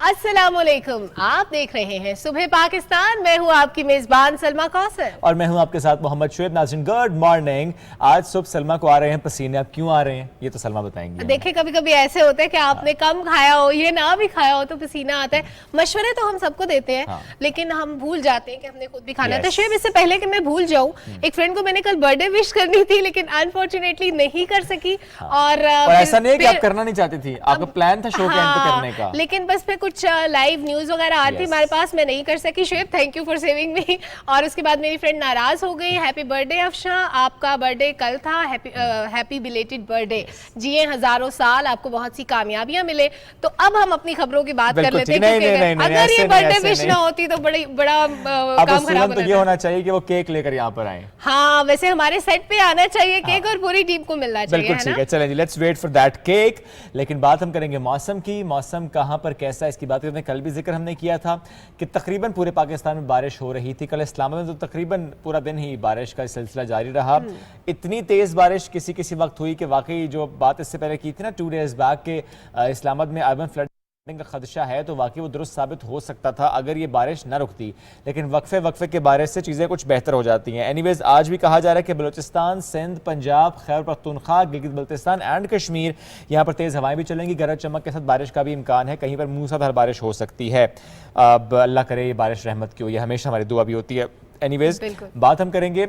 अस्सलामुअलैकुम, आप देख रहे हैं सुबह पाकिस्तान। मैं हूं आपकी मेजबान सलमा कौसर और मैं हूं आपके साथ मोहम्मद शुएब। नाज़रीन गुड मॉर्निंग। आज सुबह सलमा को आ रहे हैं पसीने, अब क्यों आ रहे हैं ये तो सलमा बताएंगी। देखिए, कभी कभी ऐसे होता है कि आपने कम खाया हो, ये ना भी खाया हो तो पसीना आता है। मशवरे तो हम सबको देते हैं, लेकिन हम भूल जाते हैं कि हमने खुद भी खाना था। शुएब, इससे पहले कि मैं भूल जाऊं, एक फ्रेंड को मैंने कल बर्थडे विश करनी थी, लेकिन अनफॉर्चुनेटली नहीं कर सकी। और ऐसा नहीं कि आप करना नहीं चाहती थी, आपका प्लान था शो के एंड पे करने का, लेकिन बस फिर कुछ लाइव न्यूज वगैरह आ रही थी हमारे पास, मैं नहीं कर सकी। Shoaib, thank you for saving मी। और उसके बाद मेरी फ्रेंड नाराज हो गई। हैप्पी बर्थडे अफशा, आपका बर्थडे कल था। हैप्पी बिलेटेड बर्थडे, जिए हजारों साल, आपको बहुत सी कामयाबियां मिले। तो अब हम अपनी खबरों की बात कर लेते हैं। अगर ये बर्थडे विश ना होती तो बड़ा काम खराब तो ये होना चाहिए कि वो केक लेकर यहाँ पर आए। हाँ, वैसे हमारे सेट पे आना चाहिए केक और पूरी टीम को मिलना चाहिए। बिल्कुल ठीक है, चलें जी, let's wait for that cake. लेकिन बात हम करेंगे मौसम की। मौसम कहाँ पर कैसा है इसकी बात करते हैं। कल भी जिक्र हमने किया था कि तकरीबन पूरे पाकिस्तान में बारिश हो रही थी। कल इस्लामाबाद में तो तकरीबन पूरा दिन ही बारिश का सिलसिला जारी रहा। इतनी तेज बारिश किसी किसी वक्त हुई कि वाकई जो बात इससे पहले की थी ना 2 डेज बैक के इस्लामाबाद में अर्बन फ्लड का खदशा है, तो वाकई वो दुरुस्त साबित हो सकता था अगर ये बारिश न रुकती। लेकिन वक्फे के बारिश से चीज़ें कुछ बेहतर हो जाती हैं। एनीवेज, आज भी कहा जा रहा है कि बलूचिस्तान, सिंध, पंजाब, खैबर पख्तूनख्वा, गिलगित बल्तिस्तान एंड कश्मीर, यहाँ पर तेज़ हवाएं भी चलेंगी। गरज चमक के साथ बारिश का भी इम्कान है, कहीं पर मूसलाधार बारिश हो सकती है। अब अल्लाह करे ये बारिश रहमत की हो, ये हमेशा हमारी दुआ भी होती है। एनीवेज, बात हम करेंगे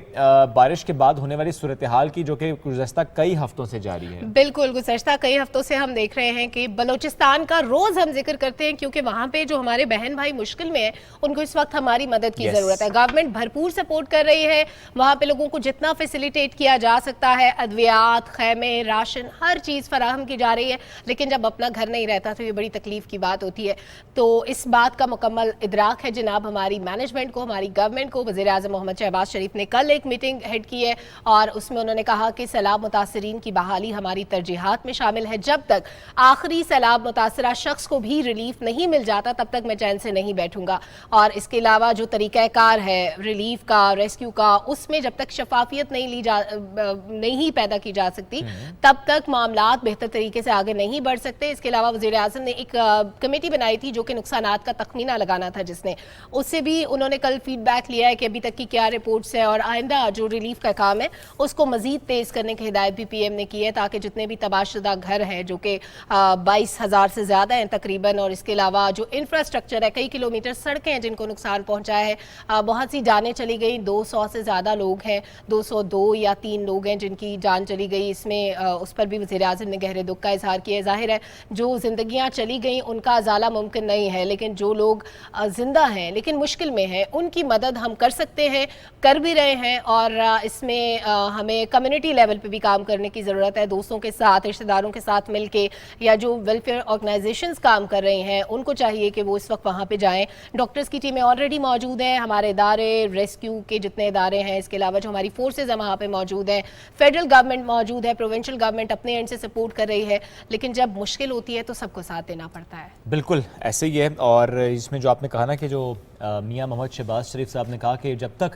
बारिश के बाद होने वाली सूरत हाल की, जो कि गुज़श्ता कई हफ्तों से जारी है। बिल्कुल, गुज़श्ता कई हफ्तों से हम देख रहे हैं कि बलूचिस्तान का रोज हम जिक्र करते हैं, क्योंकि वहां पे जो हमारे बहन भाई मुश्किल में है, उनको इस वक्त हमारी मदद की जरूरत है। गवर्नमेंट भरपूर सपोर्ट कर रही है, वहां पे लोगों को जितना फैसिलिटेट किया जा सकता है, अद्वियात, खैमे, राशन, हर चीज फराहम की जा रही है। लेकिन जब अपना घर नहीं रहता तो ये बड़ी तकलीफ की बात होती है। तो इस बात का मुकम्मल इदराक है जनाब हमारी मैनेजमेंट को, हमारी गवर्नमेंट को। वज़ीर-ए-आज़म मोहम्मद शहबाज शरीफ ने कल एक मीटिंग हेड की है और उसमें उन्होंने कहा कि सैलाब मुतासरीन की बहाली हमारी तरजीहात में शामिल है। जब तक आखिरी सैलाब मुतासरा शख्स को भी रिलीफ नहीं मिल जाता, तब तक मैं चैन से नहीं बैठूंगा। और इसके अलावा जो तरीक़ाकार है रिलीफ का, रेस्क्यू का, उसमें जब तक शफाफियत नहीं पैदा की जा सकती, तब तक मामलात बेहतर तरीके से आगे नहीं बढ़ सकते। इसके अलावा वज़ीर-ए-आज़म ने एक कमेटी बनाई थी जो कि नुकसानात का तखमीना लगाना था, जिसने उससे भी उन्होंने कल फीडबैक लिया है कि अभी तक की क्या रिपोर्ट्स है और आइंदा जो रिलीफ का काम है उसको मजीद तेज करने की हिदायत भी पीएम ने की है, ताकि जितने भी तबाहशुदा घर हैं, जो कि 22,000 से ज्यादा हैं तकरीबन, और इसके अलावा जो इंफ्रास्ट्रक्चर है, कई किलोमीटर सड़कें हैं जिनको नुकसान पहुंचा है, बहुत सी जानें चली गई। 200 से ज्यादा लोग हैं, 202 या 3 लोग हैं जिनकी जान चली गई। इसमें उस पर भी वज़ीर-ए-आज़म ने गहरे दुख का इजहार किया। जाहिर है जो जिंदगियां चली गई उनका अजाला मुमकिन नहीं है, लेकिन जो लोग जिंदा हैं लेकिन मुश्किल में हैं, उनकी मदद हम कर सकते हैं, कर भी रहे हैं। और इसमें हमें कम्युनिटी लेवल पे भी काम करने की ज़रूरत है। दोस्तों के साथ, रिश्तेदारों के साथ मिलके, या जो वेलफेयर ऑर्गेनाइजेशंस काम कर रहे हैं उनको चाहिए कि वो इस वक्त वहाँ पे जाएं। डॉक्टर्स की टीमें ऑलरेडी मौजूद हैं, हमारे इदारे, रेस्क्यू के जितने इदारे हैं, इसके अलावा जो हमारी फोर्सेज हैं वहाँ पे मौजूद हैं, फेडरल गवर्नमेंट मौजूद है, प्रोविंशियल गवर्नमेंट अपने एंड से सपोर्ट कर रही है। लेकिन जब मुश्किल होती है तो सबको साथ देना पड़ता है। बिल्कुल ऐसे ही है। और इसमें जो आपने कहा ना कि जो मियां मोहम्मद शहबाज शरीफ साहब ने कहा कि जब तक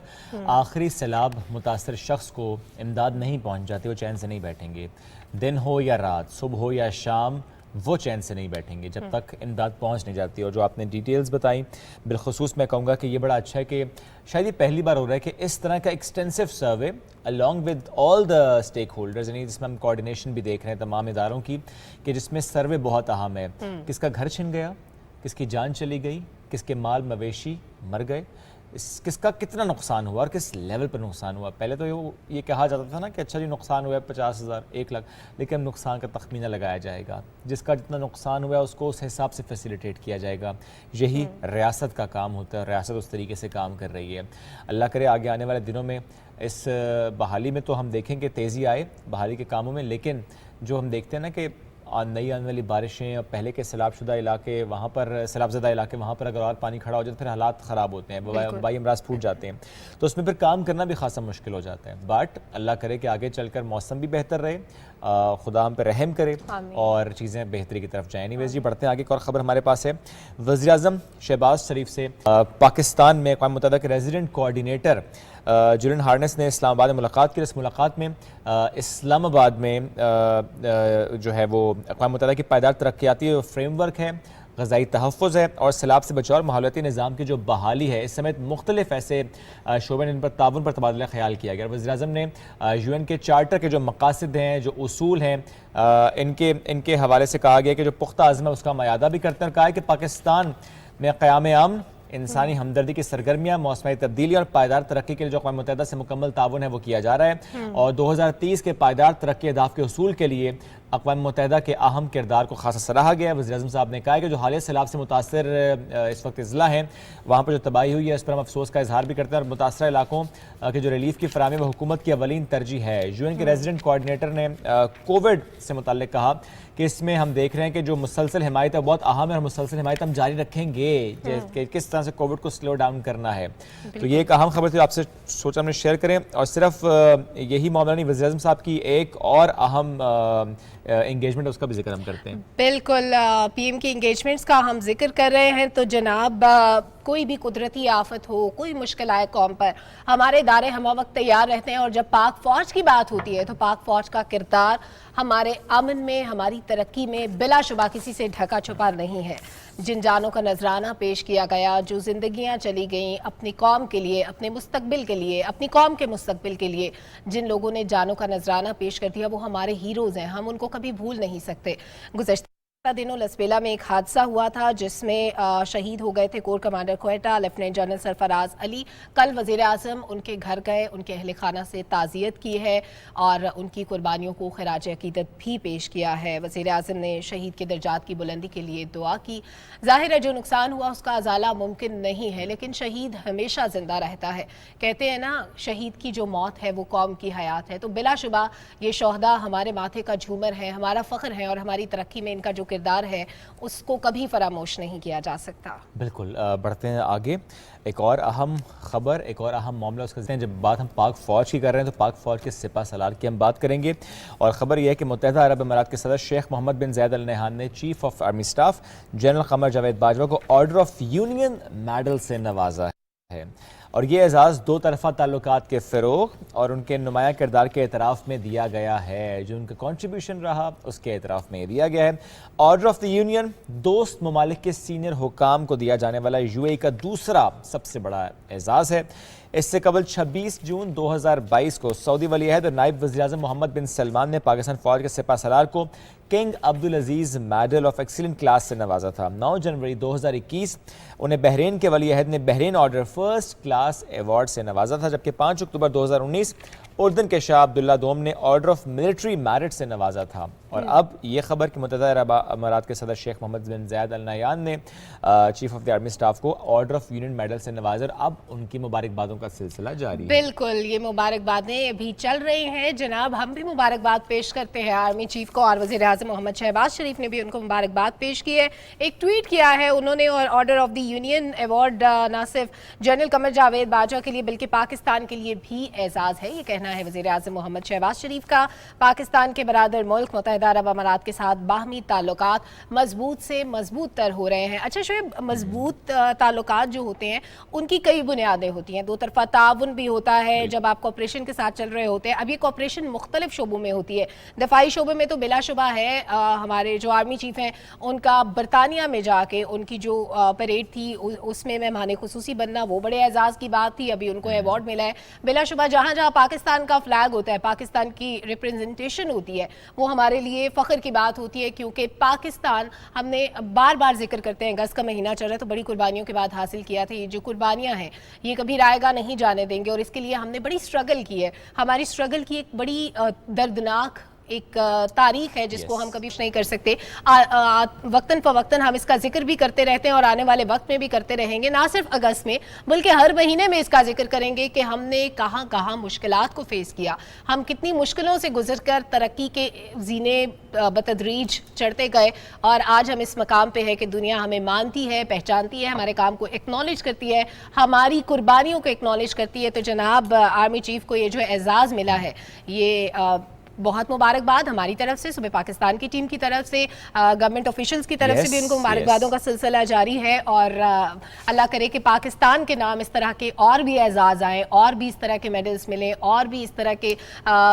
आखिरी सैलाब मुतासर शख्स को इमदाद नहीं पहुंच जाती वो चैन से नहीं बैठेंगे। दिन हो या रात, सुबह हो या शाम, वो चैन से नहीं बैठेंगे जब तक इमदाद पहुंच नहीं जाती। और जो आपने डिटेल्स बताई, बिलखुसूस मैं कहूँगा कि ये बड़ा अच्छा है कि शायद ये पहली बार हो रहा है कि इस तरह का extensive survey along with all the stakeholders, यानी जिसमें हम कोऑर्डिनेशन भी देख रहे हैं तमाम इदारों की, कि जिसमें सर्वे बहुत अहम है। किसका घर छिन गया, किसकी जान चली गई, किसके माल मवेशी मर गए, किसका कितना नुकसान हुआ और किस लेवल पर नुकसान हुआ। पहले तो ये कहा जाता था ना कि अच्छा जी नुकसान हुआ है 50,000, 1 लाख, लेकिन नुकसान का तखमीना लगाया जाएगा। जिसका जितना नुकसान हुआ है उसको उस हिसाब से फैसिलिटेट किया जाएगा। यही रियासत का काम होता है, रियासत उस तरीके से काम कर रही है। अल्लाह करे आगे आने वाले दिनों में इस बहाली में तो हम देखेंगे तेज़ी आए बहाली के कामों में, लेकिन जो हम देखते हैं ना कि नई आने वाली बारिशें और पहले के सैलाबशुदा इलाके, वहाँ पर सैलाबज़दा इलाके, वहाँ पर अगर और पानी खड़ा हो जाए तो फिर हालात ख़राब होते हैं, वबाई अमराज फूट जाते हैं, तो उसमें फिर काम करना भी खासा मुश्किल हो जाता है। बट अल्लाह करे कि आगे चलकर मौसम भी बेहतर रहे, खुदा हम पे रहम करे और चीज़ें बेहतरी की तरफ जाएँ। एनीवेज जी, बढ़ते हैं आगे। एक और ख़बर हमारे पास है। वज़ीर-ए-आज़म शहबाज शरीफ से पाकिस्तान में अक़वाम मुत्तहिदा के रेजिडेंट कोऑर्डिनेटर जुलियन हार्नेस ने इस्लामाबाद में मुलाकात की। इस मुलाकात में इस्लामाबाद में जो है वो अक़वाम मुत्तहिदा की पायदार तरक्याती फ्रेमवर्क है, ग़ज़ाई तहफ़्फ़ुज़ है और सैलाब से बचाव और माहौलियाती निज़ाम की जो बहाली है, इस समेत मुख्तलिफ ऐसे शोबे इन पर ताउन पर तबादला ख्याल किया गया। वज़ीर-ए-आज़म ने UN के चार्टर के जो मकासद हैं, जो उसूल हैं, इनके हवाले से कहा गया कि जो पुख्ता अज़्म है उसका मयादा भी करते हैं और कहा है कि पाकिस्तान में क़याम अमन, इंसानी हमदर्दी की सरगर्मियाँ, मौसमी तब्दीली और पायदार तरक्की के लिए जो अक़वाम मुत्तहिदा से मुकम्मल ताउन है वो किया जा रहा है और 2030 के पायदार तरक्की अहदाफ के उसूल के लिए अक़वाम मुत्तहिदा के अहम किरदार को खासा सराहा गया है। वज़ीर-ए-आज़म साहब ने कहा है कि जो हालिया सैलाब से मुतासर इस वक्त अज़ला हैं, वहाँ पर जो तबाही हुई है इस पर हम अफसोस का इजहार भी करते हैं और मुतासर इलाकों के जो रिलीफ की फराहमी वो हुकूमत की अवलीन तरजीह है। UN के रेजिडेंट कोऑर्डिनेटर ने कोविड से मुताल्लिक कहा कि इसमें हम देख रहे हैं कि जो मुसलसल हिमायत है बहुत अहम है और मुसलसल हिमायत हम जारी रखेंगे कि किस तरह से कोविड को स्लो डाउन करना है। तो ये एक अहम खबर थी, आपसे सोचा हमने शेयर करें। और सिर्फ यही मामला नहीं, वज़ीर-ए-आज़म साहब की एक और अहम एंगेजमेंट है उसका भी जिक्र हम करते हैं। बिल्कुल, PM की एंगेजमेंट्स का हम जिक्र कर रहे हैं तो जनाब कोई भी कुदरती आफत हो, कोई मुश्किल आए कौम पर, हमारे इदारे हम वक्त तैयार रहते हैं और जब पाक फ़ौज की बात होती है तो पाक फ़ौज का किरदार हमारे अमन में, हमारी तरक्की में बिलाशुबा किसी से ढका छुपा नहीं है। जिन जानों का नजराना पेश किया गया, जो जिंदगियां चली गईं अपनी कौम के लिए, अपने मुस्तकबिल के लिए, अपनी कौम के मुस्तकबिल के लिए, जिन लोगों ने जानों का नजराना पेश कर दिया वो हमारे हीरोज़ हैं, हम उनको कभी भूल नहीं सकते। गुज़श्ता दिनों लसबेला में एक हादसा हुआ था जिसमें शहीद हो गए थे core commander Quetta lieutenant general Sarfaraz Ali. कल वज़ीर-ए-आज़म उनके घर गए, उनके अहल खाना से ताज़ियत की है और उनकी कुर्बानियों को खिराज अकीदत भी पेश किया है। वज़ीर-ए-आज़म ने शहीद के दर्जात की बुलंदी के लिए दुआ की। ज़ाहिर है जो नुकसान हुआ उसका अजाला मुमकिन नहीं है, लेकिन शहीद हमेशा जिंदा रहता है। कहते हैं ना, शहीद की जो मौत है वो कौम की हयात है। तो बिलाशुबा ये शोहदा हमारे माथे का झूमर है, हमारा फ़ख्र है और हमारी तरक्की में इनका जो किरदार है उसको कभी फरामोश नहीं किया जा सकता। बिल्कुल, बढ़ते हैं आगे। एक और अहम खबर, एक और अहम मामला उसका, जब बात हम पाक फ़ौज की कर रहे हैं तो पाक फ़ौज के सिपा सलार की हम बात करेंगे और ख़बर यह है कि मुत्तहिदा अरब अमारात के सदर Sheikh Mohammed bin Zayed Al Nahyan ने chief of army staff general Qamar Javed Bajwa को ऑर्डर ऑफ यूनियन मेडल से नवाजा है और ये एजाज़ दो तरफ़ा ताल्लुकात के फ़रोग़ और उनके नुमाया किरदार के एतराफ़ में दिया गया है। जो उनका कॉन्ट्रीब्यूशन रहा उसके एतराफ़ में दिया गया है। ऑर्डर ऑफ द यूनियन दोस्त ममालिक के सीनियर हुकाम को दिया जाने वाला UAE का दूसरा सबसे बड़ा एजाज़ है। इससे कबल 26 जून 2022 को सऊदी वली अहद और नायब वज़ीर-ए-आज़म मोहम्मद बिन सलमान ने पाकिस्तान फ़ौज के सिपा सलार को king Abdul Aziz medal of excellent class से नवाजा था। 9 जनवरी 2021 उन्हें बहरीन के वली अहद ने Bahrain order first class award से नवाजा था, जबकि 5 अक्टूबर 2019 उर्दन के शाह अब्दुल्ला दोम ने ऑर्डर ऑफ मिलिट्री मेरिट से नवाजा था। और अब ये खबर कि मुत्तहिदा अरब अमारात के सदर Sheikh Mohammed bin Zayed Al Nahyan ने chief of the army staff को ऑर्डर ऑफ यूनियन मेडल से नवाजा और अब उनकी मुबारकबादों का सिलसिला जारी है। बिल्कुल, ये मुबारकबादें अभी चल रही हैं जनाब। हम भी मुबारकबाद पेश करते हैं आर्मी चीफ को और वज़ीर-ए-आज़म मोहम्मद शहबाज शरीफ ने भी उनको मुबारकबाद पेश की है। एक ट्वीट किया है उन्होंने और order of the union award ना सिर्फ जनरल कमर जावेद बाजवा के लिए बल्कि पाकिस्तान के लिए भी एजाज़ है, ये कहना है वज़ीर-ए-आज़म मोहम्मद शहबाज शरीफ का। पाकिस्तान के बरादर मुल्क मुत्तहिदा अरब अमारात के साथ बाहमी ताल्लुकात मजबूत से मजबूत तर हो रहे हैं। अच्छा शोएब, मजबूत ताल्लुकात जो होते हैं उनकी कई बुनियादें होती हैं, दो तरफा ताउन भी होता है जब आप कॉपरेशन के साथ चल रहे होते हैं। अब ये कॉपरेशन मुख्तलिफ शोबों में होती है। दफाई शोबे में तो बिलाशुबा है, हमारे जो आर्मी चीफ हैं उनका बरतानिया में जाके उनकी जो परेड थी उसमें मेहमान खुसूसी बनना वो बड़े एजाज़ की बात थी, अभी उनको अवार्ड मिला है। बिलाशुबा जहाँ जहाँ पाकिस्तान का फ्लैग होता है, पाकिस्तान की रिप्रेजेंटेशन होती है, वो हमारे लिए फ़ख्र की बात होती है क्योंकि पाकिस्तान हमने बार बार जिक्र करते हैं, अगस्त का महीना चल रहा है तो बड़ी कुर्बानियों के बाद हासिल किया था। ये जो कुर्बानियाँ हैं ये कभी रायगा नहीं जाने देंगे और इसके लिए हमने बड़ी स्ट्रगल की है। हमारी स्ट्रगल की एक बड़ी दर्दनाक एक तारीख है जिसको हम कभी नहीं कर सकते। वक्तन फ़वक्तन हम इसका जिक्र भी करते रहते हैं और आने वाले वक्त में भी करते रहेंगे, ना सिर्फ अगस्त में बल्कि हर महीने में इसका जिक्र करेंगे कि हमने कहाँ कहाँ मुश्किलात को फेस किया, हम कितनी मुश्किलों से गुजर कर तरक्की के जीने बतदरीज चढ़ते गए और आज हम इस मकाम पे है कि दुनिया हमें मानती है, पहचानती है, हमारे काम को एक्नॉलेज करती है, हमारी कुर्बानियों को एक्नॉलेज करती है। तो जनाब आर्मी चीफ को ये जो एजाज़ मिला है ये बहुत मुबारकबाद हमारी तरफ से, सुबह पाकिस्तान की टीम की तरफ से, गवर्नमेंट ऑफिशियल्स की तरफ से भी उनको मुबारकबादों का सिलसिला जारी है और अल्लाह करे कि पाकिस्तान के नाम इस तरह के और भी एजाज़ आए और भी इस तरह के मेडल्स मिले और भी इस तरह के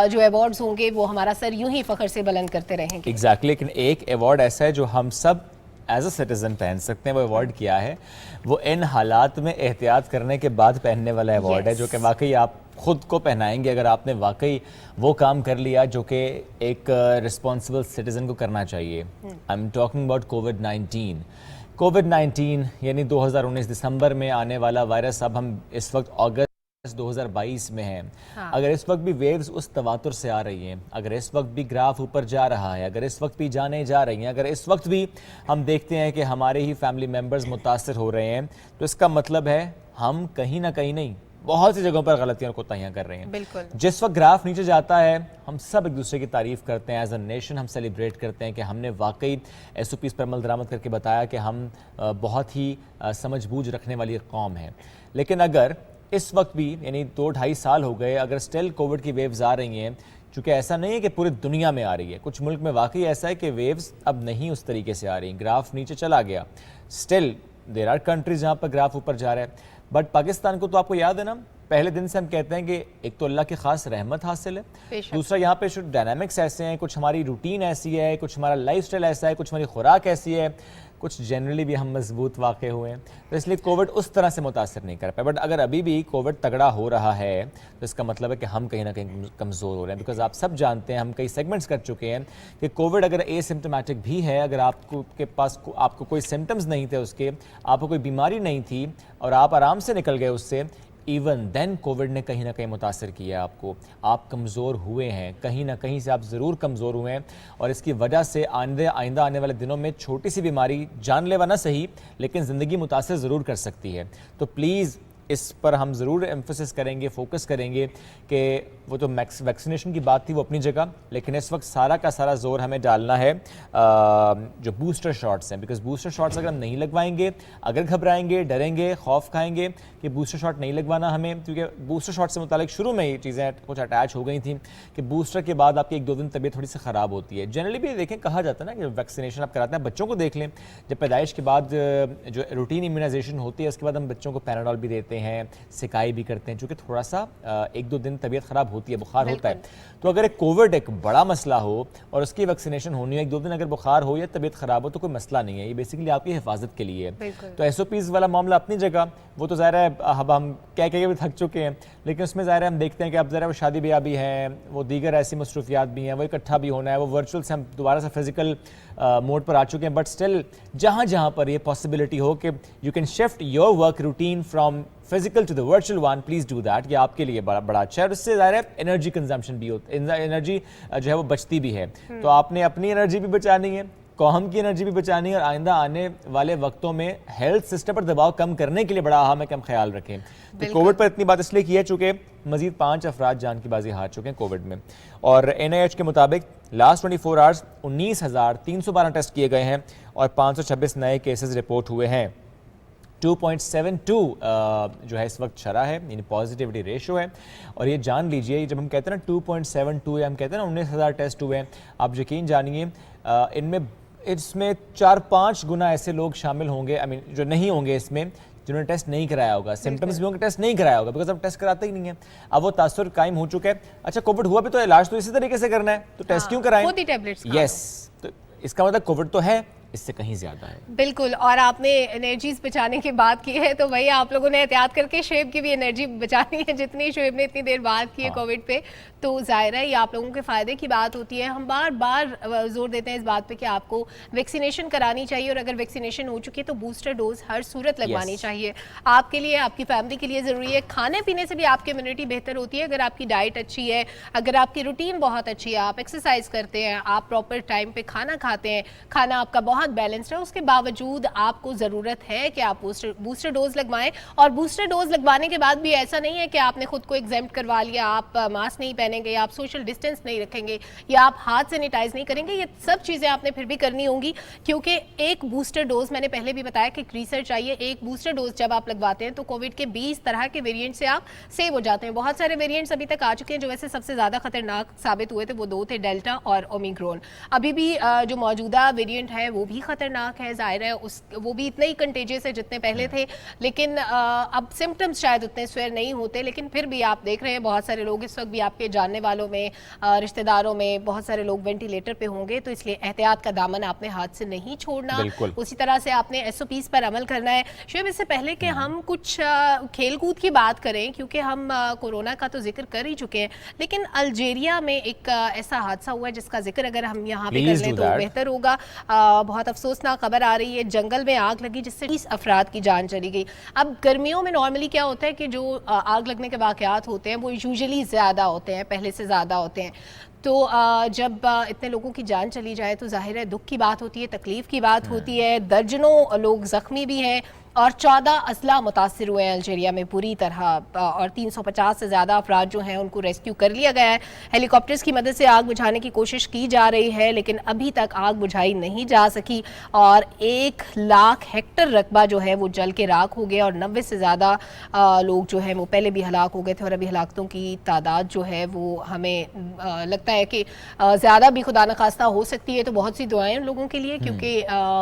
जो अवार्ड्स होंगे वो हमारा सर यूं ही फ़ख्र से बुलंद करते रहेंगे। एग्जैक्टली, लेकिन एक अवार्ड ऐसा है जो हम सब एज अ सिटीजन पहन सकते हैं वो अवार्ड किया है, वो इन हालात में एहतियात करने के बाद पहनने वाला अवार्ड है, जो कि वाकई आप खुद को पहनाएंगे अगर आपने वाकई वो काम कर लिया जो कि एक रिस्पॉन्सिबल सिटीजन को करना चाहिए। आई एम टॉकिंग अबाउट कोविड-19 यानी 2019 दिसंबर में आने वाला वायरस। अब हम इस वक्त अगस्त 2022 में हैं। हाँ। अगर इस वक्त भी वेव्स उस तवातुर से आ रही हैं, अगर इस वक्त भी ग्राफ ऊपर जा रहा है, अगर इस वक्त भी जाने जा रही हैं, अगर इस वक्त भी हम देखते हैं कि हमारे ही फैमिली मेम्बर्स मुतासर हो रहे हैं, तो इसका मतलब है हम कहीं ना कहीं नहीं, बहुत सी जगहों पर गलतियां और कोताहियां कर रहे हैं। बिल्कुल। जिस वक्त ग्राफ नीचे जाता है हम सब एक दूसरे की तारीफ करते हैं, एज अ नेशन हम सेलिब्रेट करते हैं कि हमने वाकई SOPs पर अमल दरामद करके बताया कि हम बहुत ही समझबूझ रखने वाली कौम है। लेकिन अगर इस वक्त भी यानी 2-2.5 साल हो गए, अगर स्टिल कोविड की वेव्स आ रही हैं, चूँकि ऐसा नहीं है कि पूरी दुनिया में आ रही है, कुछ मुल्क में वाकई ऐसा है कि वेव्स अब नहीं उस तरीके से आ रही, ग्राफ नीचे चला गया। स्टिल देयर आर कंट्रीज जहाँ पर ग्राफ ऊपर जा रहा है, बट पाकिस्तान को तो आपको याद है ना, पहले दिन से हम कहते हैं कि एक तो अल्लाह की खास रहमत हासिल है, दूसरा यहाँ पे डायनामिक्स ऐसे हैं, कुछ हमारी रूटीन ऐसी है, कुछ हमारा लाइफस्टाइल ऐसा है, कुछ हमारी खुराक ऐसी है, कुछ जनरली भी हम मजबूत वाक़ हुए हैं, तो इसलिए कोविड उस तरह से मुतासर नहीं कर पाए। बट अगर अभी भी कोविड तगड़ा हो रहा है तो इसका मतलब है कि हम कहीं ना कहीं कमज़ोर हो रहे हैं, बिकॉज आप सब जानते हैं, हम कई सेगमेंट्स कर चुके हैं कि कोविड अगर एसिम्प्टोमेटिक भी है, अगर आपको कोई सिम्टम्स नहीं थे, उसके आपको कोई बीमारी नहीं थी और आप आराम से निकल गए उससे, इवन देन कोविड ने कहीं ना कहीं मुतासर किया आपको, आप कमज़ोर हुए हैं, कहीं ना कहीं से आप ज़रूर कमज़ोर हुए हैं, और इसकी वजह से आइंदा आने वाले दिनों में छोटी सी बीमारी जानलेवा ना सही लेकिन ज़िंदगी मुतासर ज़रूर कर सकती है। तो प्लीज़ इस पर हम ज़रूर एम्फोसिस करेंगे, फोकस करेंगे कि वो तो वैक्सीनेशन की बात थी वो अपनी जगह, लेकिन इस वक्त सारा का सारा जोर हमें डालना है जो बूस्टर शॉट्स हैं, बिकॉज बूस्टर शॉट्स अगर हम नहीं लगवाएंगे, अगर घबराएंगे, डरेंगे, खौफ खाएंगे कि बूस्टर शॉट नहीं लगवाना हमें, क्योंकि बूस्टर शॉट से मुतालिक शुरू में ये चीज़ें कुछ अटैच हो गई थी कि बूस्टर के बाद आपकी 1-2 दिन तबीयत थोड़ी सी ख़राब होती है। जनरली भी देखें, कहा जाता है ना कि वैक्सीनेशन आप कराते हैं, बच्चों को देख लें, जब पैदाइश के बाद जो रूटीन इम्यूनाइजेशन होती है उसके बाद हम बच्चों को पैराडोल भी देते हैं, सिकाई भी करते हैं, चूँकि थोड़ा सा 1-2 दिन तबीयत ख़राब होती है, बुखार होता है। तो अगर एक कोविड एक बड़ा मसला हो और उसकी वैक्सीनेशन होनी है, 1-2 दिन अगर बुखार हो या तबीयत ख़राब हो तो कोई मसला नहीं है, ये बेसिकली आपकी हिफाजत के लिए है। तो SOPs वाला मामला अपनी जगह, वो तो ज़ाहिर है अब हम कह के भी थक चुके हैं, लेकिन उसमें ज़ाहिर है हम देखते हैं कि अब ज़रा वो शादी ब्याह भी हैं, वो दीगर ऐसी मसरूफियात भी हैं, वो इकट्ठा भी होना है, वो वर्चुअल से हम दोबारा से फिजिकल मोड पर आ चुके हैं, बट स्टिल जहाँ जहाँ पर ये पॉसिबिलिटी हो कि you can shift your work routine from physical to the virtual one, please do that. ये आपके लिए बड़ा अच्छा है और उससे ज़ाहिर है एनर्जी कंजम्पशन भी होती है, एनर्जी जो है वो बचती भी है। तो आपने अपनी एनर्जी भी बचानी है, कौम की एनर्जी भी बचानी है, और आइंदा आने वाले वक्तों में हेल्थ सिस्टम पर दबाव कम करने के लिए बड़ा अहम है कि हम ख्याल रखें। तो कोविड पर इतनी बात इसलिए की है चूँकि मजीद 5 अफराद जान की बाजी हार चुके हैं कोविड में, और NIH के मुताबिक लास्ट 24 आवर्स 19,312 टेस्ट किए गए हैं और 526 नए केसेस रिपोर्ट हुए हैं। 2.72 जो है इस वक्त शरह है, यानी पॉजिटिविटी रेशो है। और ये जान लीजिए, जब हम कहते हैं ना 2.72 हम कहते हैं ना 19,000 टेस्ट हुए हैं, आप यकीन जानिए इसमें 4-5 गुना ऐसे लोग शामिल होंगे, जो नहीं होंगे इसमें, जिन्होंने टेस्ट नहीं कराया होगा, सिम्टम्स भी होंगे, टेस्ट नहीं कराया होगा, बिकॉज अब टेस्ट कराते ही नहीं है। अब वो तासुर कायम हो चुका है, अच्छा कोविड हुआ भी तो इलाज तो इसी तरीके से करना है, तो टेस्ट क्यों कराएं? यस, तो इसका मतलब कोविड तो है, इससे कहीं ज्यादा है। बिल्कुल, और आपने एनर्जीज बचाने की बात की है, तो वही आप लोगों ने एहतियात करके शुएब की भी एनर्जी बचानी है, जितनी शुएब ने इतनी देर बात की है कोविड पे, तो जाहिर है ये आप लोगों के फ़ायदे की बात होती है। हम बार बार जोर देते हैं इस बात पे कि आपको वैक्सीनेशन करानी चाहिए, और अगर वैक्सीनेशन हो चुकी है तो बूस्टर डोज हर सूरत लगवानी चाहिए। आपके लिए, आपकी फैमिली के लिए ज़रूरी है। खाने पीने से भी आपकी इम्यूनिटी बेहतर होती है अगर आपकी डाइट अच्छी है, अगर आपकी रूटीन बहुत अच्छी है, आप एक्सरसाइज करते हैं, आप प्रॉपर टाइम पर खाना खाते हैं, खाना आपका बहुत बैलेंस्ड है, उसके बावजूद आपको ज़रूरत है कि आप बूस्टर डोज लगवाएं। और बूस्टर डोज लगवाने के बाद भी ऐसा नहीं है कि आपने खुद को एग्जेम्प्ट करवा लिया, आप मास्क नहीं पहनेंगे, या आप सोशल डिस्टेंस नहीं रखेंगे, या आप हाथ सैनिटाइज नहीं करेंगे। ये सब चीज़ें आपने फिर भी करनी होंगी, क्योंकि एक बूस्टर डोज, मैंने पहले भी बताया कि रिसर्च आई है, एक बूस्टर डोज जब आप लगवाते हैं तो कोविड के 20 तरह के वेरिएंट से आप सेव हो जाते हैं। बहुत सारे वेरिएंट्स अभी तक आ चुके हैं, जो वैसे सबसे ज़्यादा खतरनाक साबित हुए थे वो 2 थे, डेल्टा और ओमिक्रॉन। अभी भी जो मौजूदा वेरिएंट है वो भी खतरनाक है, जाहिर है वो भी इतने ही कंटेजियस है जितने पहले थे, लेकिन अब सिम्टम्स शायद उतने स्वेयर नहीं होते, लेकिन फिर भी आप देख रहे हैं बहुत सारे लोग इस वक्त भी आपके जानने वालों में, रिश्तेदारों में बहुत सारे लोग वेंटिलेटर पे होंगे, तो इसलिए एहतियात का दामन आपने हाथ से नहीं छोड़ना, उसी तरह से आपने SOPs पर अमल करना है। शुएब, इससे पहले कि हम कुछ खेल कूद की बात करें, क्योंकि हम कोरोना का तो जिक्र कर ही चुके हैं, लेकिन अल्जीरिया में एक ऐसा हादसा हुआ है जिसका जिक्र अगर हम यहाँ पे कर लें तो बेहतर होगा। बहुत अफसोसनाक खबर आ रही है, जंगल में आग लगी जिससे 20 अफराद की जान चली गई। अब गर्मियों में नॉर्मली क्या होता है कि जो आग लगने के वाकयात होते हैं वो यूजुअली ज़्यादा होते हैं, पहले से ज़्यादा होते हैं, तो जब इतने लोगों की जान चली जाए तो जाहिर है दुख की बात होती है, तकलीफ़ की बात होती है। दर्जनों लोग ज़ख्मी भी हैं और 14 अजला मुतासिर हुए हैं अल्जीरिया में बुरी तरह, और 350 से ज़्यादा अफराद जो हैं उनको रेस्क्यू कर लिया गया है। हेलीकॉप्टर्स की मदद से आग बुझाने की कोशिश की जा रही है, लेकिन अभी तक आग बुझाई नहीं जा सकी और 1 लाख हेक्टर रकबा जो है वो जल के राख हो गया और 90 से ज़्यादा लोग जो हैं वो पहले भी हलाक हो गए थे और अभी हलाकतों की तादाद जो है वो हमें लगता है कि ज़्यादा भी खुदा न खास्ता हो सकती है। तो बहुत सी दुआएं उन लोगों के लिए, क्योंकि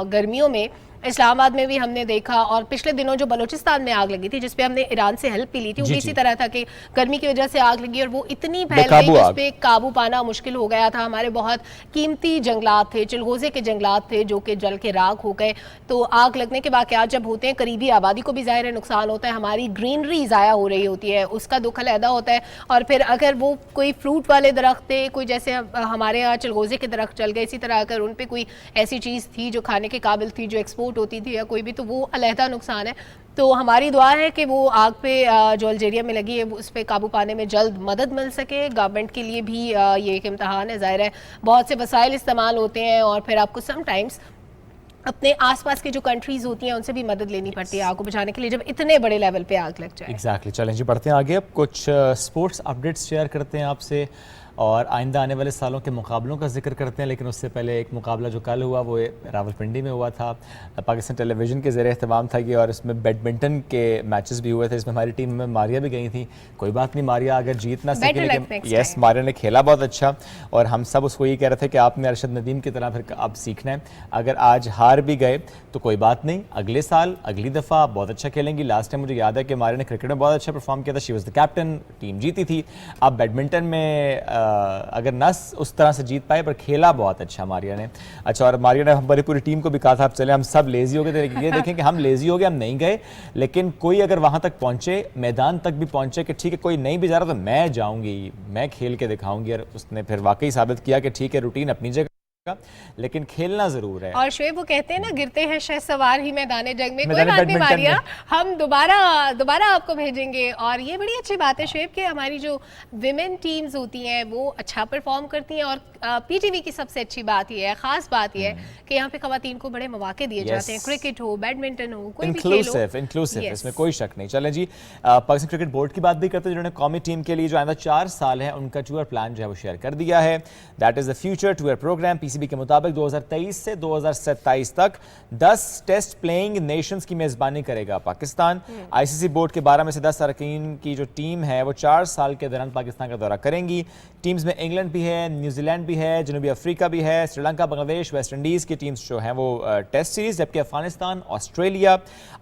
गर्मियों में इस्लामाबाद में भी हमने देखा, और पिछले दिनों जो बलूचिस्तान में आग लगी थी जिसपे हमने ईरान से हेल्प भी ली थी, वो इसी तरह था कि गर्मी की वजह से आग लगी और वो इतनी फैल गई कि उस पे काबू पाना मुश्किल हो गया था। हमारे बहुत कीमती जंगलात थे, चिलगोजे के जंगलात थे जो कि जल के राख हो गए। तो आग लगने के वाकयात जब होते हैं, करीबी आबादी को भी ज़ाहिर है नुकसान होता है, हमारी ग्रीनरी ज़ाया हो रही होती है, उसका दुख अलहदा होता है। और फिर अगर वो कोई फ्रूट वाले दरख्त थे, कोई जैसे हमारे यहाँ चिलगोजे के दरख्त जल गए, इसी तरह अगर उन पर कोई ऐसी चीज़ थी जो खाने के काबिल थी, जो एक्सपोर्ट होती थी या कोई भी, तो वो अलहदा नुकसान है। तो हमारी दुआ है कि वो आग पे जो अल्जीरिया में लगी है उस पर काबू पाने में जल्द मदद मिल सके। गवर्नमेंट के लिए भी ये एक इम्तहान है, ज़ाहिर है बहुत से वसाइल इस्तेमाल होते हैं और फिर आपको समटाइम्स अपने आसपास की जो कंट्रीज होती हैं उनसे भी मदद लेनी पड़ती है आग को बुझाने के लिए जब इतने बड़े लेवल पे आग लग जाए। एग्जैक्टली। चलें जी, बढ़ते हैं आगे। अब कुछ स्पोर्ट्स अपडेट्स शेयर करते हैं आपसे और आइंदा आने वाले सालों के मुकाबलों का जिक्र करते हैं, लेकिन उससे पहले एक मुकाबला जो कल हुआ वो रावलपिंडी में हुआ था, पाकिस्तान टेलीविज़न के ज़रिए अहतमाम था ये, और इसमें बैडमिंटन के मैचेस भी हुए थे। इसमें हमारी टीम में मारिया भी गई थी। कोई बात नहीं, मारिया अगर जीत ना सके, लेकिन यस, मारिया ने खेला बहुत अच्छा और हम सब उसको ये कह रहे थे कि आपने अरशद नदीम की तरह फिर अब सीखना है। अगर आज हार भी गए तो कोई बात नहीं, अगले साल अगली दफ़ा आप बहुत अच्छा खेलेंगी। लास्ट टाइम मुझे याद है कि मारिया ने क्रिकेट में बहुत अच्छा परफॉर्म किया था, she was the captain, team जीती थी। अब बैडमिंटन में अगर ना उस तरह से जीत पाए, पर खेला बहुत अच्छा मारिया ने। अच्छा, और मारिया ने हमारी पूरी टीम को भी कहा था अब चले, हम सब लेजी हो गए थे। ये देखें कि हम लेजी हो गए, हम नहीं गए, लेकिन कोई अगर वहां तक पहुंचे, मैदान तक भी पहुंचे कि ठीक है कोई नहीं भी जा रहा तो मैं जाऊंगी, मैं खेल के दिखाऊंगी, और उसने फिर वाकई साबित किया कि ठीक है रूटीन अपनी जगह लेकिन खेलना जरूर है। और शुएब वो कहते हैं ना, गिरते हैं शहसवार ही मैदान जंग में। कोई बात नहीं मारिया, हम दोबारा आपको भेजेंगे। और ये बड़ी अच्छी बात है शुएब कि हमारी जो विमेन टीम्स होती हैं वो अच्छा परफॉर्म करती हैं, और पीटीवी की सबसे अच्छी बात ये है, खास बात ये है कि यहाँ पे खवातीन को बड़े मौके दिए जाते हैं, क्रिकेट हो, बैडमिंटन हो, कोई भी खेल हो, इंक्लूसिव, इसमें कोई शक नहीं। चलें जी, पाकिस्तान क्रिकेट बोर्ड की बात भी करते हैं, जिन्होंने कौमी टीम के लिए जो आइंदा 4 साल है उनका टूर प्लान जो है वो शेयर कर दिया है। That is the future tour programme. PCB के मुताबिक 2023 से 2027 तक 10 टेस्ट प्लेइंग नेशंस की मेजबानी करेगा पाकिस्तान। आईसीसी बोर्ड के 12 में से 10 अरकान की जो टीम है वो 4 साल के दौरान पाकिस्तान का दौरा करेंगी। टीम्स में इंग्लैंड भी है, न्यूजीलैंड भी है, जनूबी अफ्रीका भी है, श्रीलंका, बांग्लादेश, वेस्ट इंडीज़ की टीम्स जो हैं वो टेस्ट सीरीज, जबकि Afghanistan, Australia,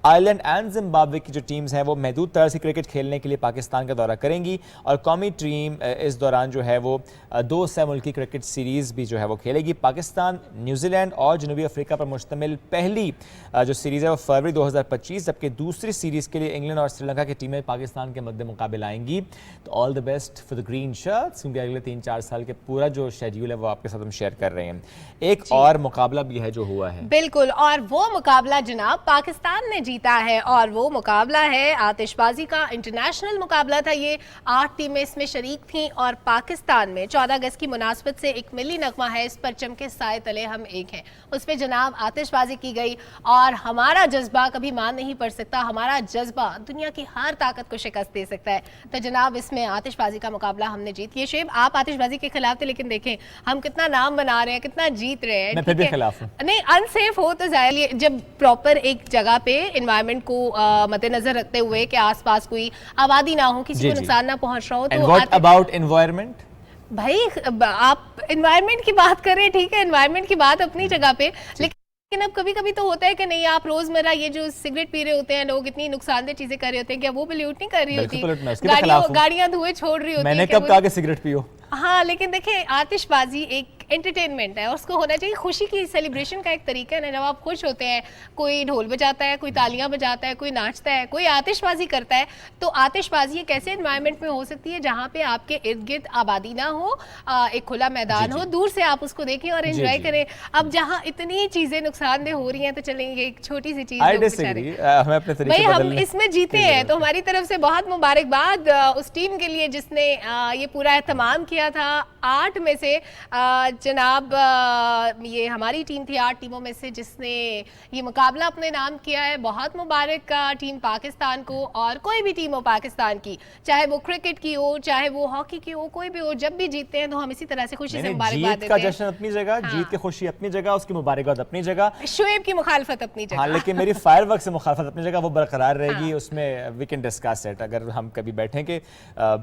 Ireland and Zimbabwe की जो टीम्स हैं वो महदूद तरह से क्रिकेट खेलने के लिए पाकिस्तान का दौरा करेंगी। और कौमी टीम इस दौरान जो है वो 2 सह मुल्की क्रिकेट सीरीज़ भी जो है वो खेलेगी। पाकिस्तान, न्यूजीलैंड और जनूबी अफ्रीका पर मुश्तमिल पहली जो सीरीज़ है वो फरवरी 2025, जबकि दूसरी सीरीज़ के लिए इंग्लैंड और श्रीलंका की टीमें पाकिस्तान के मद्दे मुकाबले आएंगी। तो all the best for the green shirts, क्योंकि अगले 3-4 साल के पूरा जो शेड्यूल है वो आपके साथ हम शेयर कर रहे हैं। एक और मुकाबला भी है जो हुआ है, बिल्कुल, और वो मुकाबला जनाब पाकिस्तान ने जीता है, और वो मुकाबला है आतिशबाजी का इंटरनेशनल मुकाबला था। ये 8 टीमें इसमें शरीक थीं और पाकिस्तान में 14 अगस्त की मुनासबत से एक मिली नगमा है, इस परचम के साए तले हम एक हैं, उस पर जनाब आतिशबाजी की गई। और हमारा जज्बा कभी मान नहीं पड़ सकता, हमारा जज्बा दुनिया की हर ताकत को शिकस्त दे सकता है। तो जनाब इसमें आतिशबाजी का मुकाबला हमने जीत लिया। शेब, आप आतिशबाजी के खिलाफ थे, लेकिन देखें हम कितना नाम बना रहे हैं, कितना जीत रहे हैं। मैं फिर भी खिलाफ हूं। नहीं, अनसेफ हो तो जाहिर, जब प्रॉपर एक जगह पे एनवायरनमेंट को मद्देनजर रखते हुए कि आसपास कोई आबादी ना हो, किसी को नुकसान ना पहुंच रहा हो, तो व्हाट अबाउट एनवायरनमेंट? भाई आप एनवायरनमेंट की बात करें, ठीक है, एनवायरनमेंट की बात अपनी जगह पे, लेकिन लेकिन अब कभी कभी तो होता है कि नहीं, आप रोजमर्रा ये जो सिगरेट पी रहे होते हैं लोग, इतनी नुकसानदेह चीजें कर रहे होते हैं, क्या वो पोल्यूट नहीं कर रही होती? गाड़ियां धुएं छोड़ रही होती है। मैंने कब कहा कि सिगरेट पियो? हाँ, लेकिन देखिए आतिशबाजी एक एंटरटेनमेंट है, उसको होना चाहिए, खुशी की सेलिब्रेशन का एक तरीका है ना। जब आप खुश होते हैं, कोई ढोल बजाता है, कोई तालियां बजाता है, कोई नाचता है, कोई आतिशबाजी करता है, तो आतिशबाजी एक ऐसे एनवायरनमेंट में हो सकती है जहाँ पे आपके इर्द गिर्द आबादी ना हो, एक खुला मैदान हो, दूर से आप उसको देखें और एंजॉय करें। अब जहाँ इतनी चीजें नुकसानदेह हो रही हैं, तो चलेंगे एक छोटी सी चीज, भाई हम इसमें जीते हैं, तो हमारी तरफ से बहुत मुबारकबाद उस टीम के लिए जिसने ये पूरा एहतमाम किया था। 8 में से जनाब ये हमारी टीम थी 8 टीमों में से जिसने ये मुकाबला अपने नाम किया है। बहुत मुबारक टीम पाकिस्तान को, और कोई भी टीम हो पाकिस्तान की, चाहे वो क्रिकेट की हो, चाहे वो हॉकी की हो, कोई भी हो, जब भी जीतते हैं तो हम इसी तरह से खुशी से मुबारकबाद देते हैं। जीत का जश्न अपनी जगह, जीत की खुशी अपनी जगह, उसकी मुबारकबाद अपनी जगह, शुएब की मुखालफत अपनी जगह। हाँ, लेकिन मेरी फायरवर्क से मुखालफत अपनी जगह, वो बरकरार रहेगी। उसमें वी कैन डिस्कस इट। अगर हम कभी बैठें कि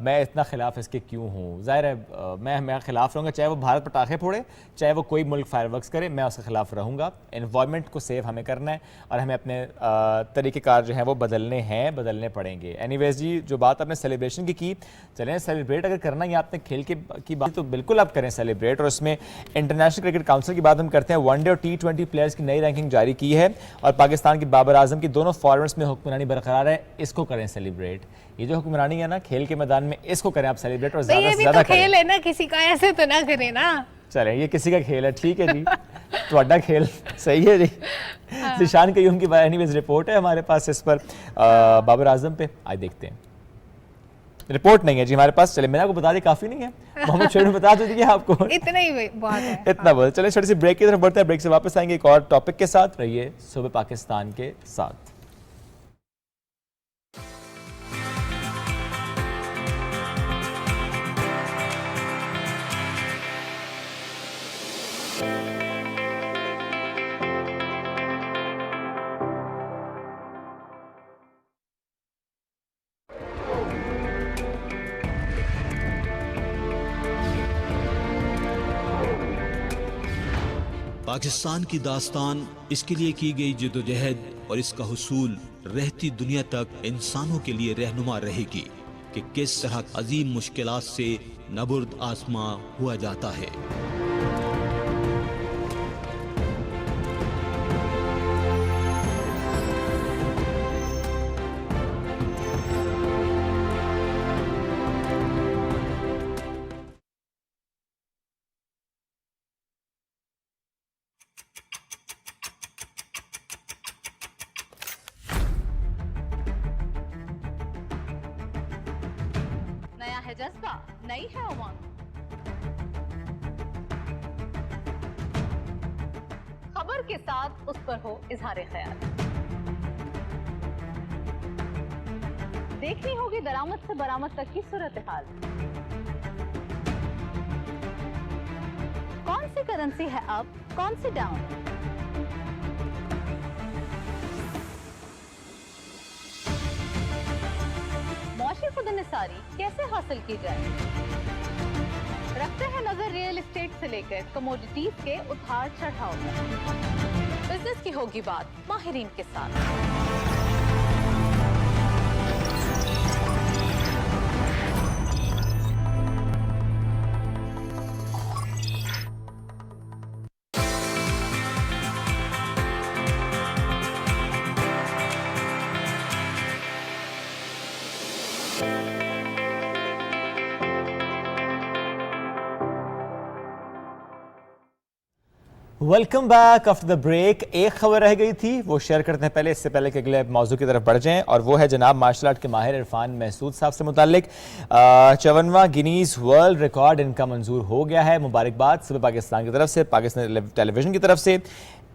मैं इतना खिलाफ इसके क्यों हूँ, जाहिर है मैं खिलाफ रहूँगा, चाहे वो भारत पटाखे फोड़े, चाहे वो कोई मुल्क फायरवर्क्स करे, मैं उसके खिलाफ रहूँगा। एनवायरनमेंट को सेव हमें करना है और हमें अपने तरीक़ेकार जो हैं वो बदलने पड़ेंगे। एनीवेज जी, जो बात आपने सेलिब्रेशन की चलें सेलिब्रेट अगर करना ही आपने खेल की बात, तो बिल्कुल आप करें सेलिब्रेट। और उसमें इंटरनेशनल क्रिकेट काउंसिल की बात हम करते हैं। वनडे और T20 प्लेयर्स की नई रैंकिंग जारी की है और पाकिस्तान की बाबर आजम की दोनों फॉर्मेट्स में हुक्मरानी बरकरार है। इसको करें सेलिब्रेट। ये जो हुक्मरानी है ना खेल के मैदान में, इसको करें आप सेलिब्रेट और ज़्यादा से ज़्यादा करें। खेल है ना, किसी का ऐसे तो ना करें ना। चलें, ये किसी का खेल है, ठीक है जी, ਤੁਹਾਡਾ खेल सही है जी। जिशान कयूम की एनीवेज रिपोर्ट है हमारे पास इस पर बाबर आजम पे। आज देखते हैं। रिपोर्ट नहीं है जी हमारे पास, चले मैंने आपको बता दी, काफी नहीं है, मोहम्मद शोएब ने बता दिया आपको, इतना ही बहुत है, इतना बहुत। चले छोटी सी ब्रेक की तरफ बढ़ते हैं, ब्रेक से वापस आएंगे एक और टॉपिक के साथ। रहिए सुबह पाकिस्तान के साथ। पाकिस्तान की दास्तान, इसके लिए की गई जद्दोजहद और इसका हुसूल रहती दुनिया तक इंसानों के लिए रहनुमा रहेगी कि किस तरह अजीम मुश्किलात से नबुर्द आसमां हुआ जाता है। है जज्बा, नई है उमंग। खबर के साथ उस पर हो इजहार ख्याल। देखनी होगी दरामद से बरामद तक की सूरत हाल। कौन सी करेंसी है अप, कौन सी डाउन? मौशी खुदनिसारी कैसे हासिल की जाए? रखते हैं नजर रियल एस्टेट से लेकर कमोडिटीज के उतार चढ़ाव तक। बिजनेस की होगी बात माहिरीन के साथ। Welcome back after the break. एक खबर रह गई थी, वो शेयर करते हैं पहले, इससे पहले कि अगले मौजू की तरफ बढ़ जाएं, और वो है जनाब मार्शल आर्ट के माहिर इरफान महसूद साहब से मुतालिक 54वां गिनीज वर्ल्ड रिकॉर्ड इनका मंजूर हो गया है। मुबारकबाद सुबह पाकिस्तान की तरफ से, पाकिस्तान टेलीविजन की तरफ से।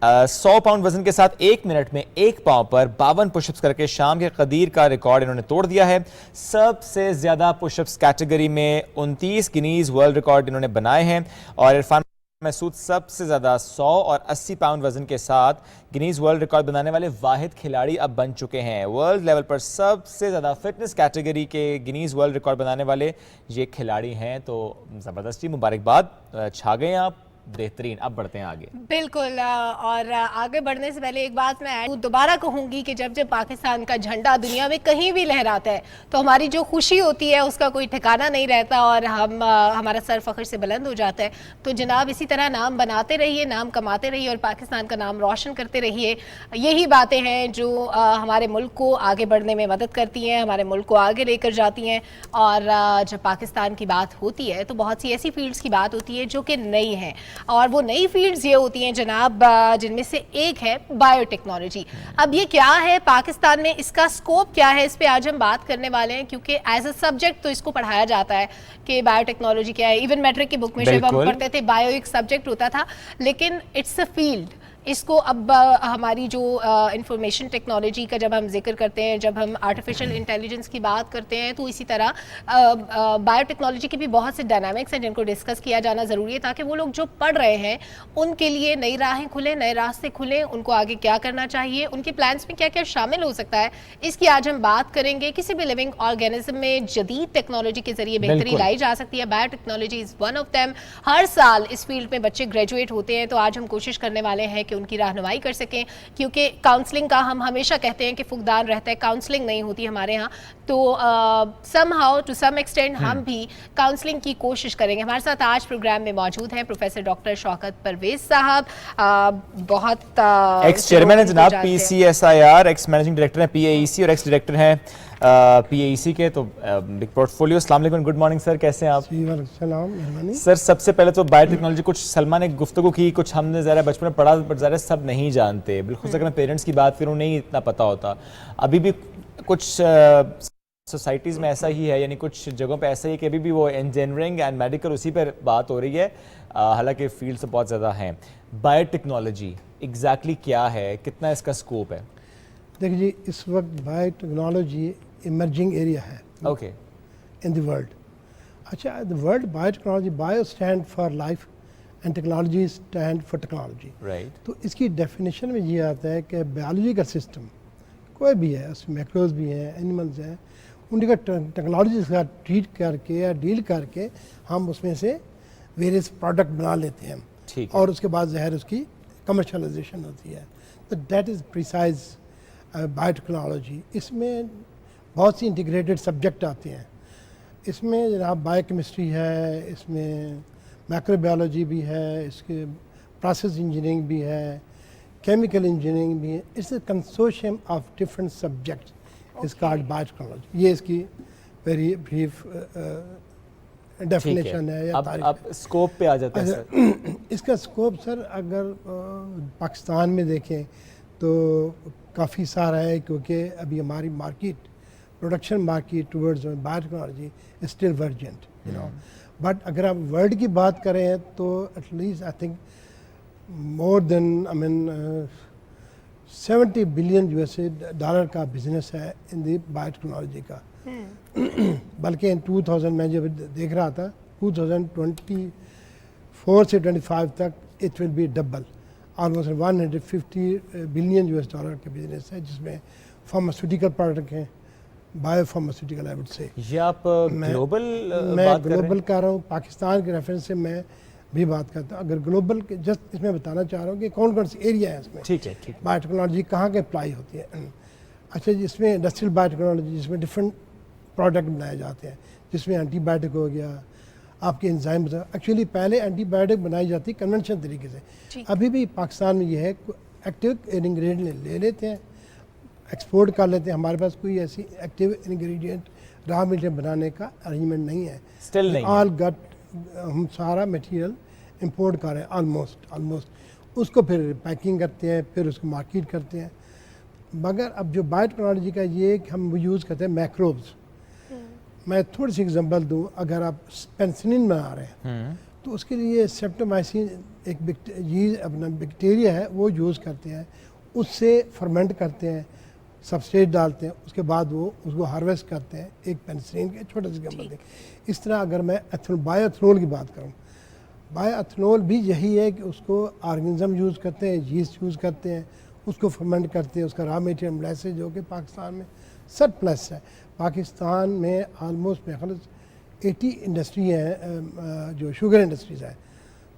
100 पाउंड वजन के साथ 1 मिनट में एक पाँव पर 52 पुशअप्स करके शाम के कदीर का रिकॉर्ड इन्होंने तोड़ दिया है। सबसे ज्यादा पुशअप्स कैटेगरी में 29 गिनीज वर्ल्ड रिकॉर्ड इन्होंने बनाए हैं, और इरफान महसूद सबसे ज्यादा 100 और 80 पाउंड वजन के साथ गिनीज वर्ल्ड रिकॉर्ड बनाने वाले वाहिद खिलाड़ी अब बन चुके हैं। वर्ल्ड लेवल पर सबसे ज्यादा फिटनेस कैटेगरी के गिनीज वर्ल्ड रिकॉर्ड बनाने वाले ये खिलाड़ी हैं, तो जबरदस्ती मुबारकबाद, छा गए आप, बेहतरीन। अब बढ़ते हैं आगे। बिल्कुल और आगे बढ़ने से पहले एक बात मैं दोबारा कहूंगी कि जब जब पाकिस्तान का झंडा दुनिया में कहीं भी लहराता है तो हमारी जो खुशी होती है उसका कोई ठिकाना नहीं रहता और हम हमारा सर फख्र से बुलंद हो जाता है। तो जनाब इसी तरह नाम बनाते रहिए, नाम कमाते रहिए और पाकिस्तान का नाम रोशन करते रहिए। यही बातें हैं जो हमारे मुल्क को आगे बढ़ने में मदद करती हैं, हमारे मुल्क को आगे लेकर जाती हैं। और जब पाकिस्तान की बात होती है तो बहुत सी ऐसी फील्ड्स की बात होती है जो कि नई हैं और वो नई फील्ड्स ये होती हैं जनाब, जिनमें से एक है बायोटेक्नोलॉजी। अब ये क्या है पाकिस्तान में, इसका स्कोप क्या है, इस पे आज हम बात करने वाले हैं क्योंकि एज अ सब्जेक्ट तो इसको पढ़ाया जाता है कि बायोटेक्नोलॉजी क्या है। इवन मैट्रिक की बुक में जब हम पढ़ते थे बायो एक सब्जेक्ट होता था, लेकिन इट्स अ फील्ड। इसको अब हमारी जो इंफॉर्मेशन टेक्नोलॉजी का जब हम जिक्र करते हैं, जब हम आर्टिफिशियल इंटेलिजेंस की बात करते हैं, तो इसी तरह बायोटेक्नोलॉजी के भी बहुत से डायनामिक्स हैं जिनको डिस्कस किया जाना ज़रूरी है ताकि वो लोग जो पढ़ रहे हैं उनके लिए नई राहें खुलें, नए रास्ते खुलें, उनको आगे क्या करना चाहिए, उनके प्लान्स में क्या क्या शामिल हो सकता है, इसकी आज हम बात करेंगे। किसी भी लिविंग ऑर्गेनिज्म में जदीद टेक्नोलॉजी के जरिए बेहतरी लाई जा सकती है। Biotechnology is one of them. हर साल इस फील्ड में बच्चे ग्रेजुएट होते हैं, तो आज हम कोशिश करने वाले हैं कि उनकी रहनुमाई कर सकें, क्योंकि काउंसलिंग का हम हमेशा कहते हैं कि फुकदान रहता है, काउंसलिंग नहीं होती हमारे यहाँ। तो समहाउ टू सम एक्सटेंट हम भी काउंसलिंग की कोशिश करेंगे। हमारे साथ आज प्रोग्राम में मौजूद हैं प्रोफेसर डॉक्टर शौकत परवेज साहब, बहुत एक्स चेयरमैन है जनाब PCSIR, एक्स मैनेजिंग डायरेक्टर हैं PAEC और एक्स डायरेक्टर हैं PAEC के। तो बिग पोर्टफोलियो। अस्सलाम वालेकुम, गुड मॉर्निंग सर, कैसे हैं आप? मेहरबानी सर, सबसे पहले तो बायोटेक्नोलॉजी, कुछ सलमा ने गुफ्तगू की, कुछ हमने ज़रा बचपन में पढ़ा बट ज़रा सब नहीं जानते। बिल्कुल अगर मैं पेरेंट्स की बात करूँ नहीं इतना पता होता। अभी भी कुछ सोसाइटीज़ में ऐसा ही है, यानी कुछ जगहों पे ऐसा ही है कि अभी भी वो इंजीनियरिंग एंड मेडिकल उसी पर बात हो रही है, हालांकि फील्ड से बहुत ज़्यादा हैं। बायोटेक्नोलॉजी एग्जैक्टली क्या है, कितना इसका स्कोप है? देखिए जी, इस वक्त बायोटेक्नोलॉजी इमर्जिंग एरिया है ओके इन द वर्ल्ड। अच्छा, the world biotechnology, bio stand for life and technology stand for technology. Right. तो इसकी डेफिनेशन में ये आता है कि बायोलॉजी का सिस्टम कोई भी है, उसमें मैक्रोज भी हैं, एनिमल्स हैं, उनका टेक्नोलॉजी के साथ ट्रीट करके या डील करके हम उसमें से वेरियस प्रोडक्ट बना लेते हैं। ठीक। और उसके बाद ज़ाहिर उसकी कमर्शलाइजेशन होती है। तो दैट इज़ प्रिसाइज बायोटेक्नोलॉजी। इसमें बहुत सी इंटीग्रेटेड सब्जेक्ट आते हैं। इसमें जनाब बायोकेमिस्ट्री है, इसमें माइक्रोबायोलॉजी भी है, इसके प्रोसेस इंजीनियरिंग भी है, केमिकल इंजीनियरिंग भी है। It's a consortium of different subjects is called biotechnology. ये इसकी वेरी ब्रीफ डेफिनेशन है या तारीफ। अब स्कोप पे आ जाते हैं सर। इसका स्कोप सर अगर पाकिस्तान में देखें तो काफ़ी सारा है, क्योंकि अभी हमारी market, production market towards biotechnology is still urgent, you know. But अगर आप वर्ल्ड की बात करें तो at least I think more than 70 billion $US का बिजनेस है इन दी बायोटेक्नोलॉजी का। बल्कि इन 2000 में जब देख रहा था 2024 से 25 तक it will be double, almost 150 billion $US के बिजनेस है, जिसमें फार्मास्यूटिकल प्रोडक्ट हैं, बायो फार्मास्यूटिकल आई वुड से। ये आप ग्लोबल मैं ग्लोबल कर रहा हूँ, पाकिस्तान के रेफरेंस से मैं भी बात करता हूँ। अगर ग्लोबल के जस्ट इसमें बताना चाह रहा हूँ कि कौन कौन सी एरिया है इसमें। ठीक है, ठीक है। बायोटेक्नोलॉजी कहाँ के अप्लाई होती है। अच्छा, जिसमें इंडस्ट्रियल बायोटेक्नोलॉजी, जिसमें डिफरेंट प्रोडक्ट बनाए जाते हैं, जिसमें एंटीबायोटिक हो गया, आपके एंजाइम। एक्चुअली पहले एंटीबायोटिक बनाई जाती कन्वेंशन तरीके से, अभी भी पाकिस्तान में ये है एक्टिव इंग्रेडिएंट ले लेते हैं, एक्सपोर्ट कर लेते हैं। हमारे पास कोई ऐसी एक्टिव इंग्रेडिएंट रॉ मटेरियल बनाने का अरेंजमेंट नहीं है, स्टिल नहीं ऑल गट। हम सारा मटेरियल इंपोर्ट कर रहे हैं ऑलमोस्ट। उसको फिर पैकिंग करते हैं, फिर उसको मार्केट करते हैं। मगर अब जो बायोटेक्नोलॉजी का ये कि हम यूज़ करते हैं मैक्रोब्स। मैं थोड़ी सी एग्जांपल दूं, अगर आप पेनिसिलिन बना रहे हैं तो उसके लिए सेप्टोमाइसिन एक अपना बैक्टीरिया है, वो यूज़ करते हैं, उससे फर्मेंट करते हैं, सबस्ट्रेट डालते हैं, उसके बाद वो उसको हार्वेस्ट करते हैं। एक पेनिसिलिन के छोटे से एग्जांपल दें। इस तरह अगर मैं बायोएथनॉल की बात करूँ, बायोएथनॉल भी यही है कि उसको ऑर्गेनिज्म यूज़ करते हैं, यीस्ट यूज़ करते हैं, उसको फर्मेंट करते हैं, उसका रॉ मटेरियल मोलेसेस जो कि पाकिस्तान में सरप्लस है। पाकिस्तान में ऑलमोस्ट मेरे ख्याल 80 इंडस्ट्री हैं जो शुगर इंडस्ट्रीज़ हैं।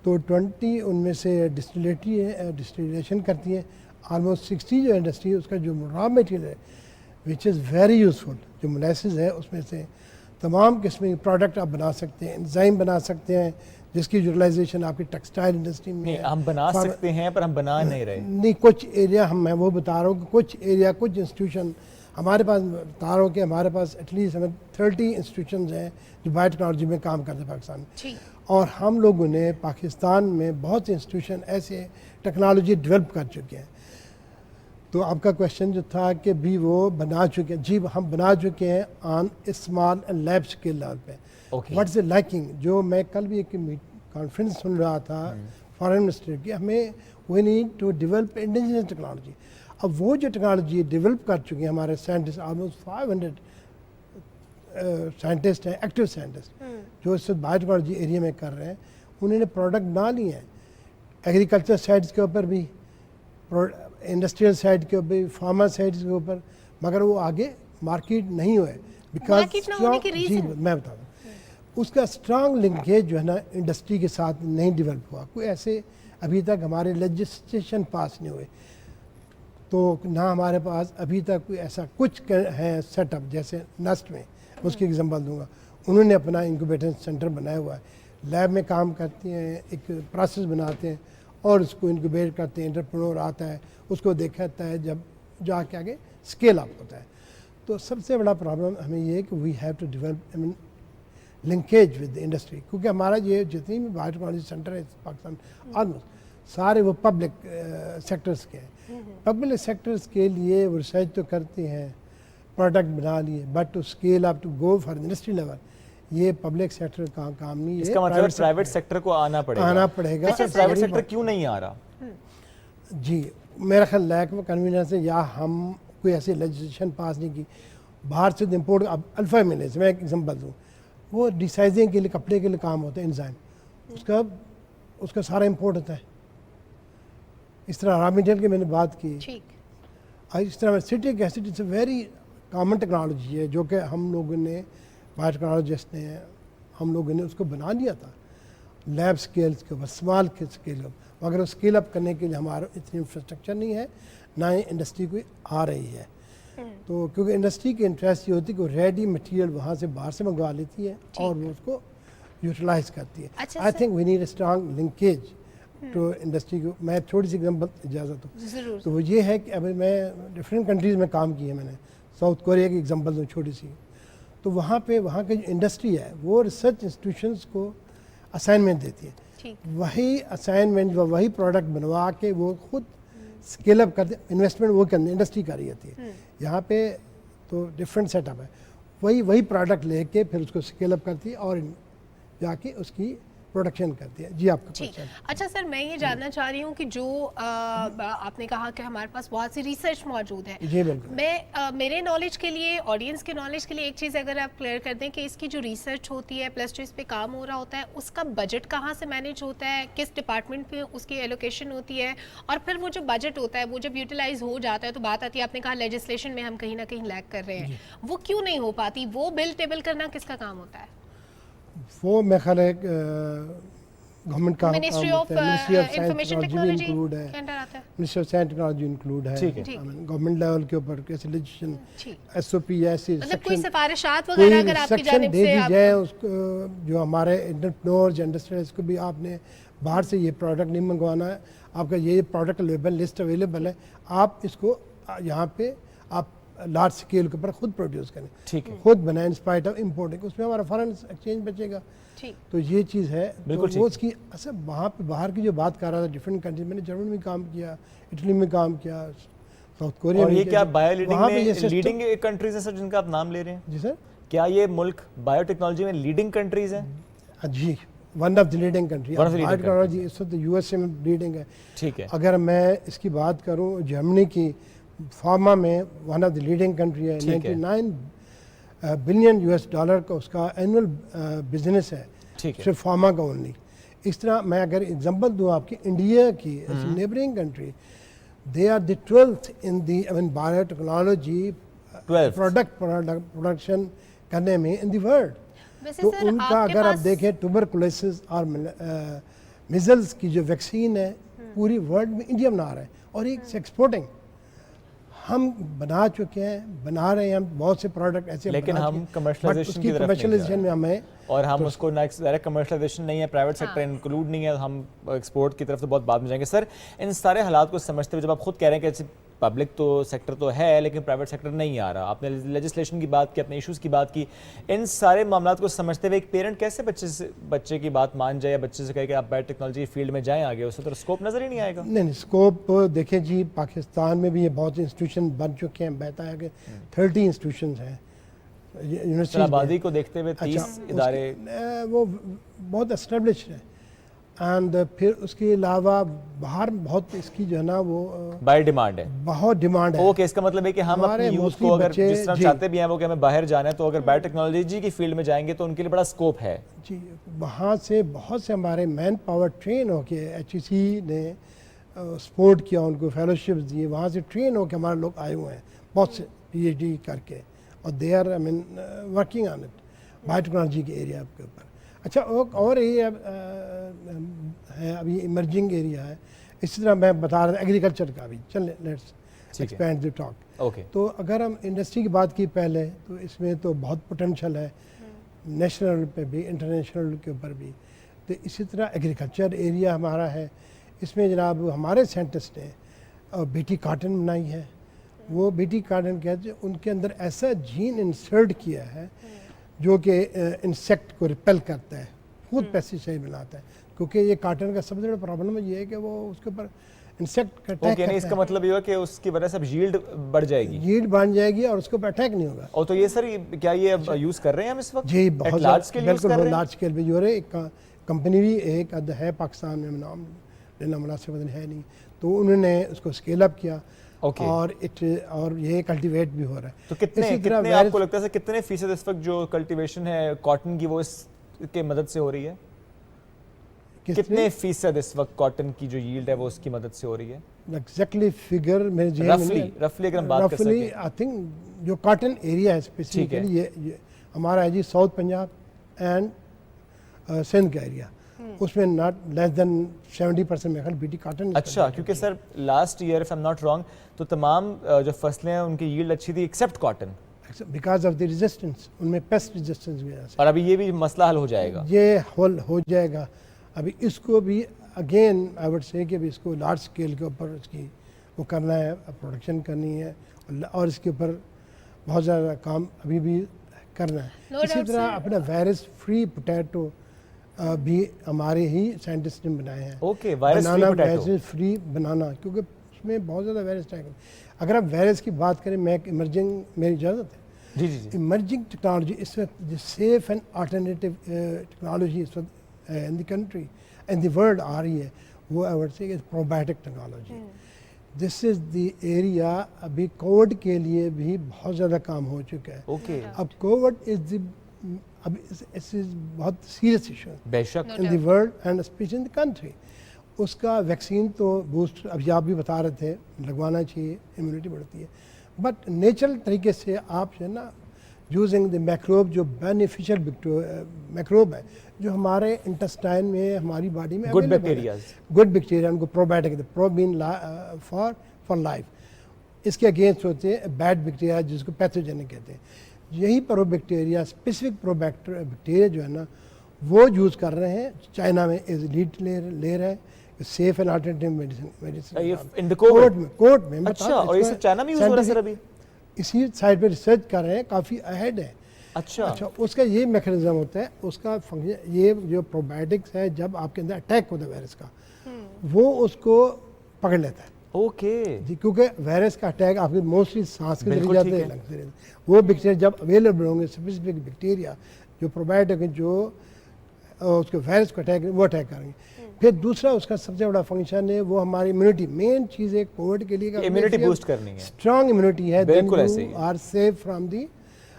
तो तो 20 उनमें से डिस्टिलेशन करती हैं। ऑलमोस्ट 60 जो इंडस्ट्री है उसका जो रॉ मटेरियल है विच इज़ वेरी यूज़फुल, जो मोलेसिस है उसमें से तमाम किस्म के प्रोडक्ट आप बना सकते हैं, एंजाइम बना सकते हैं जिसकी यूटिलाइजेशन आपकी टेक्सटाइल इंडस्ट्री में है। हम बना सकते हैं पर हम बना नहीं रहे। नहीं, कुछ एरिया मैं वो बता रहा हूँ कि कुछ एरिया, कुछ इंस्टीट्यूशन हमारे पास बता रहा हूँ कि हमारे पास एटलीस्ट हमें 30 इंस्टीट्यूशन हैं जो बायोटेक्नोलॉजी में काम करते हैं पाकिस्तान में। और हम लोगों ने पाकिस्तान में बहुत से इंस्टीट्यूशन ऐसे टेक्नोलॉजी डेवलप कर चुके हैं। तो आपका क्वेश्चन जो था कि भी वो बना चुके हैं, जी हम बना चुके हैं on small and lab scale level पे। व्हाट्स इज लैकिंग, जो मैं कल भी एक कॉन्फ्रेंस सुन रहा था फॉरेन मिनिस्टर की, हमें we need to develop indigenous technology. अब वो जो टेक्नोलॉजी डेवलप कर चुके हैं हमारे साइंटिस्ट, ऑलमोस्ट 500 साइंटिस्ट हैं, एक्टिव साइंटिस्ट जो इस बायोटेक्नोलॉजी एरिया में कर रहे हैं, उन्होंने प्रोडक्ट बना लिए हैं एग्रीकल्चर साइड्स के ऊपर भी, इंडस्ट्रियल साइड के ऊपर, फार्मा साइड्स के ऊपर, मगर वो आगे मार्केट नहीं हुए बिकॉज जी मैं बता दूँ उसका स्ट्रांग लिंकेज जो है ना इंडस्ट्री के साथ नहीं डेवलप हुआ। कोई ऐसे अभी तक हमारे लेजिस्लेशन पास नहीं हुए, तो ना हमारे पास अभी तक कोई ऐसा कुछ है सेटअप। जैसे नस्ट में उसकी एग्जांपल दूंगा, उन्होंने अपना इंक्यूबेटर सेंटर बनाया हुआ है, लैब में काम करते हैं, एक प्रोसेस बनाते हैं और उसको इंक्यूबेट करते हैं, एंटरप्रेन्योर आता है उसको देखता है, जब जाके आगे स्केल अप होता है। तो सबसे बड़ा प्रॉब्लम हमें ये है कि we have to develop linkage with the industry, क्योंकि हमारा ये जितनी भी बायोटेक्नोलॉजी सेंटर है पाकिस्तान ऑलमोस्ट सारे वो पब्लिक सेक्टर्स के हैं। पब्लिक सेक्टर्स के लिए वो रिसर्च तो करते हैं, प्रोडक्ट बना लिए, but to scale up to go for industry level ये पब्लिक सेक्टर का काम नहीं है। इसका मतलब प्राइवेट सेक्टर को आना पड़ेगा। प्राइवेट सेक्टर क्यों नहीं आ रहा? जी मेरा ख्याल लैक में कन्वीनियंस है, या हम कोई ऐसी लेजिस्लेशन पास नहीं की। बाहर से इम्पोर्ट, अब अल्फा मिले से मैं एक एग्जांपल दूँ, वो डिसाइजिंग के लिए कपड़े के लिए काम होता है एंजाइम, उसका सारा इंपोर्ट होता है। इस तरह रॉ मटेरियल की मैंने बात की, इस तरह citric acid it's a very common technology है जो कि हम लोगों ने बायोटेक्नोलॉजिस्ट ने हम लोगों ने उसको बना लिया था लैब स्केल्स के ऊपर, स्मॉल स्केल पर, मगर स्केल अप करने के लिए हमारा इतनी इंफ्रास्ट्रक्चर नहीं है, ना ही इंडस्ट्री कोई आ रही है। तो क्योंकि इंडस्ट्री की इंटरेस्ट ये होती है कि रेडी मटेरियल वहाँ से बाहर से मंगवा लेती है और वो उसको यूटिलाइज करती है। I think we need a strong linkage to industry को। मैं थोड़ी सी एग्जांपल इजाज़त हो तो वो ये है कि अभी मैं डिफरेंट कंट्रीज़ में काम किया, मैंने साउथ कोरिया की एग्जांपल दूँ छोटी सी, तो वहाँ पे वहाँ की जो इंडस्ट्री है वो रिसर्च इंस्टीट्यूशंस को असाइनमेंट देती है, वही असाइनमेंट वही प्रोडक्ट बनवा के वो खुद स्केल अप करते, इन्वेस्टमेंट वो करते, इंडस्ट्री कर रही होती है। यहाँ पे तो डिफरेंट सेटअप है, वही प्रोडक्ट लेके फिर उसको स्केल अप करती है और जाके उसकी प्रोडक्शन करती है। जी आपका क्वेश्चन। अच्छा सर, मैं ये जानना चाह रही हूँ कि जो आपने कहा कि हमारे पास बहुत सी रिसर्च मौजूद है, जी बिल्कुल। मैं मेरे नॉलेज के लिए, ऑडियंस के नॉलेज के लिए एक चीज़ अगर आप क्लियर कर दें कि इसकी जो रिसर्च होती है प्लस जो इस पे काम हो रहा होता है उसका बजट कहाँ से मैनेज होता है, किस डिपार्टमेंट पे उसकी एलोकेशन होती है, और फिर वो जो बजट होता है वो जब यूटिलाइज हो जाता है तो बात आती है, आपने कहा लेजिस्लेशन में हम कहीं ना कहीं लैग कर रहे हैं, वो क्यों नहीं हो पाती? वो बिल टेबल करना किसका काम होता है? वो मैं ख्याल है गवर्नमेंट का ministry of information technology include है, ministry of science technology include है, गवर्नमेंट लेवल के ऊपर कैसे लेजिस्लेशन एसओपी ऐसी मतलब कोई सिफारिशात वगैरह अगर आपकी जानिब से दे दी जाए उसको, जो हमारे एंटरप्रेन्योर्स इंडस्ट्रियल्स को भी आपने बाहर से ये प्रोडक्ट नहीं मंगवाना है, आपका ये प्रोडक्ट अवेलेबल लिस्ट अवेलेबल है, आप इसको यहाँ पे आप लार्ज स्केल के ऊपर खुद प्रोड्यूस करें, ठीक है, खुद बनाएं इंस्पाइट ऑफ इम्पोर्टिंग, उसमें हमारा फॉरेन एक्सचेंज बचेगा। तो ये चीज़ है। तो वो उसकी अच्छा वहाँ पे बाहर की जो बात कर रहा था डिफरेंट कंट्री, मैंने जर्मनी में काम किया, इटली में काम किया, साउथ कोरिया में। ये क्या बायो लीडिंग कंट्रीज है सर जिनका आप नाम ले रहे हैं? जी सर, क्या ये मुल्क बायोटेक्नोलॉजी में लीडिंग कंट्रीज हैं? जी, one of the leading country. Biotechnology इस वक्त यूएसए में लीडिंग है, ठीक है। अगर मैं इसकी बात करूँ जर्मनी की, फार्मा में one of the leading country है, 99 बिलियन यूएस डॉलर का उसका एनुअल बिजनेस है, सिर्फ फार्मा का ओनली। इस तरह मैं अगर एग्जांपल दूँ आपकी इंडिया की, neighbouring country, they are the 12th in the biotechnology production करने में इन द वर्ल्ड। तो उनका अगर आप देखें ट्यूबरकुलोसिस और मिजल्स की जो वैक्सीन है पूरी वर्ल्ड में इंडिया बना रहा है और एक एक्सपोर्टिंग हम बना चुके हैं, बना रहे हैं हम बहुत से प्रोडक्ट ऐसे लेकिन बना हम चुके हैं, commercialization but उसकी की तरफ नहीं जा commercialization में हमें और हम उसको डायरेक्ट कमर्शलाइजेशन नहीं है, प्राइवेट सेक्टर इंक्लूड नहीं है, हम एक्सपोर्ट की तरफ तो बहुत बाद में जाएंगे। सर, इन सारे हालात को समझते हुए जब आप खुद कह रहे हैं कि पब्लिक तो सेक्टर तो है लेकिन प्राइवेट सेक्टर नहीं आ रहा, आपने लेजिस्लेशन की बात की, अपने इश्यूज़ की बात की, इन सारे मामलों को समझते हुए एक पेरेंट कैसे बच्चे की बात मान जाए या बच्चे से कहे कि आप बायोटेक्नोलॉजी फील्ड में जाएं आगे, उससे तो स्कोप नज़र ही नहीं आएगा। नहीं, स्कोप देखें जी, पाकिस्तान में भी ये बहुत इंस्टीट्यूशन बन चुके हैं, बहता है कि 30 इंस्टीट्यूशन हैं यूनिवर्सिटी। आबादी को देखते हुए 30 इदारे वो बहुत एस्टेब्लिश्ड है एंड फिर उसके अलावा बाहर बहुत इसकी जो है ना वो बाय डिमांड है, बहुत डिमांड है। ओके, इसका मतलब है कि हम हमारे अपनी यूथ mostly को अगर बच्चे, जिस तरह जी। चाहते भी हैं वो कि हमें बाहर जाना है, तो अगर बायोटेक्नोलॉजी की फील्ड में जाएंगे तो उनके लिए बड़ा स्कोप है। जी, वहाँ से बहुत से हमारे मैन पावर ट्रेन होके HEC ने सपोर्ट किया, उनको फेलोशिप दिए, वहाँ से ट्रेन होके हमारे लोग आए हुए हैं बहुत से PhD करके, और they are I mean working on it biotechnology के एरिया के ऊपर। अच्छा, और एरिया है अभी इमर्जिंग एरिया है, इसी तरह मैं बता रहा था एग्रीकल्चर का भी। चल let's expand the talk. Okay, तो अगर हम इंडस्ट्री की बात की पहले, तो इसमें तो बहुत पोटेंशियल है नेशनल पे भी, इंटरनेशनल के ऊपर भी। तो इसी तरह एग्रीकल्चर एरिया हमारा है, इसमें जनाब हमारे साइंटिस्ट ने बीटी कार्टन बनाई है। वो बीटी कार्टन कहते हैं, उनके अंदर ऐसा जीन इंसर्ट किया है जो कि इंसेक्ट को रिपेल करता है, खुद पेस्टिसाइड बनाता है। क्योंकि ये कार्टन का सबसे बड़ा प्रॉब्लम ये है कि वो उसके ऊपर इंसेक्ट का अटैक ओके, नहीं, इसका मतलब ये हुआ कि उसकी वजह से अब यील्ड बढ़ जाएगी, यील्ड बन जाएगी और उसके ऊपर अटैक नहीं होगा। और तो ये सर क्या ये अब यूज कर रहे हैं हम इस वक्त? जी, बहुत लार्ज स्केल यूज बिल्कुल कर रहे हैं? लार्ज स्केल पे जो है। एक कंपनी भी एक अद है पाकिस्तान में, नाम लेना मुनासिब है नहीं, तो उन्होंने उसको स्केल अप किया। Okay. और ये कल्टीवेट भी हो रहा है। तो कितने इसी तरह कितने आपको लगता है सर, कितने फीसद इस वक्त जो कल्टीवेशन है कॉटन की वो इसके मदद से हो रही है? कितने फीसद इस वक्त कॉटन की जो यील्ड है वो उसकी मदद से हो रही है? एग्जैक्टली फिगर मेरे जहन में नहीं। रफली अगर हम बात कर रफली सकें, आई थिंक जो कॉटन एरिया है स्पेसिफिकली ये हमारा है जी साउथ पंजाब एंड सिंध का एरिया, उसमें नॉट लेस देन 70% में बीटी कॉटन। अच्छा, क्योंकि sir last year if I am not wrong तो तमाम जो फसलें हैं उनकी यील्ड अच्छी थी except cotton, because of the resistance, उनमें पेस्ट रेजिस्टेंस की वजह से। और अभी ये भी मसला हल हो जाएगा? ये हल हो जाएगा। अभी इसको भी अगेन आई वुड से कि अभी इसको लार्ज स्केल के ऊपर इसकी वो करना है, प्रोडक्शन करनी है, और इसके ऊपर बहुत ज़्यादा काम अभी भी करना है। No इसी doubt, तरह sir. अपना वायरस फ्री पोटैटो भी हमारे ही साइंटिस्ट ने बनाए हैं। ओके, वायरस फ्री बनाना, पोटैटो। वायरस फ्री बनाना, क्योंकि उसमें बहुत ज़्यादा वायरस टैग। अगर आप वायरस की बात करें, मैं एक इमर्जिंग, मेरी इजाज़त है, जी जी जी, इमर्जिंग टेक्नोलॉजी इस वक्त जो सेफ एंड अल्टरनेटिव टेक्नोलॉजी इस वक्त in the country and the world आ रही है, वो I would say probiotic technology. This is the area. अभी कोविड के लिए भी बहुत ज़्यादा काम हो चुका है। ओके, अब कोविड इज़ द अभी इस बहुत सीरियस इशू बेशक, No in the world and specially in the country. उसका वैक्सीन तो बूस्ट अभी आप भी बता रहे थे लगवाना चाहिए, इम्यूनिटी बढ़ती है, बट नेचुरल तरीके से आप जो है ना यूजिंग द मैक्रोब, जो बेनिफिशियल मैक्रोब है जो हमारे इंटेस्टाइन में, हमारी बॉडी में गुड available है। बैक्टीरियाज, गुड बैक्टीरिया, उनको प्रोबायोटिक, प्रोबीन फॉर लाइफ। इसके अगेंस्ट होते हैं बैड बैक्टीरिया जिसको पैथोजेनिक कहते हैं। यही प्रोबैक्टीरिया, स्पेसिफिक बैक्टीरिया जो है ना वो यूज़ कर रहे हैं चाइना में, एज लीड ले रहे हैं, safe and alternative medicine court में। अच्छा, और ये सब चाइना में यूज हो रहा है सर अभी? इसी साइड पे रिसर्च कर रहे हैं, काफ़ी अहेड है। अच्छा, उसका ये मैकेनिज्म होता है, उसका फंक्शन ये जो प्रोबायोटिक्स है, जब आपके अंदर अटैक होता है वायरस का, वो उसको पकड़ लेता है। ओके, जी, क्योंकि वायरस का अटैक आपके मोस्टली सांस के जरिए बिल्कुल जाते ठीक हैं, है। लगते रहते हैं। वो बैक्टीरिया जब अवेलेबल होंगे, स्पेसिफिक बैक्टीरिया जो प्रोबायोटिक है, जो उसके वायरस को अटैक, वो अटैक करेंगे। फिर दूसरा उसका सबसे बड़ा फंक्शन है, वो हमारी इम्यूनिटी, मेन चीज़ है कोविड के लिए इम्यूनिटी बूस्ट करनी है, स्ट्रॉन्ग इम्यूनिटी है, बिल्कुल ऐसे ही are safe from the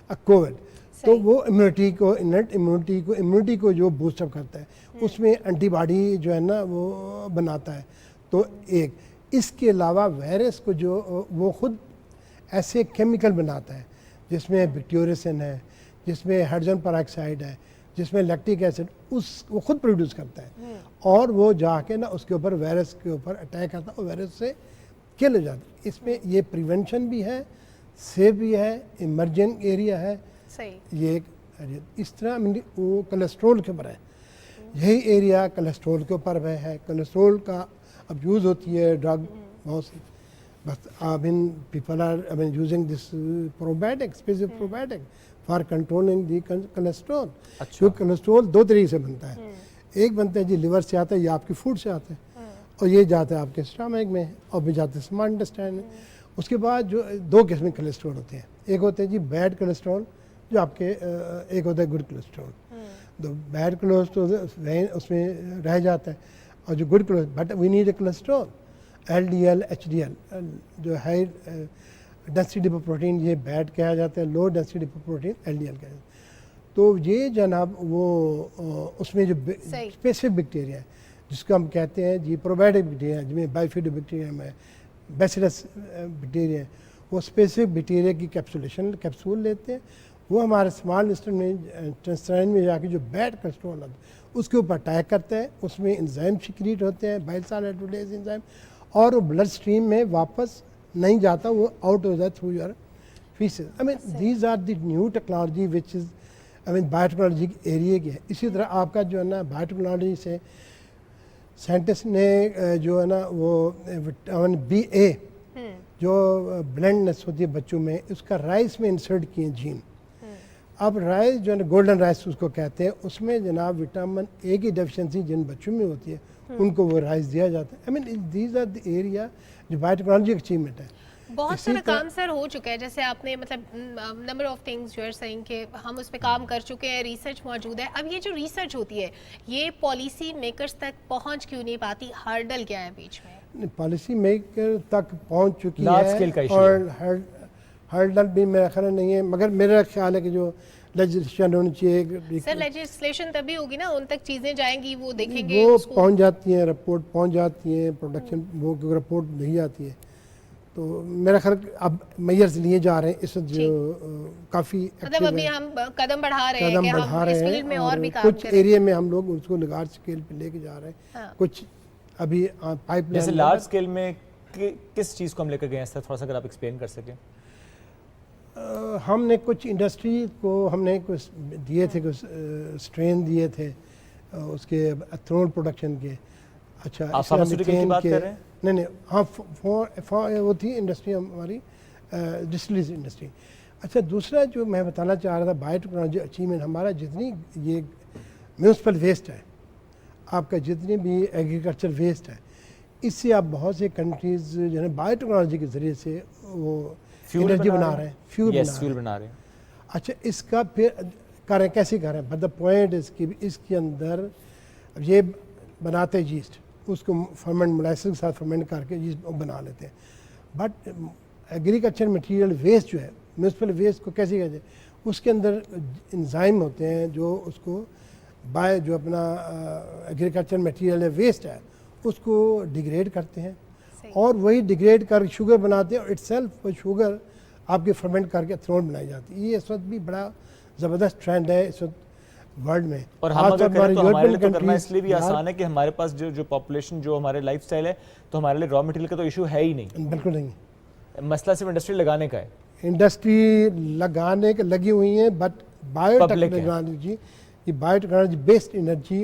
Covid. तो वो इम्यूनिटी को, इनर्ट इम्यूनिटी को जो बूस्टअप करता है, उसमें एंटीबॉडी जो है ना वो बनाता है। तो एक इसके अलावा वायरस को जो वो खुद ऐसे केमिकल बनाता है जिसमें बैक्टीरियोसिन है, जिसमें हाइड्रोजन पेरोक्साइड है, जिसमें लैक्टिक एसिड वो खुद प्रोड्यूस करता है और वो जाके ना उसके ऊपर वायरस के ऊपर अटैक करता है और वायरस से किल हो जाता है। इसमें ये प्रिवेंशन भी है, सेफ भी है, इमरजेंट एरिया है। सही। ये इस तरह वो कोलेस्ट्रॉल के ऊपर है, यही एरिया कोलेस्ट्रॉल के ऊपर है। कोलेस्ट्रॉल का अब यूज़ होती है ड्रग बहुत सी, बस people are using this probiotic, specific probiotic for controlling the cholesterol. जो कोलेस्ट्रॉल दो तरीके से बनता है, एक बनता है जी लिवर से आता है या आपकी फूड से आता है, और ये जाता है आपके स्टमक में और भी जाते हैं स्मॉल इंटेस्टाइन में। उसके बाद जो दो किस्म के कोलेस्ट्रॉल होते हैं, एक होते हैं जी बैड कोलेस्ट्रॉल जो आपके, एक होता है गुड कोलेस्ट्रॉल। तो बैड कोलेस्ट्रॉल उसमें रह जाता है और जो good cholesterol, but we need a cholesterol LDL HDL जो हाई डेंसिटी लिपोप्रोटीन, ये बैड कहा जाता है, लो डेंसिटी लिपोप्रोटीन LDL कहा जाता है। तो ये जनाब वो उसमें जो स्पेसिफिक बैक्टीरिया है जिसको हम कहते हैं जी प्रोबायोटिक बैक्टीरिया, जिसमें बाइफिडो बैक्टीरिया में बैसिलस बैक्टीरिया, वो स्पेसिफिक बैक्टीरिया की कैप्सूल लेते हैं, वो हमारे स्मॉल इंटेस्टाइन में जाके जो बैड कोलेस्ट्रॉल होता है उसके ऊपर अटैक करते हैं, उसमें एंजाइम सिक्रीट होते हैं, बाइल साल्ट रिड्यूसेज एंजाइम, और वो ब्लड स्ट्रीम में वापस नहीं जाता, वो आउट हो जाता through your faeces. These are the new technology which is biotechnology के एरिया की है। इसी तरह आपका जो है ना बायोटेक्नोलॉजी से साइंटिस्ट ने जो है ना वो विटामिन BA जो ब्लेंडनेस होती है बच्चों में, उसका राइस में इंसर्ट किए जीन। अब राइस जो है ना गोल्डन राइस उसको कहते हैं, उसमें जनाब विटामिन A की डेफिशिएंसी जिन बच्चों में होती है उनको वो राइस दिया जाता है। दीज आर द एरिया जो बायोटेक्नोलॉजी अचीवमेंट है। बहुत सारा काम सर हो चुका है, जैसे आपने मतलब number of things you are saying कि हम उस पर काम कर चुके हैं, रिसर्च मौजूद है। अब ये जो रिसर्च होती है ये पॉलिसी मेकर्स तक पहुंच क्यों नहीं पाती, हर्डल क्या है बीच में? पॉलिसी मेकर तक पहुंच चुकी लार्ज है स्केल का इशू और हर्डल भी मेरा ख्याल नहीं है, मगर मेरा ख्याल है कि जो लेजिस्लेशन होनी चाहिए। सर लेजिस्लेशन तभी होगी ना, उन तक चीजें जाएंगी, वो देखेंगे, वो पहुंच जाती हैं, रिपोर्ट पहुंच जाती है, प्रोडक्शन वो रिपोर्ट नहीं आती है। तो मेरा ख्याल अब मेजर्स लिए जा रहे हैं इस जो काफ़ी मतलब अभी हम कदम बढ़ा रहे हैं कदम कि बढ़ा हम रहे इस हैं फील्ड में और भी काम कुछ करें। एरिया में हम लोग उसको लार्ज स्केल पे लेके जा रहे हैं। कुछ अभी पाइपलाइन, जैसे लार्ज स्केल में किस चीज़ को हम लेकर गए हैं, थोड़ा सा अगर आप एक्सप्लेन कर सकें। हमने कुछ इंडस्ट्री को हमने कुछ दिए थे, कुछ स्ट्रेन दिए थे उसके एथेनॉल प्रोडक्शन के। अच्छा, आप फार्मास्यूटिकल की बात कर रहे हैं? नहीं हाँ, वो थी इंडस्ट्री हमारी डिस्टिलरीज इंडस्ट्री। अच्छा, दूसरा जो मैं बताना चाह रहा था बायोटेक्नोलॉजी अचीवमेंट, हमारा जितनी ये म्यूनसिपल वेस्ट है, आपका जितनी भी एग्रीकल्चर वेस्ट है, इससे आप बहुत से कंट्रीज़ जो है बायोटेक्नोलॉजी के ज़रिए से वो एनर्जी बना रहे हैं, फ्यूल बना रहे हैं। अच्छा, इसका फिर करें कैसे करें, बट द पॉइंट इसके अंदर ये बनाते हैं यीस्ट, उसको फर्मेंट मोलाइसिस के साथ फर्मेंट करके यीस्ट बना लेते हैं। बट एग्रीकल्चर मटेरियल वेस्ट जो है, म्यूनसिपल वेस्ट को कैसे कहते हैं, उसके अंदर एंजाइम होते हैं जो उसको जो अपना एग्रीकल्चर मटेरियल है, वेस्ट है, उसको डिग्रेड करते हैं और वही डिग्रेड कर शुगर बनाते हैं और इटसेल्फ वो शुगर आपके फर्मेंट करके एथेनॉल बनाई जाती है। ये इस वक्त भी बड़ा ज़बरदस्त ट्रेंड है इस वक्त वर्ल्ड में। और हम अगर करें तो हमारे लिए तो करना इसलिए भी आसान है कि हमारे पास जो पॉपुलेशन, जो हमारे लाइफस्टाइल है, तो हमारे लिए रॉ मटेरियल का तो इशू है ही नहीं। बिल्कुल नहीं, मसला सिर्फ इंडस्ट्री लगाने का है। इंडस्ट्री लगाने के लगी हुई है, बट बायोटेक्नोलॉजी, ये बायोटेक्नोलॉजी बेस्ड एनर्जी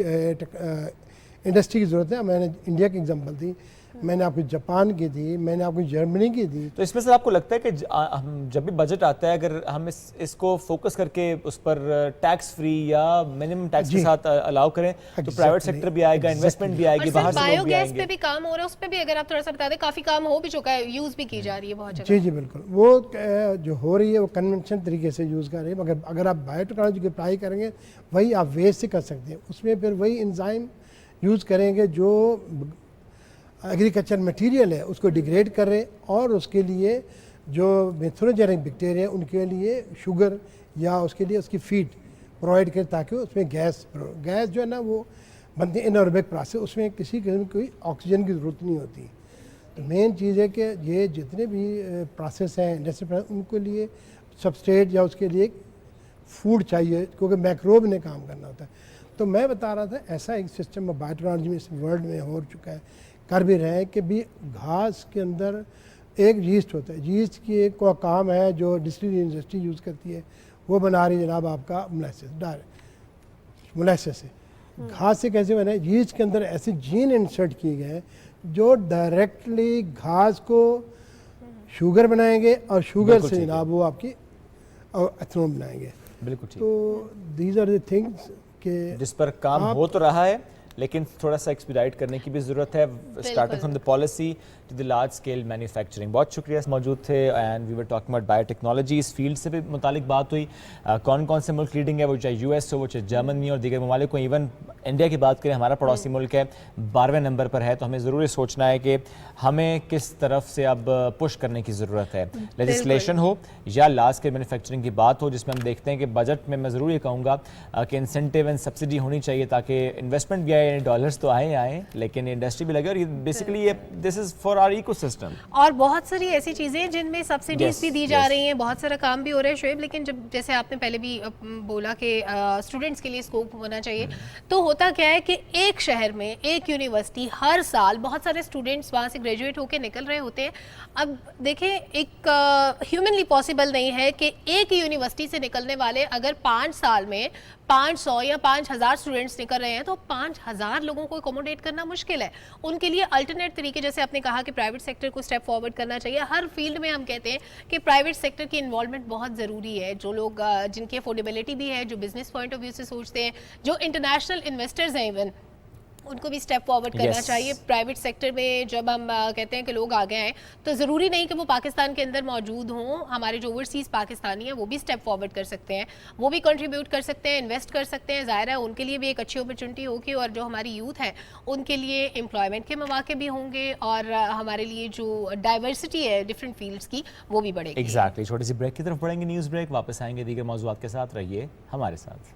इंडस्ट्री की ज़रूरत है। मैंने इंडिया की एग्जांपल दी, मैंने आपको जापान की दी, मैंने आपको जर्मनी की दी। तो इसमें से आपको लगता है कि हम जब भी बजट आता है, अगर हम इसको फोकस करके उस पर टैक्स फ्री या मिनिमम टैक्स के साथ अलाउ करें तो प्राइवेट सेक्टर भी आएगा, इन्वेस्टमेंट भी आएगी, बाहर से लोग भी बायोगैस आएंगे। पे भी काम हो रहा है, उस पे भी अगर आप थोड़ा सा बता दें, काफी काम हो भी चुका है, यूज भी की जा रही है बहुत जगह। जी बिल्कुल, वो जो हो रही है वो कन्वेंशन तरीके से यूज़ कर रही है, मगर अगर आप बायोटेक्नोलॉजी की अप्लाई करेंगे वही आप वेस्ट से कर सकते हैं। उसमें फिर वही एंजाइम यूज़ करेंगे जो एग्रीकल्चर मटेरियल है उसको डिग्रेड करें और उसके लिए जो मेथनोजेनिक बैक्टीरिया उनके लिए शुगर या उसके लिए उसकी फीड प्रोवाइड करें ताकि उसमें गैस जो है ना वो बनती है एनारोबिक प्रोसेस, उसमें किसी किस्म की कोई ऑक्सीजन की ज़रूरत नहीं होती। तो मेन चीज़ है कि ये जितने भी प्रोसेस हैं इंडस्ट्री उनके लिए सबस्ट्रेट या उसके लिए फूड चाहिए, क्योंकि मैक्रोब ने काम करना होता है। तो मैं बता रहा था ऐसा एक सिस्टम बायोटेक्नोलॉजी में इस वर्ल्ड में हो चुका है, कर भी रहे हैं कि भी घास के अंदर एक यीस्ट होता है, यीस्ट की एक को काम है जो डिस्टिलरी इंडस्ट्री यूज़ करती है, वो बना रही है जनाब आपका मोलेसेस, डायरेक्ट मोलेसेस से। घास से कैसे बना है? यीस्ट के अंदर ऐसे जीन इंसर्ट किए गए हैं जो डायरेक्टली घास को शुगर बनाएंगे और शुगर से जनाब वो आपकी एथेनॉल बनाएंगे। बिल्कुल ठीक। तो दीज आर द थिंग्स के जिस पर काम हो तो रहा है, लेकिन थोड़ा सा एक्सपीडाइट करने की भी ज़रूरत है, starting from the policy to the large scale manufacturing. बहुत शुक्रिया, मौजूद थे and we were talking about biotechnology. इस फील्ड से भी मुतालिक बात हुई, कौन कौन से मुल्क लीडिंग है, वो चाहे यूएस हो, वो चाहे जर्मनी और दीगर ममालिक को, इवन इंडिया की बात करें, हमारा पड़ोसी मुल्क है 12वें नंबर पर है। तो हमें ज़रूर ये सोचना है कि हमें किस तरफ से अब पुश करने की ज़रूरत है। लेजिस्लेशन हो या लार्ज स्केल मैन्युफैक्चरिंग की बात हो, जिसमें हम देखते हैं कि बजट में मैं ज़रूर ये कहूँगा कि इंसेंटिव एंड सब्सिडी होनी चाहिए ताकि इन्वेस्टमेंट भी आए, डॉलर्स तो आए लेकिन इंडस्ट्री भी लगे, और ये बेसिकली ये this is for our ecosystem. और बहुत सारी ऐसी चीज़ें जिनमें सब्सिडीज भी दी जा रही हैं, बहुत सारा काम भी हो रहा है शुएब। लेकिन जब जैसे आपने पहले भी बोला कि स्टूडेंट्स के लिए स्कोप होना चाहिए, तो होता क्या है कि एक शहर में एक यूनिवर्सिटी हर साल बहुत सारे स्टूडेंट्स वहाँ से ग्रेजुएट होकर निकल रहे होते हैं। अब देखें, एक ह्यूमनली पॉसिबल नहीं है कि एक यूनिवर्सिटी से निकलने वाले अगर 5 साल में 500 या 5000 स्टूडेंट्स निकल रहे हैं तो 5000 लोगों को अकोमोडेट करना मुश्किल है। उनके लिए अल्टरनेट तरीके, जैसे आपने कहा कि प्राइवेट सेक्टर को स्टेप फॉरवर्ड करना चाहिए। हर फील्ड में हम कहते हैं कि प्राइवेट सेक्टर की इन्वॉल्वमेंट बहुत ज़रूरी है। जो लोग जिनकी अफोर्डेबिलिटी भी है, जो बिजनेस पॉइंट ऑफ व्यू से सोचते हैं, जो इंटरनेशनल इन्वेस्टर्स हैं, इवन उनको भी स्टेप फॉरवर्ड करना चाहिए। प्राइवेट सेक्टर में जब हम कहते हैं कि लोग आ गए हैं, तो ज़रूरी नहीं कि वो पाकिस्तान के अंदर मौजूद हों। हमारे जो ओवरसीज़ पाकिस्तानी हैं वो भी स्टेप फॉरवर्ड कर सकते हैं, वो भी कंट्रीब्यूट कर सकते हैं, इन्वेस्ट कर सकते हैं। ज़ाहिर है उनके लिए भी एक अच्छी अपॉर्चुनिटी होगी, और जो हमारी यूथ है उनके लिए एम्प्लॉयमेंट के मौके भी होंगे, और हमारे लिए जो डाइवर्सिटी है डिफरेंट फील्ड्स की वो भी बढ़ेगी। एग्जैक्टली। छोटी सी ब्रेक की तरफ बढ़ेंगे, न्यूज़ ब्रेक, वापस आएंगे दीगर मौज़ूआत के साथ। रहिए हमारे साथ।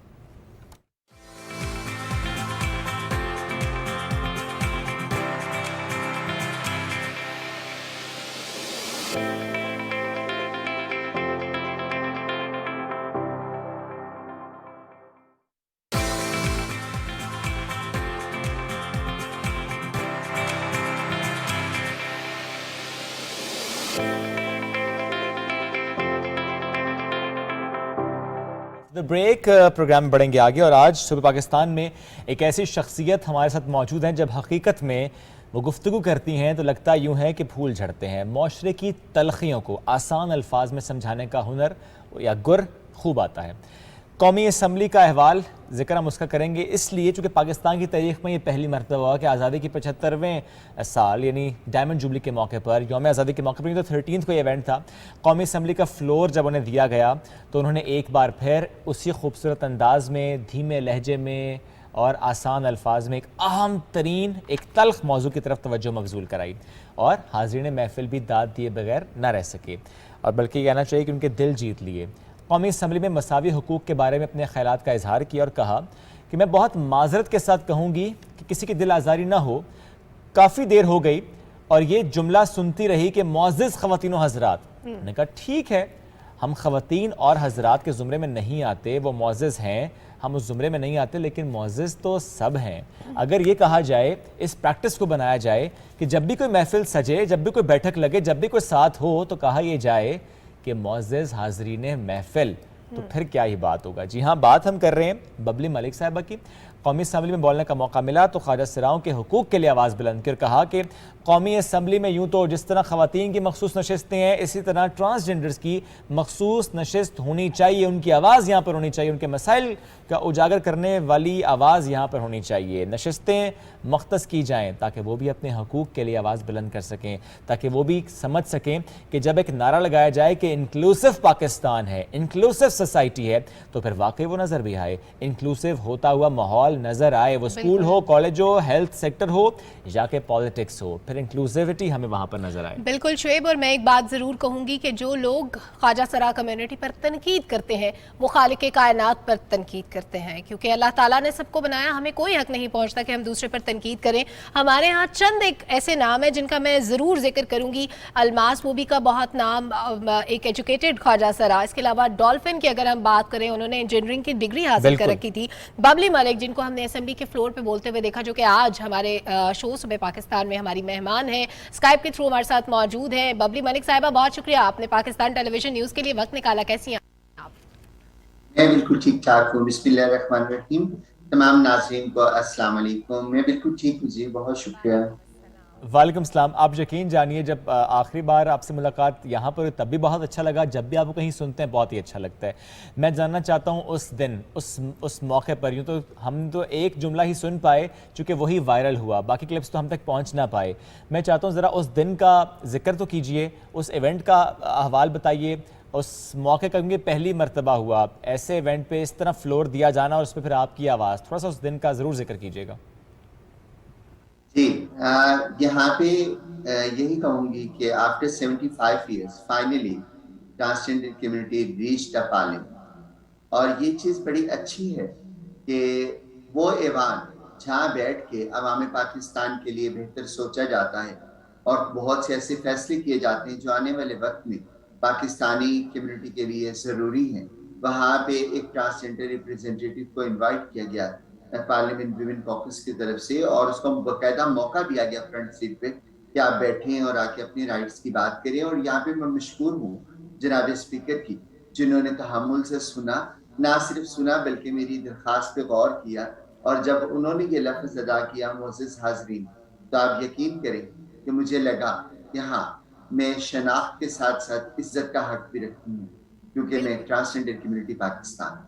ब्रेक प्रोग्राम में बढ़ेंगे आगे, और आज सुबह पाकिस्तान में एक ऐसी शख्सियत हमारे साथ मौजूद हैं जब हकीकत में वो गुफ्तगू करती हैं तो लगता यूं है कि फूल झड़ते हैं। माशरे की तलखियों को आसान अल्फाज में समझाने का हुनर या गुर खूब आता है। कौमी असम्बली का अहवाल जिक्र हम उसका करेंगे इसलिए चूँकि पाकिस्तान की तारीख में ये पहली मरतबा हुआ कि आज़ादी की 75वें साल यानी डायमंड जुबली के मौके पर, यौम आज़ादी के मौके पर, तो 13th को ये इवेंट था। कौमी असम्बली का फ्लोर जब उन्हें दिया गया तो उन्होंने एक बार फिर उसी खूबसूरत अंदाज में, धीमे लहजे में और आसान अल्फाज में एक अहम तरीन, एक तल्ख मौजू की तरफ तवज्जो मबजूल कराई, और हाज़रीन महफिल भी दाद दिए बगैर न रह सके, और बल्कि कहना चाहिए कि उनके दिल जीत लिए। कौमी असम्बली में मसावी हुकूक के बारे में अपने ख़यालात का इजहार किया और कहा कि मैं बहुत माजरत के साथ कहूँगी कि किसी की दिल आज़ारी ना हो, काफ़ी देर हो गई और ये जुमला सुनती रही कि मुअज़्ज़िज़ ख़वातीन व हज़रात। मैंने कहा ठीक है, हम ख़वातीन और हज़रात के ज़ुमरे में नहीं आते, वो मुअज़्ज़िज़ हैं, हम उस ज़ुमरे में नहीं आते, लेकिन मुअज़्ज़िज़ तो सब हैं। अगर ये कहा जाए, इस प्रैक्टिस को बनाया जाए कि जब भी कोई महफिल सजे, जब भी कोई बैठक लगे, जब भी कोई साथ हो, तो कहा यह जाए कि मुअज़्ज़िज़ हाज़रीन महफिल, तो फिर क्या ही बात होगा। जी हाँ, बात हम कर रहे हैं बबली मलिक साहिबा की। कौमी असम्बली में बोलने का मौका मिला तो ख्वाजा सिराओं के हुकूक के लिए आवाज़ बुलंद कर कहा कि कौमी असम्बली में यूँ तो जिस तरह ख़वातीन की मखसूस नशस्तें हैं, इसी तरह ट्रांसजेंडर्स की मखसूस नशस्त होनी चाहिए। उनकी आवाज़ यहाँ पर होनी चाहिए, उनके मसाइल का उजागर करने वाली आवाज़ यहाँ पर होनी चाहिए। नशस्तें मख्तस की जाएँ ताकि वो भी अपने हकूक़ के लिए आवाज़ बुलंद कर सकें, ताकि वो भी समझ सकें कि जब एक नारा लगाया जाए कि इंक्लूसिव पाकिस्तान है, इंक्लूसिव सोसाइटी है, तो फिर वाकई वो नज़र भी आए, इंक्लूसिव होता हुआ माहौल नज़र आए। वो स्कूल हो, कॉलेज हो, हेल्थ सेक्टर हो या कि पॉलिटिक्स हो, फिर इंक्लूसिविटी हमें वहाँ पर नज़र आए। बिल्कुल शुएब, और मैं एक बात ज़रूर कहूँगी कि जो लोग ख्वाजा सरा कम्युनिटी पर तनकीद करते हैं वो खालिक कायनात पर तनकीद करते हैं, क्योंकि अल्लाह ताला ने सबको बनाया, हमें कोई हक नहीं पहुँचता कि हम दूसरे पर तनकीद करें। हमारे यहाँ चंद एक ऐसे नाम है जिनका मैं ज़रूर जिक्र करूँगी। अलमास मूबी का बहुत नाम, एक एजुकेटेड ख्वाजा सरा, इसके अलावा डॉल्फिन के अगर हम बात करें, उन्होंने इंजीनियरिंग की डिग्री हासिल कर रखी थी। बबली मलिक, जिनको हमने असेंबली के फ्लोर पे बोलते हुए देखा, जो कि आज हमारे शो सुबह पाकिस्तान में हमारी मेहमान है, स्काइप के थ्रू हमारे साथ मौजूद है। बबली मलिक साहिबा, बहुत शुक्रिया, आपने पाकिस्तान टेलीविजन न्यूज़ के लिए वक्त निकाला। कैसी हैं आप? मैं बिल्कुल ठीक ठाक हूँ। बिस्मिल्लाहिर्रहमानिर्रहीम। तमाम नाज़रीन को अस्सलाम वालेकुम। मैं बिल्कुल ठीक हूँ जी, बहुत शुक्रिया। वालेकुम सलाम। आप यकीन जानिए, जब आखिरी बार आपसे मुलाकात यहाँ पर तब भी बहुत अच्छा लगा, जब भी आपको कहीं सुनते हैं बहुत ही अच्छा लगता है। मैं जानना चाहता हूँ उस दिन, उस मौके पर, यूँ तो हम तो एक जुमला ही सुन पाए चूँकि वही वायरल हुआ, बाकी क्लिप्स तो हम तक पहुँच ना पाए। मैं चाहता हूँ ज़रा उस दिन का जिक्र तो कीजिए, उस इवेंट का अहवाल बताइए, उस मौके का, क्योंकि पहली मरतबा हुआ ऐसे इवेंट पे इस तरह फ्लोर दिया जाना और उस पर फिर आपकी आवाज़, थोड़ा सा उस दिन का ज़रूर जिक्र कीजिएगा। जी, यहाँ पे यही कहूँगी कि after 75 years finally transgender community reached a parliament. और ये चीज़ बड़ी अच्छी है कि वो ऐवान जहाँ बैठ के अवाम पाकिस्तान के लिए बेहतर सोचा जाता है और बहुत से ऐसे फैसले किए जाते हैं जो आने वाले वक्त में पाकिस्तानी कम्युनिटी के लिए ज़रूरी हैं, वहाँ पे एक ट्रांसजेंडर रिप्रेजेंटेटिव को इनवाइट किया गया पार्लियामेंट विमेन कॉकस की तरफ से, और उसको बाकायदा मौका दिया गया फ्रंट सीट पे कि आप बैठें और आके अपनी राइट्स की बात करें। और यहाँ पे मैं मशकूर हूँ जनाब स्पीकर की, जिन्होंने तहम्मुल से सुना, ना सिर्फ सुना बल्कि मेरी दरख्वास्त पे गौर किया। और जब उन्होंने ये लफ्ज़ अदा किया, मोअज़्ज़िज़ हाज़रीन, तो आप यकीन करें कि मुझे लगा कि हाँ, मैं शनाख्त के साथ साथ इज्जत का हक भी रखती हूँ, क्योंकि मैं ट्रांसजेंडर कम्युनिटी पाकिस्तान।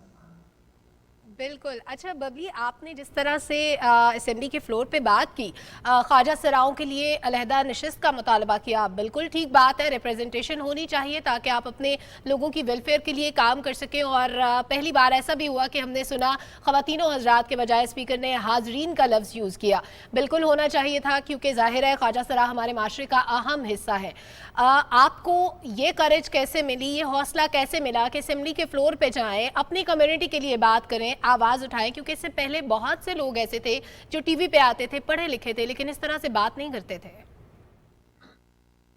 बिल्कुल। अच्छा बबली, आपने जिस तरह से असेंबली के फ्लोर पे बात की, ख्वाजा सराओं के लिए अलहदा नशिस्त का मुतालबा किया, बिल्कुल ठीक बात है, रिप्रेजेंटेशन होनी चाहिए ताकि आप अपने लोगों की वेलफेयर के लिए काम कर सकें। और पहली बार ऐसा भी हुआ कि हमने सुना ख़वातीनों हज़रात के बजाय स्पीकर ने हाजरीन का लफ्ज़ यूज़ किया। बिल्कुल होना चाहिए था, क्योंकि ज़ाहिर है ख्वाजा सरा हमारे माशरे का अहम हिस्सा है। आपको ये करेज कैसे मिली, ये हौसला कैसे मिला कि असेंबली के फ्लोर पे जाएं, अपनी कम्युनिटी के लिए बात करें, आवाज़ उठाएं? क्योंकि इससे पहले बहुत से लोग ऐसे थे जो टीवी पे आते थे, पढ़े लिखे थे, लेकिन इस तरह से बात नहीं करते थे।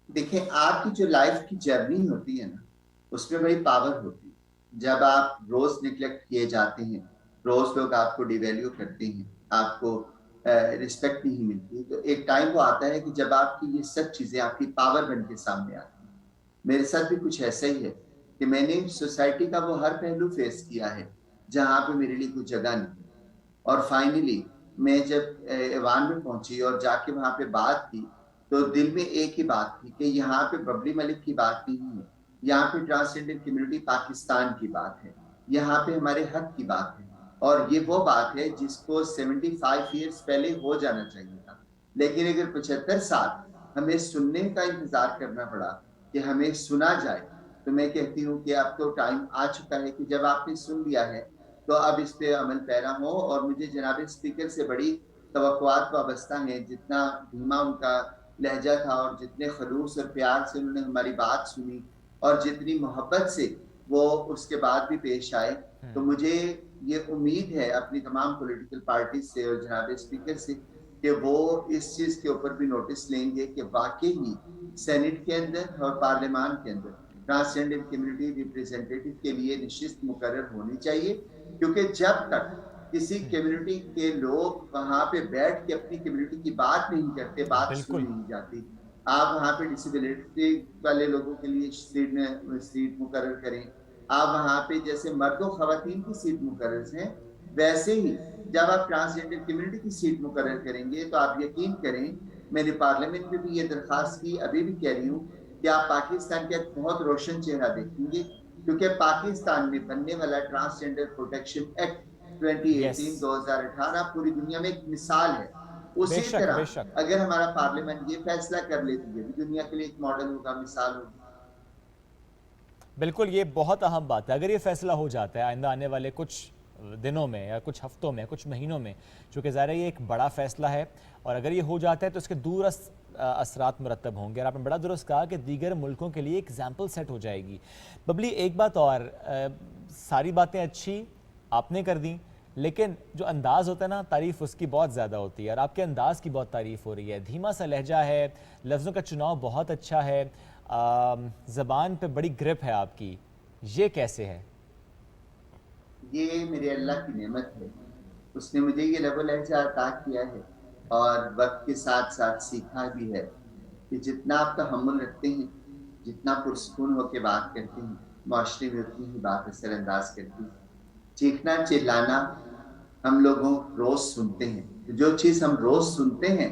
देखिए, आपकी जो लाइफ की जर्नी होती है ना, उसमें बड़ी पावर होती है। जब आप रोज निग्लेक्ट किए जाते हैं, रोज लोग आपको डिवैल्यू करते हैं, आपको रिस्पेक्ट नहीं मिलती, तो एक टाइम वो आता है कि जब आपकी ये सब चीजें आपकी पावर बन के सामने आती हैं। मेरे साथ भी कुछ ऐसा ही है कि मैंने सोसाइटी का वो हर पहलू फेस किया है जहाँ पे मेरे लिए कोई जगह नहीं। और फाइनली मैं जब ऐवान में पहुंची और जाके वहाँ पे बात की, तो दिल में एक ही बात थी कि यहाँ पे बबली मलिक की बात नहीं है, यहाँ पे ट्रांसजेंडर कम्युनिटी पाकिस्तान की बात है, यहाँ पे हमारे हक की बात है। और ये वो बात है जिसको 75 ईयर्स पहले हो जाना चाहिए था, लेकिन अगर 75 साल हमें सुनने का इंतजार करना पड़ा कि हमें सुना जाए, तो मैं कहती हूँ कि अब तो टाइम आ चुका है कि जब आपने सुन लिया है तो अब इस पे अमल पैरा हो। और मुझे जनाब स्पीकर से बड़ी तवक्कुआत वाबस्ता हैं, जितना धीमा उनका लहजा था और जितने खलूस और प्यार से उन्होंने हमारी बात सुनी और जितनी मोहब्बत से वो उसके बाद भी पेश आए, तो मुझे ये उम्मीद है अपनी तमाम पॉलिटिकल पार्टी से और जनाब स्पीकर से कि वो इस चीज़ के ऊपर भी नोटिस लेंगे कि वाकई ही सेनेट के अंदर और पार्लियामान के अंदर ट्रांसजेंडर कम्युनिटी रिप्रेजेंटेटिव के लिए नशिस्त मुकर्रर होनी चाहिए। क्योंकि जब तक किसी कम्युनिटी के लोग वहाँ पे बैठ के अपनी कम्युनिटी की बात नहीं करते, बात सुनी नहीं जाती। आप वहाँ पे डिसेबिलिटी वाले लोगों के लिए सीट मुकर्रर करें, आप वहाँ पे जैसे मर्दों खवातीन की सीट मुकर्रर हैं, वैसे ही जब आप ट्रांसजेंडर कम्युनिटी की सीट मुकर्रर करेंगे, तो आप यकीन करें, मैंने पार्लियामेंट में भी ये दरख्वास्त की, अभी भी कह रही हूँ कि आप पाकिस्तान का एक बहुत रोशन चेहरा देखेंगे, क्योंकि पाकिस्तान में बनने वाला ट्रांसजेंडर प्रोटेक्शन एक्ट 2018 पूरी दुनिया में एक मिसाल है। उसी तरह अगर हमारा पार्लियामेंट ये फैसला कर ले तो ये भी दुनिया के लिए एक मॉडल होगा, मिसाल होगी। बिल्कुल, ये बहुत अहम बात है। अगर ये फैसला हो जाता है आइंदा आने वाले कुछ दिनों में या कुछ हफ्तों में, कुछ महीनों में, चूँकि ज़ाहिर है ये एक बड़ा फैसला है, और अगर ये हो जाता है तो इसके दूर असरात मुरतब होंगे। और आपने बड़ा दुरुस्त कहा कि दीगर मुल्कों के लिए एग्जाम्पल सेट हो जाएगी। बबली, एक बात और, सारी बातें अच्छी आपने कर दी, लेकिन जो अंदाज़ होता है ना, तारीफ़ उसकी बहुत ज़्यादा होती है, और आपके अंदाज़ की बहुत तारीफ़ हो रही है। धीमा सा लहजा है, लफ्ज़ों का चुनाव बहुत अच्छा है, ज़बान पे बड़ी ग्रिप है आपकी, ये कैसे है? ये मेरे अल्लाह की नेमत है। उसने मुझे ये लबो लहजा अता किया है और वक्त के साथ साथ सीखा भी है कि जितना आप तहम्मुल रखते हैं, जितना पुरसकून होकर बात करते हैं, माशरे में उतनी ही बात असरअंदाज करती है। चीखना चिल्लाना हम लोगों रोज सुनते हैं, तो जो चीज हम रोज सुनते हैं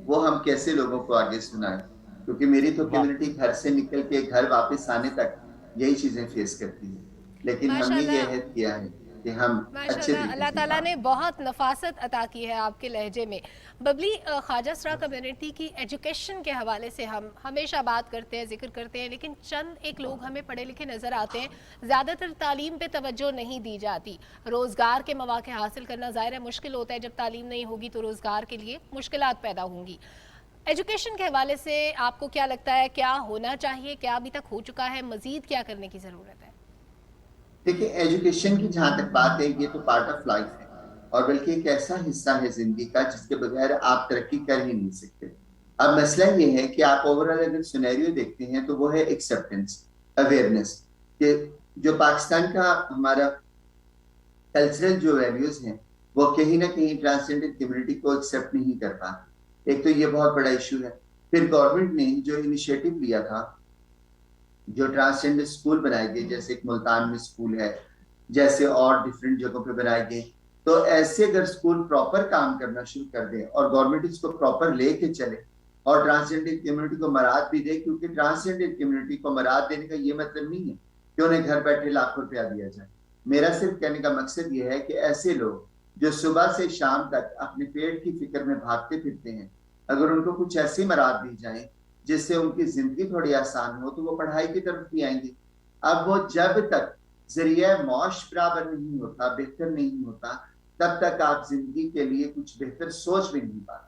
वो हम कैसे लोगों को आगे सुनाएं, क्योंकि मेरी तो वाह। कम्युनिटी घर से निकल के घर वापस आने तक यही चीजें फेस करती है। लेकिन हमने ये माशाल्लाह, अहद किया है कि हम अच्छे माशाल्लाह, तरीके अल्लाह से ताला बात ने बहुत नफासत अता की है आपके लहजे में। बबली, ख्वाजा सरा कम्युनिटी की एजुकेशन के हवाले से हम हमेशा बात करते हैं, जिक्र करते हैं, लेकिन चंद एक लोग हमें पढ़े लिखे नज़र आते हैं। ज़्यादातर तालीम पे तवज्जो नहीं दी जाती। रोज़गार के मौके हासिल करना ज़ाहिर है मुश्किल होता है, जब तालीम नहीं होगी तो रोज़गार के लिए मुश्किलात पैदा होंगी। एजुकेशन के हवाले से आपको क्या लगता है, क्या होना चाहिए, क्या अभी तक हो चुका है, मज़ीद क्या करने की ज़रूरत है? देखिए, एजुकेशन की जहां तक बात है, ये तो पार्ट ऑफ लाइफ है और बल्कि एक ऐसा हिस्सा है जिंदगी का जिसके बगैर आप तरक्की कर ही नहीं सकते। अब मसला ये है कि आप ओवरऑल अगर सिनेरियो देखते हैं तो वो है एक्सेप्टेंस, अवेयरनेस, कि जो पाकिस्तान का हमारा कल्चरल जो वैल्यूज हैं वो कहीं ना कहीं ट्रांसजेंडर कम्युनिटी को एक्सेप्ट नहीं कर पाते। एक तो ये बहुत बड़ा इशू है। फिर गवर्नमेंट ने जो इनिशिएटिव लिया था, जो ट्रांसजेंडर स्कूल बनाए गए, जैसे एक मुल्तान में स्कूल है, जैसे और डिफरेंट जगहों पे बनाए गए, तो ऐसे अगर स्कूल प्रॉपर काम करना शुरू कर दें और गवर्नमेंट इसको प्रॉपर लेके चले और ट्रांसजेंडर कम्युनिटी को मराद भी दे, क्योंकि ट्रांसजेंडर कम्युनिटी को मराद देने का ये मतलब नहीं है कि उन्हें घर बैठे लाखों रुपया दिया जाए। मेरा सिर्फ कहने का मकसद ये है कि ऐसे लोग जो सुबह से शाम तक अपने पेट की फिक्र में भागते फिरते हैं, अगर उनको कुछ ऐसी मराद दी जाए जिससे उनकी जिंदगी थोड़ी आसान हो, तो वो पढ़ाई की तरफ भी आएंगे। अब वो जब तक जरिया मौश बराबर नहीं होता, बेहतर नहीं होता, तब तक आप जिंदगी के लिए कुछ बेहतर सोच भी नहीं पाते।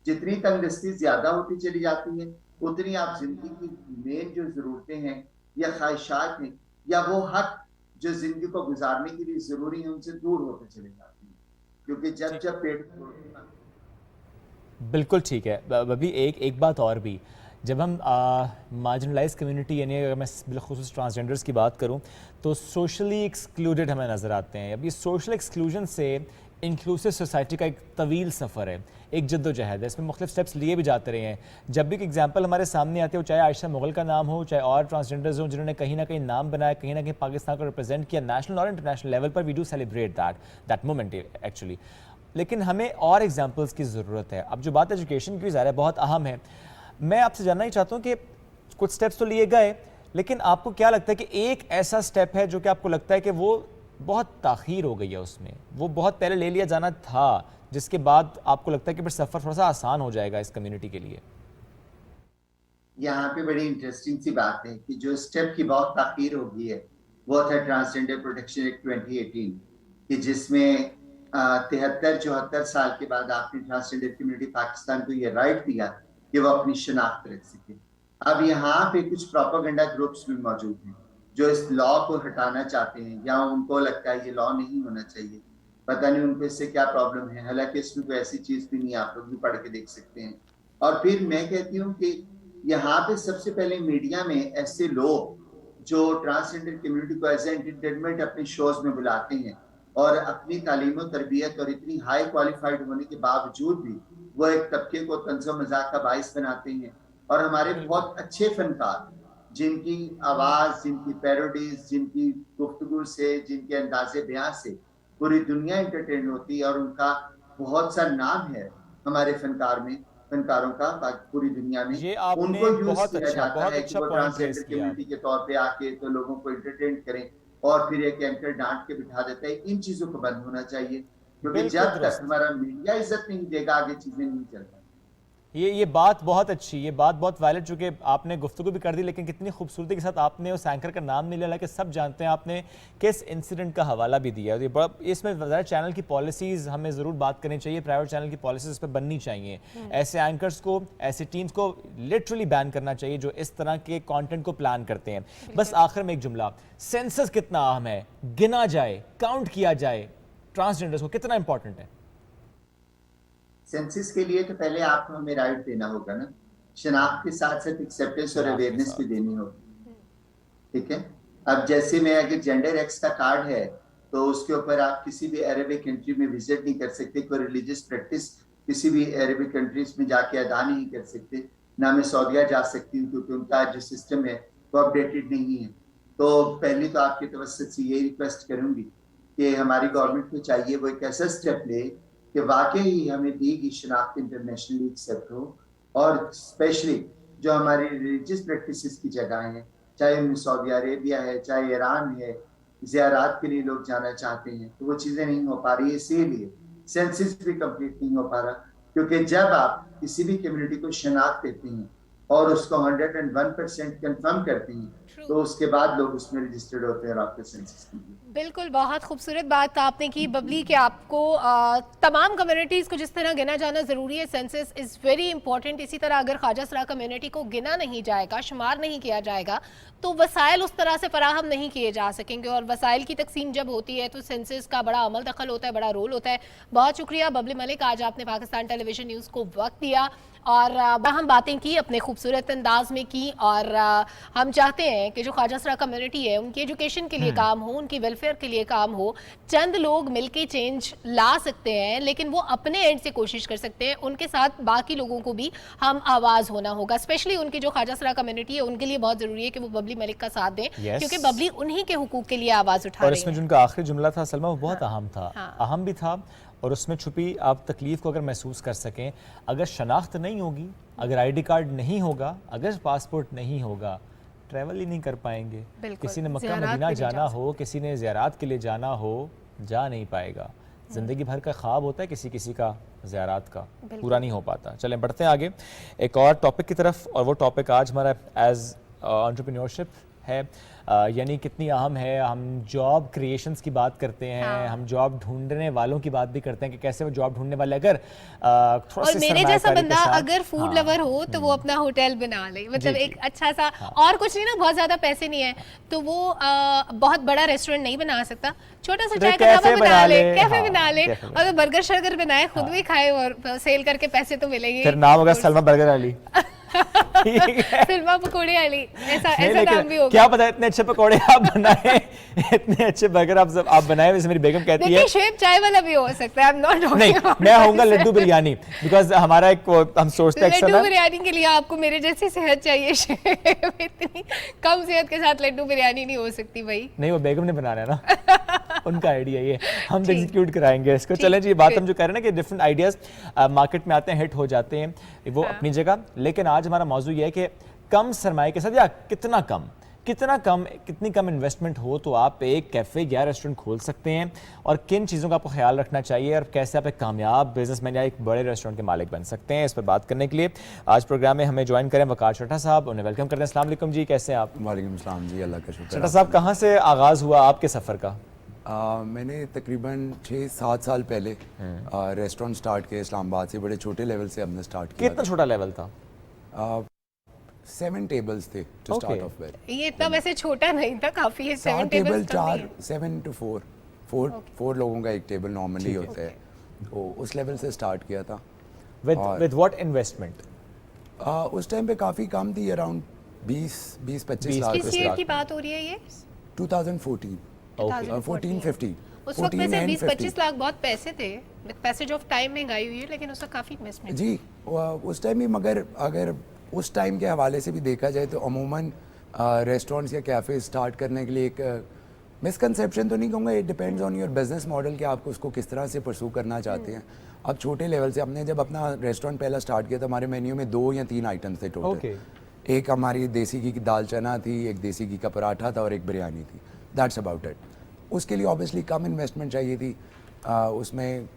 जितनी तंगदस्ती ज्यादा होती चली जाती है, उतनी आप जिंदगी की मेन जो जरूरतें हैं या ख्वाहिशात हैं या वो हक जो जिंदगी को गुजारने के लिए जरूरी है, उनसे दूर होते चले जाते हैं, क्योंकि जब जब पेट बिल्कुल ठीक है। अभी एक बात और भी, जब हम मार्जिनलाइज कम्युनिटी यानी अगर मैं बिलखुसूस ट्रांसजेंडर्स की बात करूं तो सोशली एक्सक्लूडेड हमें नज़र आते हैं। अभी सोशल एक्सक्लूजन से इंक्लूसिव सोसाइटी का एक तवील सफ़र है, एक जद्दोजहद है, इसमें मुख्तलिफ स्टेप्स लिए भी जाते रहे हैं। जब भी एक एग्जाम्पल हमारे सामने आते हो, चाहे आयशा मुगल का नाम हो, चाहे और ट्रांसजेंडर्स हों जिन्होंने कहीं ना कहीं नाम बनाया, कहीं ना कहीं पाकिस्तान को रिप्रेजेंट किया नेशनल और इंटरनेशनल लेवल पर, we do celebrate that moment actually. लेकिन हमें और एग्जाम्पल्स की ज़रूरत है। अब जो बात एजुकेशन की ज़ाहिर है बहुत अहम है। मैं आपसे जानना ही चाहता हूँ कि कुछ स्टेप्स तो लिए गए, लेकिन आपको क्या लगता है कि एक ऐसा स्टेप है जो कि आपको लगता है कि वो बहुत ताख़ीर हो गई है, उसमें वो बहुत पहले ले लिया जाना था, जिसके बाद आपको लगता है कि फिर सफ़र थोड़ा सा आसान हो जाएगा इस कम्युनिटी के लिए? यहाँ पे बड़ी इंटरेस्टिंग सी बात है कि जो स्टेप की बहुत ताख़ीर हो गई है वो था ट्रांसजेंडर प्रोटेक्शन एक्ट 2018, कि जिसमें 73-74 साल के बाद आपने ट्रांसजेंडर कम्युनिटी पाकिस्तान को ये राइट दिया कि वो अपनी शनाख्त रख सके। अब यहाँ पे कुछ प्रोपेगेंडा ग्रुप्स भी मौजूद हैं जो इस लॉ को हटाना चाहते हैं, या उनको लगता है ये लॉ नहीं होना चाहिए। पता नहीं उनको इससे क्या प्रॉब्लम है, हालांकि इसमें कोई ऐसी चीज भी नहीं, आप लोग भी पढ़ के देख सकते हैं। और फिर मैं कहती हूँ कि यहाँ पे सबसे पहले मीडिया में ऐसे लोग जो ट्रांसजेंडर कम्युनिटी को एज एंटरटेनमेंट अपने शोज में बुलाते हैं और अपनी तालीम और तरबियत और इतनी हाई क्वालिफाइड होने के बावजूद भी वो एक तबके को तंज़ो मजाक का बाइस बनाते हैं। और हमारे बहुत अच्छे फनकार जिनकी आवाज, जिनकी पैरोडीज, जिनकी गुफ्तगू से, जिनके अंदाजे बयां से पूरी दुनिया एंटरटेन होती है और उनका बहुत सा नाम है हमारे फनकारों का पूरी दुनिया में, ये आपने उनको यूज बहुत किया अच्छा जाता है कि वो पॉइंट रेज ट्रांसजेंडर किया। कम्युनिटी के तौर पे आके तो लोगों को एंटरटेन करें और फिर एक एंकर डांट के बिठा देता है। इन चीजों को बंद होना चाहिए, क्योंकि बिल्कुल जब तक दुरुस्त। हमारा मीडिया इज्जत नहीं देगा आगे चीजें नहीं चल पाएंगी। ये बात बहुत अच्छी, ये बात बहुत वैलिड, चूँकि आपने गुफ्तगू भी कर दी, लेकिन कितनी खूबसूरती के साथ आपने उस एंकर का नाम नहीं लिया, हालांकि सब जानते हैं आपने किस इंसिडेंट का हवाला भी दिया। ये बड़ा, इसमें ज़रा चैनल की पॉलिसीज़ हमें ज़रूर बात करनी चाहिए, प्राइवेट चैनल की पॉलिसीज़ इस पर बननी चाहिए। ऐसे एंकर्स को, ऐसी टीम्स को लिटरली बैन करना चाहिए जो इस तरह के कॉन्टेंट को प्लान करते हैं। बस आखिर में एक जुमला, सेंसस कितना अहम है, गिना जाए, काउंट किया जाए, ट्रांसजेंडर्स को कितना इंपॉर्टेंट है? सेंसिस के लिए तो पहले आपको हमें राइट देना होगा ना, शनाख्त के साथ साथ एक्सेप्टेंस और अवेयरनेस भी देनी होगी। ठीक है, अब जैसे मैं अगर जेंडर एक्स का कार्ड है तो उसके ऊपर आप किसी भी अरेबिक कंट्री में विजिट नहीं कर सकते, कोई रिलीजियस प्रैक्टिस किसी भी अरेबिक कंट्रीज में जाके अदा नहीं कर सकते, ना मैं सऊदीया जा सकती हूँ क्योंकि उनका जो सिस्टम है वो अपडेटेड नहीं है। तो पहली तो आपकी तवज्जुह से ये रिक्वेस्ट करूंगी कि हमारी गवर्नमेंट को चाहिए वो एक ऐसा स्टेप ले कि वाकई हमें दी गई शनाख्त इंटरनेशनली एक्सेप्ट हो, और स्पेशली जो हमारी रिलीजियस प्रैक्टिसेस की जगह हैं, चाहे उनमें सऊदी अरेबिया है, चाहे ईरान है, ज़ियारात के लिए लोग जाना चाहते हैं तो वो चीज़ें नहीं हो पा रही, इसीलिए सेंसस भी कंप्लीट नहीं हो पा रहा। क्योंकि जब आप किसी भी कम्युनिटी को शनाख्त देते हैं और उसको 101% कंफर्म करते हैं तो उसके बाद लोग उसमें रजिस्टर्ड होते हैं और आपके सेंसस की। बिल्कुल, बहुत खूबसूरत बात आपने की बबली कि आपको तमाम कम्युनिटीज़ को जिस तरह गिना जाना ज़रूरी है, सेंसस इज़ वेरी इंपॉर्टेंट। इसी तरह अगर ख्वाजा सरा कम्युनिटी को गिना नहीं जाएगा, शुमार नहीं किया जाएगा, तो वसाइल उस तरह से फराहम नहीं किए जा सकेंगे, और वसाइल की तकसीम जब होती है तो सेंसस का बड़ा अमल दखल होता है, बड़ा रोल होता है। बहुत शुक्रिया बबली मलिक, आज आपने पाकिस्तान टेलीविजन न्यूज़ को वक्त दिया और हम बातें की, अपने खूबसूरत अंदाज में की, और हम चाहते हैं कि जो ख्वाजा सरा कम्युनिटी है उनकी एजुकेशन के लिए काम हो, उनकी वेलफेयर के लिए काम हो। चंद लोग मिलके चेंज ला सकते हैं, लेकिन वो अपने एंड से कोशिश कर सकते हैं, उनके साथ बाकी लोगों को भी हम आवाज़ होना होगा। स्पेशली उनकी जो ख्वाजा सरा कम्युनिटी है उनके लिए बहुत ज़रूरी है कि वो बबली मलिक का साथ दें, क्योंकि बबली उन्हीं के हुकूक के लिए आवाज़ उठा रही है। और इसमें जो उनका आखिरी जुमला था सलमा, वो बहुत अहम था, अहम भी था, और उसमें छुपी आप तकलीफ को अगर महसूस कर सकें। अगर शनाख्त नहीं होगी, अगर आईडी कार्ड नहीं होगा, अगर पासपोर्ट नहीं होगा, ट्रैवल ही नहीं कर पाएंगे। किसी ने मक्का मदीना जाना हो, किसी ने ज़ियारात के लिए जाना हो, जा नहीं पाएगा। ज़िंदगी भर का ख्वाब होता है किसी किसी का, ज़ियारात का पूरा नहीं हो पाता। चलें बढ़ते हैं आगे एक और टॉपिक की तरफ, और वो टॉपिक आज हमारा एज एंटरप्रेन्योरशिप है, यानी कितनी अहम है। हम जॉब क्रिएशंस की बात करते हैं, हम जॉब ढूंढने वालों की बात भी करते हैं कि कैसे वो जॉब ढूंढने वाले अगर थोड़ा और मेरे जैसा बंदा अगर फूड लवर हो तो वो अपना होटल बना ले, मतलब एक अच्छा सा, और कुछ नहीं ना, बहुत ज्यादा पैसे नहीं है तो वो बहुत बड़ा रेस्टोरेंट नहीं बना सकता, छोटा सा चाय का ढाबा बना ले, कैफे बना ले, और बर्गर शर्गर बनाए, खुद भी खाए और सेल करके पैसे तो मिलेंगे। फिर नाम होगा सलमा बर्गर अली। सलमा पकोड़े अली, ऐसा नाम भी होगा। क्या पता इतने अच्छे पकोड़े आप बनाए, इतने अच्छे बर्गर आप बनाए। वैसे मेरी बेगम कहती है शेफ चाय वाला भी हो सकता है, I'm not talking नहीं, about मैं होऊंगा लड्डू बिरयानी, बिकॉज हमारा एक हम सोचते हैं लड्डू बिरयानी के लिए आपको मेरे जैसी सेहत चाहिए शेफ, इतनी कम सेहत के साथ लड्डू बिरयानी नहीं हो सकती भाई। नहीं, वो बेगम ने बनाना है ना, उनका आइडिया ये, हम एग्जीक्यूट कराएंगे इसको। चलें जी, बात हम जो कह रहे हैं ना कि डिफरेंट आइडियाज मार्केट में आते हैं, हिट हो जाते हैं, वो अपनी जगह, लेकिन आज हमारा मौजू ये है कि कम सरमाए के साथ, या कितना कम कितनी कम इन्वेस्टमेंट हो तो आप एक कैफ़े या रेस्टोरेंट खोल सकते हैं, और किन चीज़ों का आपको ख्याल रखना चाहिए, और कैसे आप एक कामयाब बिजनेसमैन या एक बड़े रेस्टोरेंट के मालिक बन सकते हैं। इस पर बात करने के लिए आज प्रोग्राम में हमें ज्वाइन करें वकार चट्टा साहब, उन्हें वेलकम करते हैं। अस्सलाम वालेकुम जी, कैसे हैं आप? वालेकुम सलाम जी, अल्लाह का शुक्र। चट्टा साहब, कहाँ से आगाज़ हुआ आपके सफ़र का? मैंने तकरीबन 6-7 साल पहले रेस्टोरेंट स्टार्ट किया इस्लामाबाद से, बड़े छोटे लेवल से हमने स्टार्ट किया। कितना छोटा लेवल था? 7 टेबल्स थे टू स्टार्ट ऑफ विद। ये इतना वैसे छोटा नहीं था, काफी है। 7 टेबल 7 to 4 लोगों का एक टेबल नॉर्मली होता है, तो उस लेवल से स्टार्ट किया था। With what investment? उस टाइम पे काफ़ी कम थी, अराउंड 20-25 लाख। किस ईयर की बात हो रही है ये? 2014 14-15। उस वक्त वैसे 20-25 लाख बहुत पैसे थे, पैसेज ऑफ टाइम महंगाई हुई है, लेकिन उसका काफ़ी इन्वेस्टमेंट जी उस टाइम ही। मगर अगर उस टाइम के हवाले से भी देखा जाए तो अमूमन रेस्टोरेंट्स या कैफ़े स्टार्ट करने के लिए एक मिसकंसेप्शन तो नहीं कहूँगा, it depends on your business model कि आप उसको किस तरह से परसू करना चाहते हैं। अब छोटे लेवल से हमने जब अपना रेस्टोरेंट पहला स्टार्ट किया तो हमारे मेन्यू में 2 या 3 आइटम्स थे टोटल। एक हमारी देसी घी की दाल चना थी, एक देसी घी का पराठा था, और एक बिरयानी थी। That's about it. उसके लिए ऑब्वियसली कम इन्वेस्टमेंट चाहिए थी। उसमें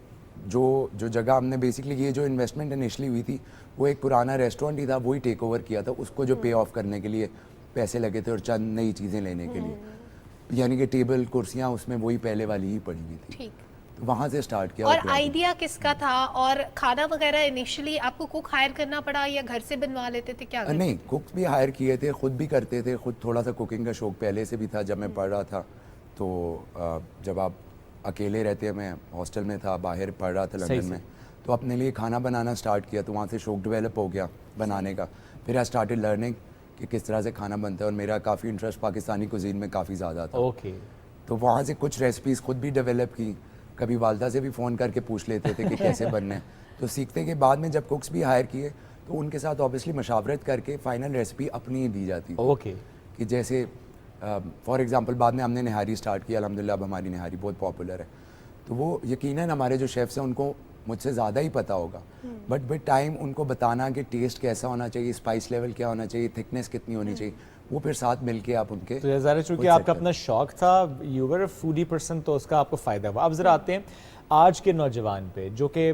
जो जगह हमने बेसिकली ये जो इन्वेस्टमेंट इनिशियली हुई थी वो एक पुराना रेस्टोरेंट ही था, वही टेक ओवर किया था। उसको जो पे ऑफ करने के लिए पैसे लगे थे और चंद नई चीज़ें लेने के लिए, यानी कि टेबल कुर्सियाँ उसमें वही पहले वाली ही पड़ी हुई थी। तो वहाँ से स्टार्ट किया। और आइडिया किसका था? और खाना वगैरह इनिशियली आपको कुक हायर करना पड़ा या घर से बनवा लेते थे? क्या नहीं, कुक्स भी हायर किए थे, खुद भी करते थे। खुद थोड़ा सा कुकिंग का शौक पहले से भी था। जब मैं पढ़ रहा था तो जब आप अकेले रहते हैं, मैं हॉस्टल में था, बाहर पढ़ रहा था लंदन में, तो अपने लिए खाना बनाना स्टार्ट किया। तो वहाँ से शौक डेवलप हो गया बनाने का। फिर आई स्टार्टेड लर्निंग कि किस तरह से खाना बनता है, और मेरा काफ़ी इंटरेस्ट पाकिस्तानी कुजीन में काफ़ी ज़्यादा था। तो वहाँ से कुछ रेसिपीज़ खुद भी डेवलप की, कभी वालदा से भी फ़ोन करके पूछ लेते थे कि कैसे बनने हैं। तो सीखते के बाद में जब कुक्स भी हायर किए तो उनके साथ ऑब्वियसली मशावरत करके फ़ाइनल रेसिपी अपनी ही दी जाती थी। ओके। कि जैसे फॉर एग्जांपल बाद में हमने निहारी स्टार्ट किया, अल्हम्दुलिल्लाह अब हमारी निहारी बहुत पॉपुलर है। तो वो यकीनन हमारे जो शेफ़्स हैं उनको मुझसे ज़्यादा ही पता होगा, बट विद टाइम उनको बताना कि टेस्ट कैसा होना चाहिए, स्पाइस लेवल क्या होना चाहिए, थिकनेस कितनी होनी चाहिए, वो फिर साथ मिलके आप उनके तो ज़ाहिर है चूँकि आपका अपना शौक था, you were a foodie person, तो उसका आपको फ़ायदा हुआ। अब ज़रा आते हैं आज के नौजवान पे जो कि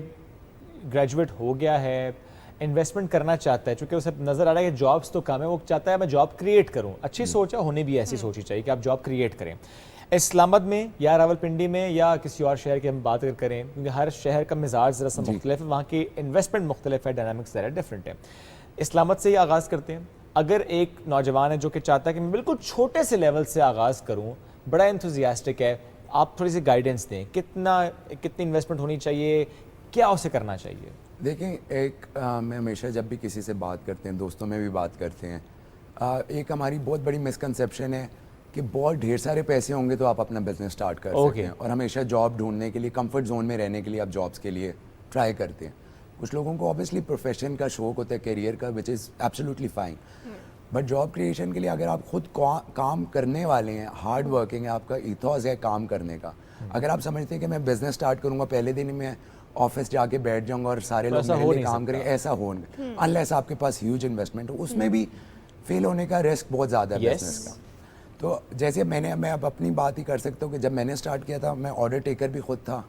ग्रेजुएट हो गया है, इन्वेस्टमेंट करना चाहता है, चूँकि उसे नज़र आ रहा है कि जॉब्स तो कम है, वो चाहता है मैं जॉब क्रिएट करूँ। अच्छी सोच है, होनी भी ऐसी सोचनी चाहिए कि आप जॉब क्रिएट करें। इस्लामाबाद में या रावलपिंडी में या किसी और शहर की हम बात करें, क्योंकि हर शहर का मिजाज ज़रा सा मुख्तलिफ है, वहाँ की इन्वेस्टमेंट मुख्तलिफ है, डायनामिक्स ज़रा डिफरेंट है। इस्लामाबाद से ही आगाज़ करते हैं। अगर एक नौजवान है जो कि चाहता है कि मैं बिल्कुल छोटे से लेवल से आगाज़ करूँ, बड़ा एंथुजियास्टिक है, आप थोड़ी सी गाइडेंस दें, कितनी इन्वेस्टमेंट होनी चाहिए, क्या उसे करना चाहिए? देखें, मैं हमेशा जब भी किसी से बात करते हैं, दोस्तों में भी बात करते हैं, एक हमारी बहुत बड़ी मिसकंसेप्शन है कि बहुत ढेर सारे पैसे होंगे तो आप अपना बिजनेस स्टार्ट कर सकते हैं, और हमेशा जॉब ढूंढने के लिए, कंफर्ट जोन में रहने के लिए आप जॉब्स के लिए ट्राई करते हैं। कुछ लोगों को ऑब्वियसली प्रोफेशन का शौक होता है, करियर का, which is absolutely fine, but job creation के लिए अगर आप खुद काम करने वाले हैं, हार्ड वर्किंग है, आपका ईथॉस है काम करने का, अगर आप समझते हैं कि मैं बिजनेस स्टार्ट करूँगा, पहले दिन ही मैं ऑफिस जाके बैठ जाऊंगा और सारे लोग मेरे लिए काम करेंगे, ऐसा हो नहीं, अनलेस आपके पास ह्यूज इन्वेस्टमेंट हो, उसमें भी फेल होने का रिस्क बहुत ज़्यादा है बिजनेस का। तो जैसे मैं अब अपनी बात ही कर सकता हूँ कि जब मैंने स्टार्ट किया था, मैं ऑर्डर टेकर भी खुद था,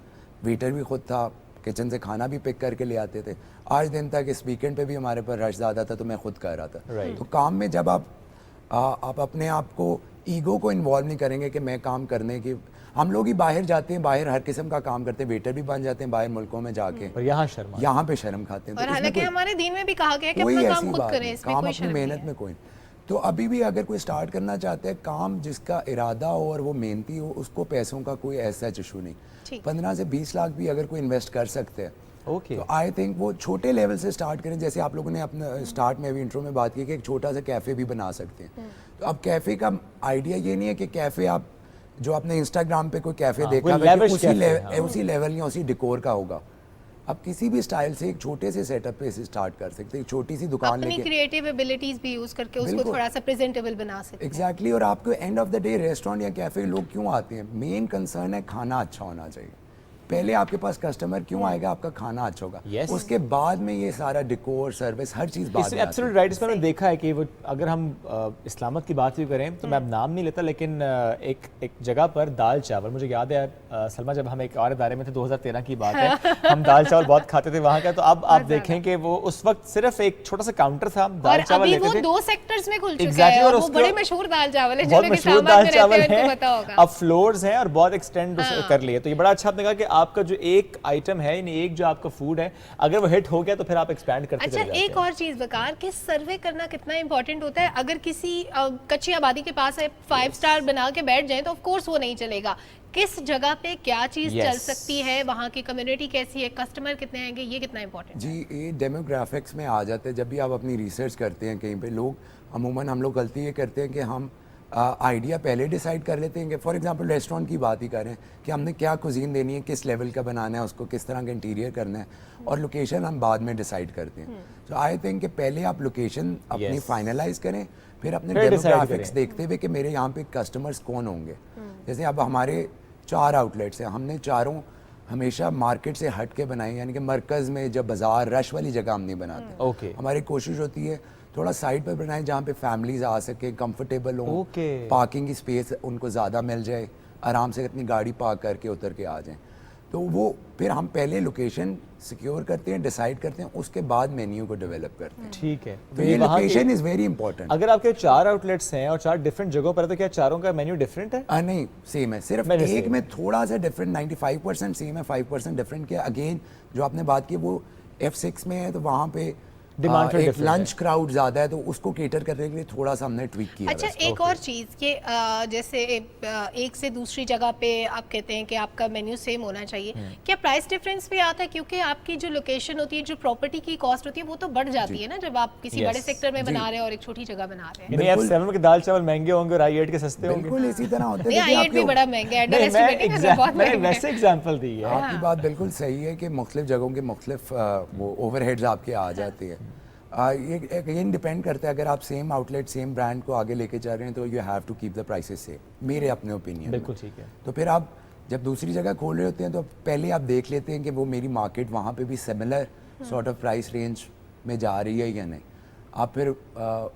वेटर भी खुद था, किचन से खाना भी पिक करके ले आते थे। आज दिन तक इस वीकेंड पे भी हमारे पर रश ज़्यादा था तो मैं खुद कर रहा था। तो काम में जब आप अपने आप को, ईगो को इन्वॉल्व नहीं करेंगे कि मैं काम करने की, हम लोग ही बाहर जाते हैं, बाहर हर किस्म का काम करते हैं, वेटर भी बन जाते हैं बाहर मुल्कों में जाके, और यहाँ पे शर्म खाते हैं। और तो हालांकि हमारे दीन में भी कहा गया है कि कोई अपना ऐसी काम खुद बात करें, नहीं, इसमें काम कोई अपनी शर्म नहीं मेहनत है। में कोई नहीं। तो अभी भी अगर कोई स्टार्ट करना चाहता है, काम जिसका इरादा हो और वो मेहनती हो, उसको पैसों का कोई ऐसा इशू नहीं। 15 से 20 लाख भी अगर कोई इन्वेस्ट कर सकते हैं, तो आई थिंक वो छोटे लेवल से स्टार्ट करें। जैसे आप लोगों ने अपना स्टार्ट में भी इंट्रो में बात की कि एक छोटा सा कैफ़े भी बना सकते हैं। तो अब कैफ़े का आइडिया ये नहीं है कि कैफ़े आप जो आपने इंस्टाग्राम पे कोई कैफ़े देखा उसी लेवल या उसी डिकोर का होगा। आप किसी भी स्टाइल से एक छोटे से सेटअप पे इसे स्टार्ट कर सकते हैं, एक छोटी सी दुकान लेके, अपनी क्रिएटिव एबिलिटीज भी यूज करके उसको थोड़ा सा प्रेजेंटेबल बना सकते हैं। एग्जैक्टली। और आपको end of the day restaurant या कैफे लोग क्यों आते हैं? मेन कंसर्न है खाना अच्छा होना चाहिए। पहले आपके पास कस्टमर क्यों आएगा? आपका खाना अच्छा होगा। उसके बाद में ये सारा डिकोर, सर्विस, हर चीज़ बाद में। Absolute right. इसमें मैंने देखा है कि वो अगर हम इस्लामाबाद की बात भी करें तो मैं अब नाम नहीं लेता, लेकिन एक जगह पर दाल चावल, मुझे याद है सलमा जब हम एक और इदारे में थे, 2013 की बात है, हम दाल चावल बहुत खाते थे वहाँ का। तो अब आप देखें कि वो उस वक्त सिर्फ एक छोटा सा काउंटर था, दाल चावल लेते थे। 2 सेक्टर्स में खुल चुका है और वो बड़े मशहूर दाल चावल है, बहुत मशहूर दाल चावल है। होगा। अब फ्लोर्स हैं और बहुत एक्सटेंड कर लिए। तो ये बड़ा अच्छा आपने कहा कि आपका जो एक आइटम है, यानी एक जो आपका फूड है, अगर वो हिट हो गया तो फिर आप एक्सपैंड करते चले जाते हैं। एक और चीज बकार कि सर्वे करना कितना इंपॉर्टेंट होता है। अगर किसी कच्ची आबादी के पास 5 स्टार बना के बैठ जाए तो ऑफ कोर्स वो नहीं चलेगा। किस जगह पे क्या चीज चल सकती है, वहाँ की कम्युनिटी कैसी है, कस्टमर कितने आएंगे, ये कितना इंपॉर्टेंट है। जी, ये डेमोग्राफिक्स में आ जाते हैं। जब भी आप अपनी रिसर्च करते हैं कहीं पे, लोग अमूमन हम लोग गलती ये करते हैं कि हम आइडिया पहले डिसाइड कर लेते हैं कि फॉर एग्जांपल रेस्टोरेंट की बात ही करें कि हमने क्या कुजीन देनी है, किस लेवल का बनाना है, उसको किस तरह का इंटीरियर करना है, और लोकेशन हम बाद में डिसाइड करते हैं। तो आई थिंक कि पहले आप लोकेशन अपनी फाइनलाइज करें, फिर अपने डेमोग्राफिक्स देखते हुए कि मेरे यहाँ पे कस्टमर्स कौन होंगे। जैसे अब हमारे 4 आउटलेट्स हैं, हमने चारों हमेशा मार्केट से हट के बनाए, यानी कि मरकज़ में जब बाजार रश वाली जगह हम नहीं बनाते। हमारी कोशिश होती है थोड़ा साइड पर बनाए जहाँ पे फैमिलीज आ सके, कंफर्टेबल हो, पार्किंग की स्पेस उनको ज़्यादा मिल जाए, आराम से अपनी गाड़ी पार्क करके उतर के आ जाएं। तो वो फिर हम पहले लोकेशन सिक्योर करते हैं, डिसाइड करते हैं, उसके बाद मेन्यू को डेवलप करते हैं। ठीक है, तो ये लोकेशन इज़ वेरी इंपॉर्टेंट। अगर आपके 4 आउटलेट्स हैं और 4 डिफरेंट जगहों पर है तो क्या चारों का मेन्यू डिफरेंट है? नहीं, सेम है। सिर्फ एक में थोड़ा सा डिफरेंट, 95% सेम है, 5% डिफरेंट किया। अगेन जो आपने बात की वो F6 में है, तो वहाँ पे Demand for एक different लंच क्राउड ज़्यादा है तो उसको केटर करने के लिए थोड़ा सा हमने ट्वीक किया अच्छा, बस। एक और चीज़ कि जैसे एक से दूसरी जगह पे आप कहते हैं कि आपका मेन्यू सेम होना चाहिए, क्या प्राइस डिफरेंस भी आता है? क्योंकि आपकी जो लोकेशन होती है, जो प्रॉपर्टी की कॉस्ट होती है, वो तो बढ़ जाती है ना जब आप किसी Yes. बड़े सेक्टर में बना रहे हैं और एक छोटी जगह बना रहे हैं। यानी F7 के दाल चावल महंगे होंगे और I8 के सस्ते होंगे। बिल्कुल इसी तरह होते नहीं, हैं देखिए I8 भी आपके बड़ा महंगा है, नहीं, मैं अंडरएस्टिमेटिंग है, बहुत मैंने महंगा वैसे है। एग्जांपल दी है। आपकी बात बिल्कुल सही है कि मुख्तलिफ जगहों के मुख्तलिफ वो ओवरहेड्स आपके आ जाते हैं। ये अगेन डिपेंड करता है, अगर आप सेम आउटलेट सेम ब्रांड को आगे लेके जा रहे हैं तो you have to keep the prices same, मेरे अपने ओपिनियन। बिल्कुल ठीक है। तो फिर आप जब दूसरी जगह खोल रहे होते हैं तो पहले आप देख लेते हैं कि वो मेरी मार्केट वहाँ पे भी similar sort of price range में जा रही है या नहीं। आप फिर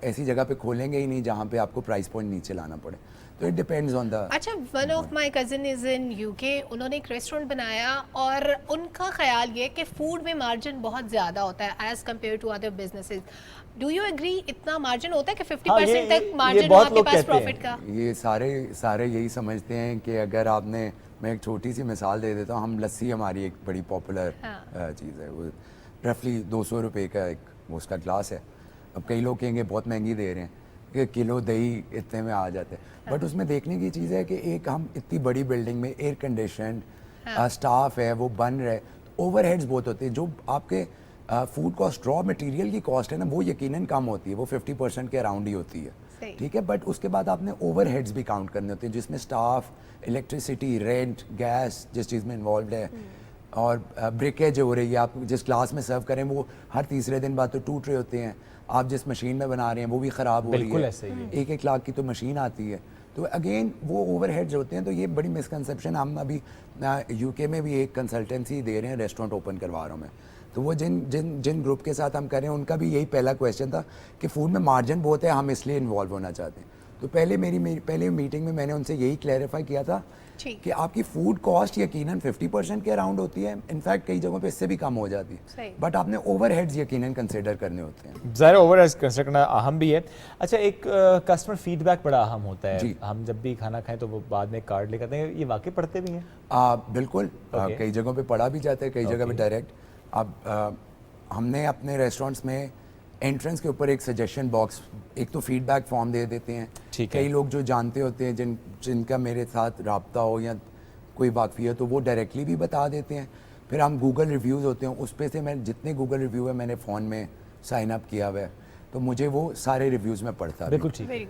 ऐसी जगह पे खोलेंगे ही नहीं जहाँ पे आपको प्राइस पॉइंट नीचे लाना पड़े। तो इट डिपेंड्स ऑन द। अच्छा, one of my cousin is in UK, उन्होंने एक रेस्टोरेंट बनाया और उनका ख्याल ये कि फूड में मार्जिन बहुत ज़्यादा होता है as compared to other businesses. Do you agree इतना मार्जिन होता है कि 50% तक मार्जिन बहुत आपके लोग पास कहते हैं। प्रॉफिट का? ये सारे यही समझते हैं कि अगर आपने, मैं एक छोटी सी मिसाल दे देता हूँ, हम लस्सी हमारी एक बड़ी पॉपुलर चीज़ है, वो रफली 200 रुपये का एक वो उसका ग्लास है। अब कई लोग कहेंगे बहुत महंगी दे रहे हैं कि किलो दही इतने में आ जाते हैं, बट उसमें देखने की चीज़ है कि एक हम इतनी बड़ी बिल्डिंग में एयर कंडीशन स्टाफ है, वो बन रहे, ओवरहेड्स बहुत होते हैं। जो आपके फूड कॉस्ट रॉ मटेरियल की कॉस्ट है ना, वो यकीनन कम होती है, वो 50% के अराउंड ही होती है, ठीक है। बट उसके बाद आपने ओवरहेड्स भी काउंट करने होते हैं, जिसमें स्टाफ, इलेक्ट्रिसिटी, रेंट, गैस जिस चीज़ में इन्वॉल्व है, और ब्रेकेज हो रही है, आप जिस ग्लास में सर्व करें वो हर तीसरे दिन बाद तो टूट रहे होते हैं, आप जिस मशीन में बना रहे हैं वो भी ख़राब हो रही बिल्कुल है, ऐसे ही है। 1-1 लाख की तो मशीन आती है। तो अगेन वो ओवरहेड्स होते हैं। तो ये बड़ी मिसकंसेप्शन, हम अभी यूके में भी एक कंसल्टेंसी दे रहे हैं, रेस्टोरेंट ओपन करवा रहा हूँ मैं, तो वो जिन ग्रुप के साथ हम कर रहे हैं उनका भी यही पहला क्वेश्चन था कि फूड में मार्जिन बहुत है, हम इसलिए इन्वॉल्व होना चाहते हैं। तो पहले मेरी पहले मीटिंग में मैंने उनसे यही क्लैरिफाई किया था कि आपकी फूड कॉस्ट यकीनन 50% के अराउंड होती है, इनफैक्ट कई जगहों पे इससे भी कम हो जाती है, बट आपने ओवरहेड्स यकीनन कंसिडर करने होते हैं। ज़ाहिर ओवरहेड्स कंसिडर करना अहम भी है। अच्छा, एक कस्टमर फीडबैक बड़ा अहम होता है। जी। हम जब भी खाना खाएं तो वो बाद में कार्ड लेकर आते हैं, ये वाकई पढ़ते भी हैं? बिल्कुल, कई जगहों पे पढ़ा भी जाता है, कई जगह पे डायरेक्ट। अब हमने अपने रेस्टोरेंट्स में एंट्रेंस के ऊपर एक सजेशन बॉक्स, एक तो फीडबैक फॉर्म दे देते हैं। कई लोग जो जानते होते हैं, जिनका मेरे साथ रब्ता हो या कोई वाकफी है, तो वो डायरेक्टली भी बता देते हैं। फिर हम गूगल रिव्यूज़ होते हैं, उस पे से मैं जितने गूगल रिव्यू है मैंने फ़ोन में साइन अप किया हुआ है, तो मुझे वो सारे रिव्यूज़ में पढ़ता। बिल्कुल ठीक है।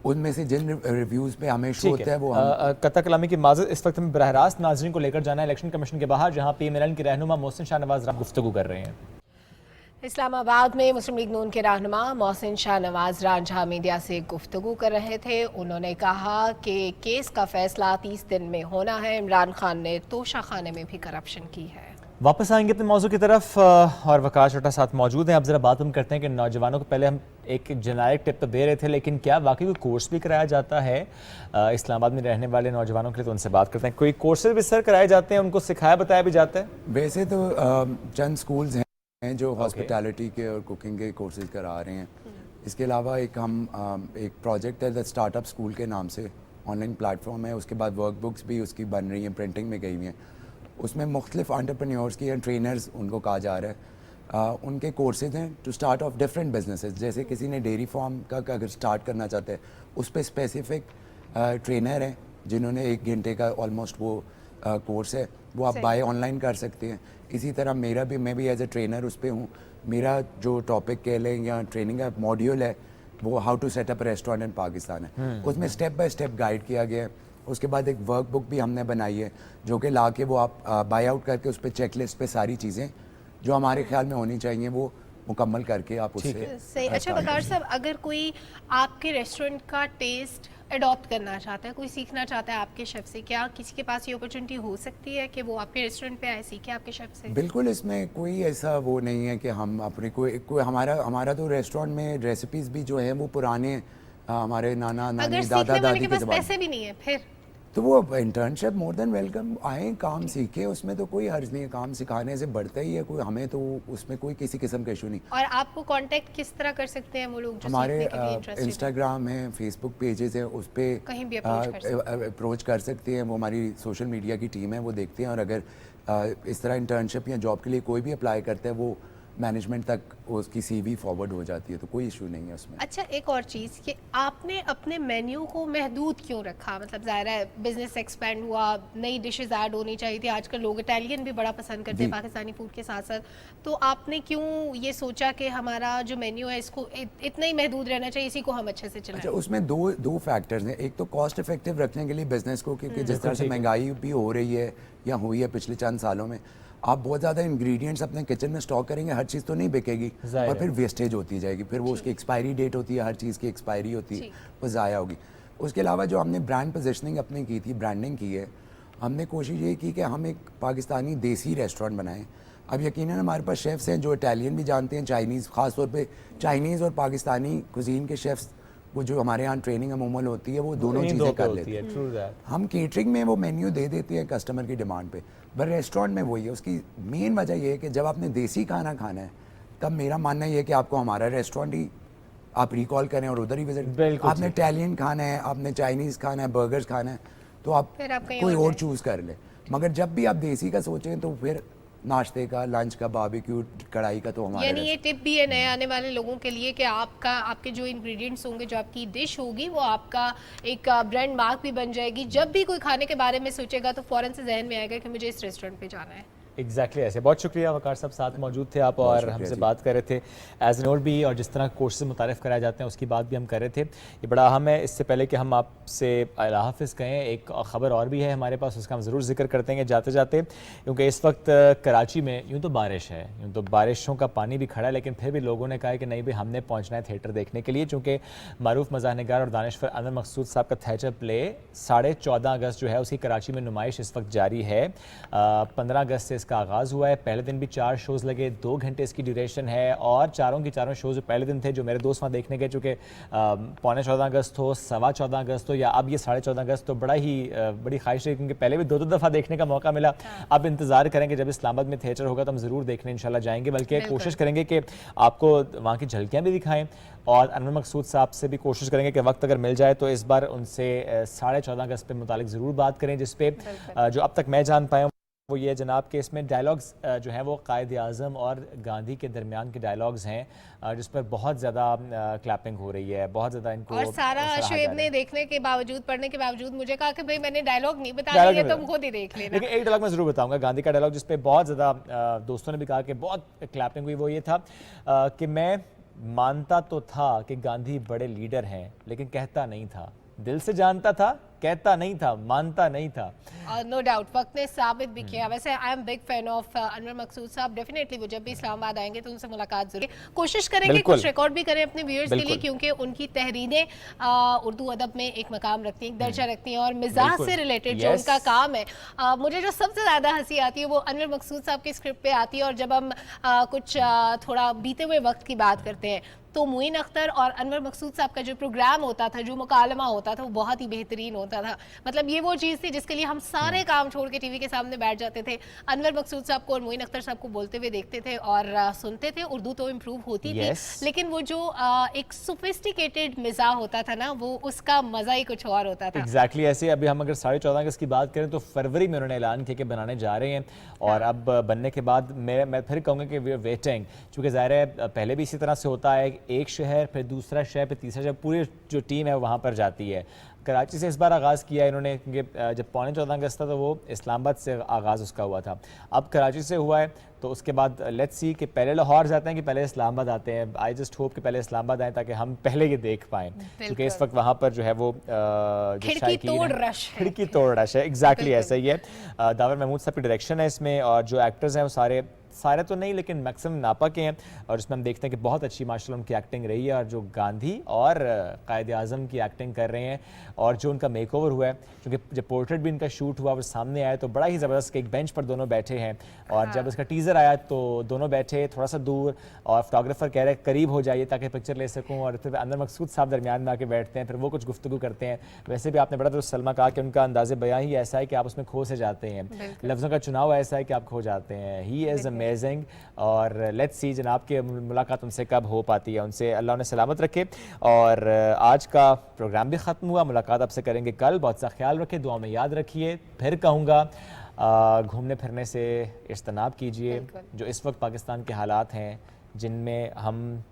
उनमें से जिन रिव्यूज़ पे हमें शो होता है वो कता कलामी की माज़रत, इस वक्त हमें बराह रास्त नाज़रीन को लेकर जाना है इलेक्शन कमीशन के बाहर, जहाँ PMLN के रहनुमा मोहसिन शाहनवाज गुफ्तगू कर रहे हैं। इस्लामाबाद में मुस्लिम लीग नून के रहनुमा मोहसिन शाहनवाज रांझा मीडिया से गुफ्तगू कर रहे थे। उन्होंने कहा कि केस का फैसला 30 दिन में होना है। इमरान खान ने तोशा खाने में भी करप्शन की है। वापस आएंगे अपने मौजू की तरफ और वकास चोटा साथ मौजूद हैं। अब जरा बात हम करते हैं कि नौजवानों को, पहले हम एक जेनेरिक टिप तो दे रहे थे, लेकिन क्या वाकई कोई कोर्स भी कराया जाता है इस्लामाबाद में रहने वाले नौजवानों के लिए? तो उनसे बात करते हैं। कोई कोर्सेज भी सर कराए जाते हैं, उनको सिखाया बताया भी जाता है? वैसे तो चंद स्कूल्स हैं जो हॉस्पिटैलिटी के और कुकिंग के कोर्सेज करा रहे हैं। इसके अलावा एक प्रोजेक्ट है द स्टार्टअप स्कूल के नाम से, ऑनलाइन प्लेटफॉर्म है। उसके बाद वर्क बुक्स भी उसकी बन रही हैं, प्रिंटिंग में गई हुई हैं। उसमें मुख्तलिफ एंटरप्रेन्योर्स की ट्रेनर्स उनको कहा जा रहा है, उनके कोर्सेज हैं to start off different businesses. जैसे किसी ने डेयरी फार्म का अगर स्टार्ट करना चाहते हैं, उस पर स्पेसिफिक ट्रेनर हैं जिन्होंने 1 घंटे का ऑलमोस्ट वो कोर्स है, वो आप बाय ऑनलाइन कर सकते हैं। इसी तरह मैं भी एज ए ट्रेनर उस पर हूँ। मेरा जो टॉपिक कह लें या ट्रेनिंग का मॉड्यूल है, वो how to set up restaurant in Pakistan है। उसमें स्टेप बाय स्टेप गाइड किया गया है। उसके बाद एक वर्क बुक भी हमने बनाई है, जो कि ला के वो आप बाय आउट करके उस पर चेकलिस्ट पे सारी चीज़ें जो हमारे ख्याल में होनी चाहिए वो मुकम्मल करके आप उससे सही। अच्छा वकार साहब, अगर कोई आपके रेस्टोरेंट का टेस्ट अडॉप्ट करना चाहता है, कोई सीखना चाहता है आपके शेफ़ से, क्या किसी के पास ये अपॉर्चुनिटी हो सकती है कि वो आपके रेस्टोरेंट पे आए, सीखे आपके शेफ़ से? बिल्कुल, इसमें कोई ऐसा वो नहीं है कि हम अपने कोई हमारा तो रेस्टोरेंट में रेसिपीज़ भी जो है वो पुराने हमारे नाना नानी दादा दादी के ज़माने। पैसे भी नहीं है फिर तो वो इंटर्नशिप मोर देन वेलकम, आए काम सीखे, उसमें तो कोई हर्ज नहीं है, काम सिखाने से बढ़ता ही है, कोई हमें तो उसमें कोई किसी किस्म का इशू नहीं। और आपको कांटेक्ट किस तरह कर सकते हैं वो लोग जो हमारे सीखने के लिए इंटरेस्टेड हैं? इंस्टाग्राम है, फेसबुक पेजेस है, उस पर कहीं भी अप्रोच कर सकते हैं। वो हमारी सोशल मीडिया की टीम है, वो देखते हैं। और अगर इस तरह इंटर्नशिप या जॉब के लिए कोई भी अप्लाई करता है, वो मैनेजमेंट तक उसकी सीवी फॉरवर्ड हो जाती है, तो कोई इशू नहीं है उसमें। अच्छा, एक और चीज़ कि आपने अपने मेन्यू को महदूद क्यों रखा? मतलब ज़ाहिर है बिजनेस एक्सपेंड हुआ, नई डिशेस ऐड होनी चाहिए थी, आजकल लोग इटालियन भी बड़ा पसंद करते हैं पाकिस्तानी फूड के साथ साथ, तो आपने क्यों ये सोचा कि हमारा जो मेन्यू है इसको इतना ही महदूद रहना चाहिए, इसी को हम अच्छे से चलाएं? अच्छा, उसमें दो फैक्टर्स हैं। एक तो कॉस्ट इफेक्टिव रखने के लिए बिजनेस को, क्योंकि जिस तरह से महंगाई भी हो रही है या हुई है पिछले चंद सालों में, आप बहुत ज़्यादा इंग्रेडिएंट्स अपने किचन में स्टॉक करेंगे, हर चीज़ तो नहीं बिकेगी और फिर वेस्टेज होती जाएगी, फिर वो उसकी एक्सपायरी डेट होती है, हर चीज़ की एक्सपायरी होती है, वो ज़ाया होगी। उसके अलावा जो हमने ब्रांड पोजीशनिंग अपनी की थी, ब्रांडिंग की है, हमने कोशिश ये की कि हम एक पाकिस्तानी देसी रेस्टोरेंट बनाएं। अब यकीनन हमारे पास शेफ़्स हैं जो इटालियन भी जानते हैं, चाइनीज़, ख़ास तौर पे चाइनीज़ और पाकिस्तानी कुजीन के शेफ़्स, वो जो हमारे यहाँ ट्रेनिंग अमूमन होती है वो दोनों चीज़ें कर लेते हैं। हम केटरिंग में वो मेन्यू दे देते हैं कस्टमर की डिमांड पे, पर रेस्टोरेंट में वही है। उसकी मेन वजह ये है कि जब आपने देसी खाना खाना है, तब मेरा मानना ये है कि आपको हमारा रेस्टोरेंट ही आप रिकॉल करें और उधर ही विजिट। आपने इटालियन खाना है, आपने चाइनीज़ खाना है, बर्गर्स खाना है, तो आप कोई और चूज़ कर ले। मगर जब भी आप देसी का सोचें तो फिर नाश्ते का, लंच का, बारबेक्यू, कढ़ाई का, तो हमारे यानी ये टिप भी है नए आने वाले लोगों के लिए कि आपके जो इंग्रेडिएंट्स होंगे, जो आपकी डिश होगी, वो आपका एक ब्रांड मार्क भी बन जाएगी। जब भी कोई खाने के बारे में सोचेगा तो फौरन से जहन में आएगा कि मुझे इस रेस्टोरेंट पे जाना है। एग्जैक्टली ऐसे। बहुत शुक्रिया वकार साहब, साथ मौजूद थे आप और हमसे बात कर रहे थे एज नोट भी, और जिस तरह कोर्स से मुतारिफ कराए जाते हैं उसकी बात भी हम कर रहे थे। ये बड़ा अहम है। इससे पहले कि हम आपसे अल्लाह हाफ़िज़ कहें, एक ख़बर और भी है हमारे पास, उसका हम ज़रूर जिक्र करते हैं जाते जाते, क्योंकि इस वक्त कराची में यूँ तो बारिश है, यूँ तो बारिशों का पानी भी खड़ा है, लेकिन फिर भी लोगों ने कहा है कि नहीं भाई हमने पहुँचना है थिएटर देखने के लिए, चूँकि मारूफ मज़ाहनिगार और दानिशवर अनवर मकसूद साहब का थिएटर प्ले 14.5 अगस्त जो है उसकी कराची में नुमाइश इस वक्त जारी है। 15 अगस्त से इसका आगाज़ हुआ है। पहले दिन भी 4 शोज़ लगे, 2 घंटे इसकी ड्यूरेशन है, और चारों की चारों शोज़ जो पहले दिन थे, जो मेरे दोस्त वहाँ देखने गए, चूँकि पौने 14 अगस्त हो, 14.25 अगस्त हो, या अब ये 14.5 अगस्त, तो बड़ी ख्वाहिश है, क्योंकि पहले भी 2 दफ़ा देखने का मौका मिला। अब इंतज़ार करेंगे जब इस्लामाबाद में थिएटर होगा तो हम ज़रूर देखने इंशाल्लाह जाएंगे, बल्कि कोशिश करेंगे कि आपको वहाँ की झलकियाँ भी दिखाएँ, और अनवर मकसूद साहब से भी कोशिश करेंगे कि वक्त अगर मिल जाए तो इस बार उनसे 14.5 अगस्त पे मुतालिक ज़रूर बात करें, जिस पे जो अब तक मैं जान पाया वो ये जनाब के इसमें डायलॉग्स जो हैं वो कायद आज़म और गांधी के दरमियान के डायलॉग्स हैं, जिस पर बहुत ज़्यादा क्लैपिंग हो रही है, बहुत ज़्यादा इनको। और सारा शुएब ने देखने के बावजूद, पढ़ने के बावजूद मुझे कहा कि भाई मैंने डायलॉग नहीं बताया, ये तुम खुद ही देख लेना। लेकिन एक डायलॉग मैं ज़रूर बताऊंगा, गांधी का डायलॉग, जिस पे बहुत ज़्यादा दोस्तों ने भी कहा कि बहुत क्लैपिंग हुई। वो ये था कि मैं मानता तो था कि गांधी बड़े लीडर हैं, लेकिन कहता नहीं था, दिल से जानता था, कहता नहीं था, मानता नहीं था। नो डाउट वक्त ने साबित भी किया। वैसे I am big fan of Anwar Maqsood साहब। डेफिनेटली वो जब भी इस्लामाबाद आएंगे तो उनसे मुलाकात जरूर कोशिश करेंगे, कुछ रिकॉर्ड भी करें अपने व्यूअर्स के लिए, क्योंकि उनकी तहरीरें उर्दू अदब में एक मकाम रखती हैं, एक दर्जा रखती हैं, और मिजाज से रिलेटेड जो उनका काम है, मुझे जो सबसे ज़्यादा हंसी आती है वो अनवर मकसूद साहब की स्क्रिप्ट पे आती है। और जब हम कुछ थोड़ा बीते हुए वक्त की बात करते हैं तो मोइन अख्तर और अनवर मकसूद साहब का जो प्रोग्राम होता था, जो मुकालमा होता था, वो बहुत ही बेहतरीन होता था। मतलब ये वो चीज़ थी जिसके लिए हम सारे काम छोड़ के टीवी के सामने बैठ जाते थे, अनवर मकसूद साहब को और मोइन अख्तर साहब को बोलते हुए देखते थे और सुनते थे। उर्दू तो इम्प्रूव होती थी, लेकिन वो जो एक सोफिस्टिकेटेड मिजाज होता था ना, वो उसका मजा ही कुछ और होता था। एग्जैक्टली ऐसे। अभी हम अगर 14.5 अगस्त की बात करें तो फरवरी में उन्होंने ऐलान किया कि बनाने जा रहे हैं, और अब बनने के बाद मैं फिर कहूँगा कि वी आर वेटिंग, चूँकि ज़ाहिर है पहले भी इसी तरह से होता है, एक शहर फिर दूसरा शहर फिर तीसरा शहर, पूरी जो टीम है वहाँ पर जाती है। कराची से इस बार आगाज़ किया इन्होंने, क्योंकि जब पौने 14 अगस्त था तो वो इस्लामाबाद से आगाज़ उसका हुआ था। अब कराची से हुआ है, तो उसके बाद लेट्स सी कि पहले लाहौर जाते हैं कि पहले इस्लामाबाद आते हैं। आई जस्ट होप कि पहले इस्लामाबाद आए ताकि हम पहले ये देख पाएँ, क्योंकि इस वक्त वहाँ पर जो है वो खिड़की तोड़ रश है। एग्जैक्टली ऐसा ही है। दावर महमूद साहब की डायरेक्शन है इसमें, और जो एक्टर्स हैं वो सारे तो नहीं लेकिन मैक्सिमम नापा के हैं, और इसमें हम देखते हैं कि बहुत अच्छी माशाल्लाह उनकी एक्टिंग रही है, और जो गांधी और कायद आज़म की एक्टिंग कर रहे हैं, और जो उनका मेकओवर हुआ है, क्योंकि जब पोर्ट्रेट भी इनका शूट हुआ वो सामने आया तो बड़ा ही ज़बरदस्त कि एक बेंच पर दोनों बैठे हैं, और जब इसका टीज़र आया तो दोनों बैठे थोड़ा सा दूर, और फोटोग्राफर कह रहे हैं करीब हो जाइए ताकि पिक्चर ले सकूँ, और फिर अनवर मकसूद साहब दरमियान में आके बैठते हैं, फिर वो कुछ गुफ्तगू करते हैं। वैसे भी आपने बड़ा दुरुस्त सलमा कहा कि उनका अंदाज़े बयां ही ऐसा है कि आप उसमें खो से जाते हैं, लफ्ज़ों का चुनाव ऐसा है कि आप खो जाते हैं। ही इज़ अमेजिंग, और लेट्स सी जनाब की मुलाकात उनसे कब हो पाती है, उनसे अल्लाह ने सलामत रखे। और आज का प्रोग्राम भी ख़त्म हुआ, मुलाकात मुलाकात आपसे करेंगे कल। बहुत सा ख्याल रखें, दुआ में याद रखिए। फिर कहूँगा घूमने फिरने से इज्तनाब कीजिए। जो इस वक्त पाकिस्तान के हालात हैं, जिनमें हम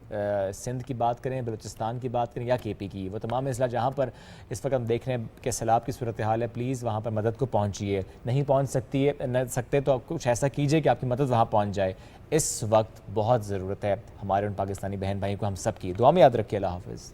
सिंध की बात करें, बलूचिस्तान की बात करें या KP की, वो तमाम अजला जहाँ पर इस वक्त हम देख रहे हैं कि सैलाब की सूरत हाल है, प्लीज़ वहाँ पर मदद को पहुँचिए। नहीं पहुँच सकते तो आप कुछ ऐसा कीजिए कि आपकी मदद वहाँ पहुँच जाए। इस वक्त बहुत ज़रूरत है हमारे उन पाकिस्तानी बहन भाई को, हम सब की। दुआ में याद रखिए। अल्लाह हाफ़िज़।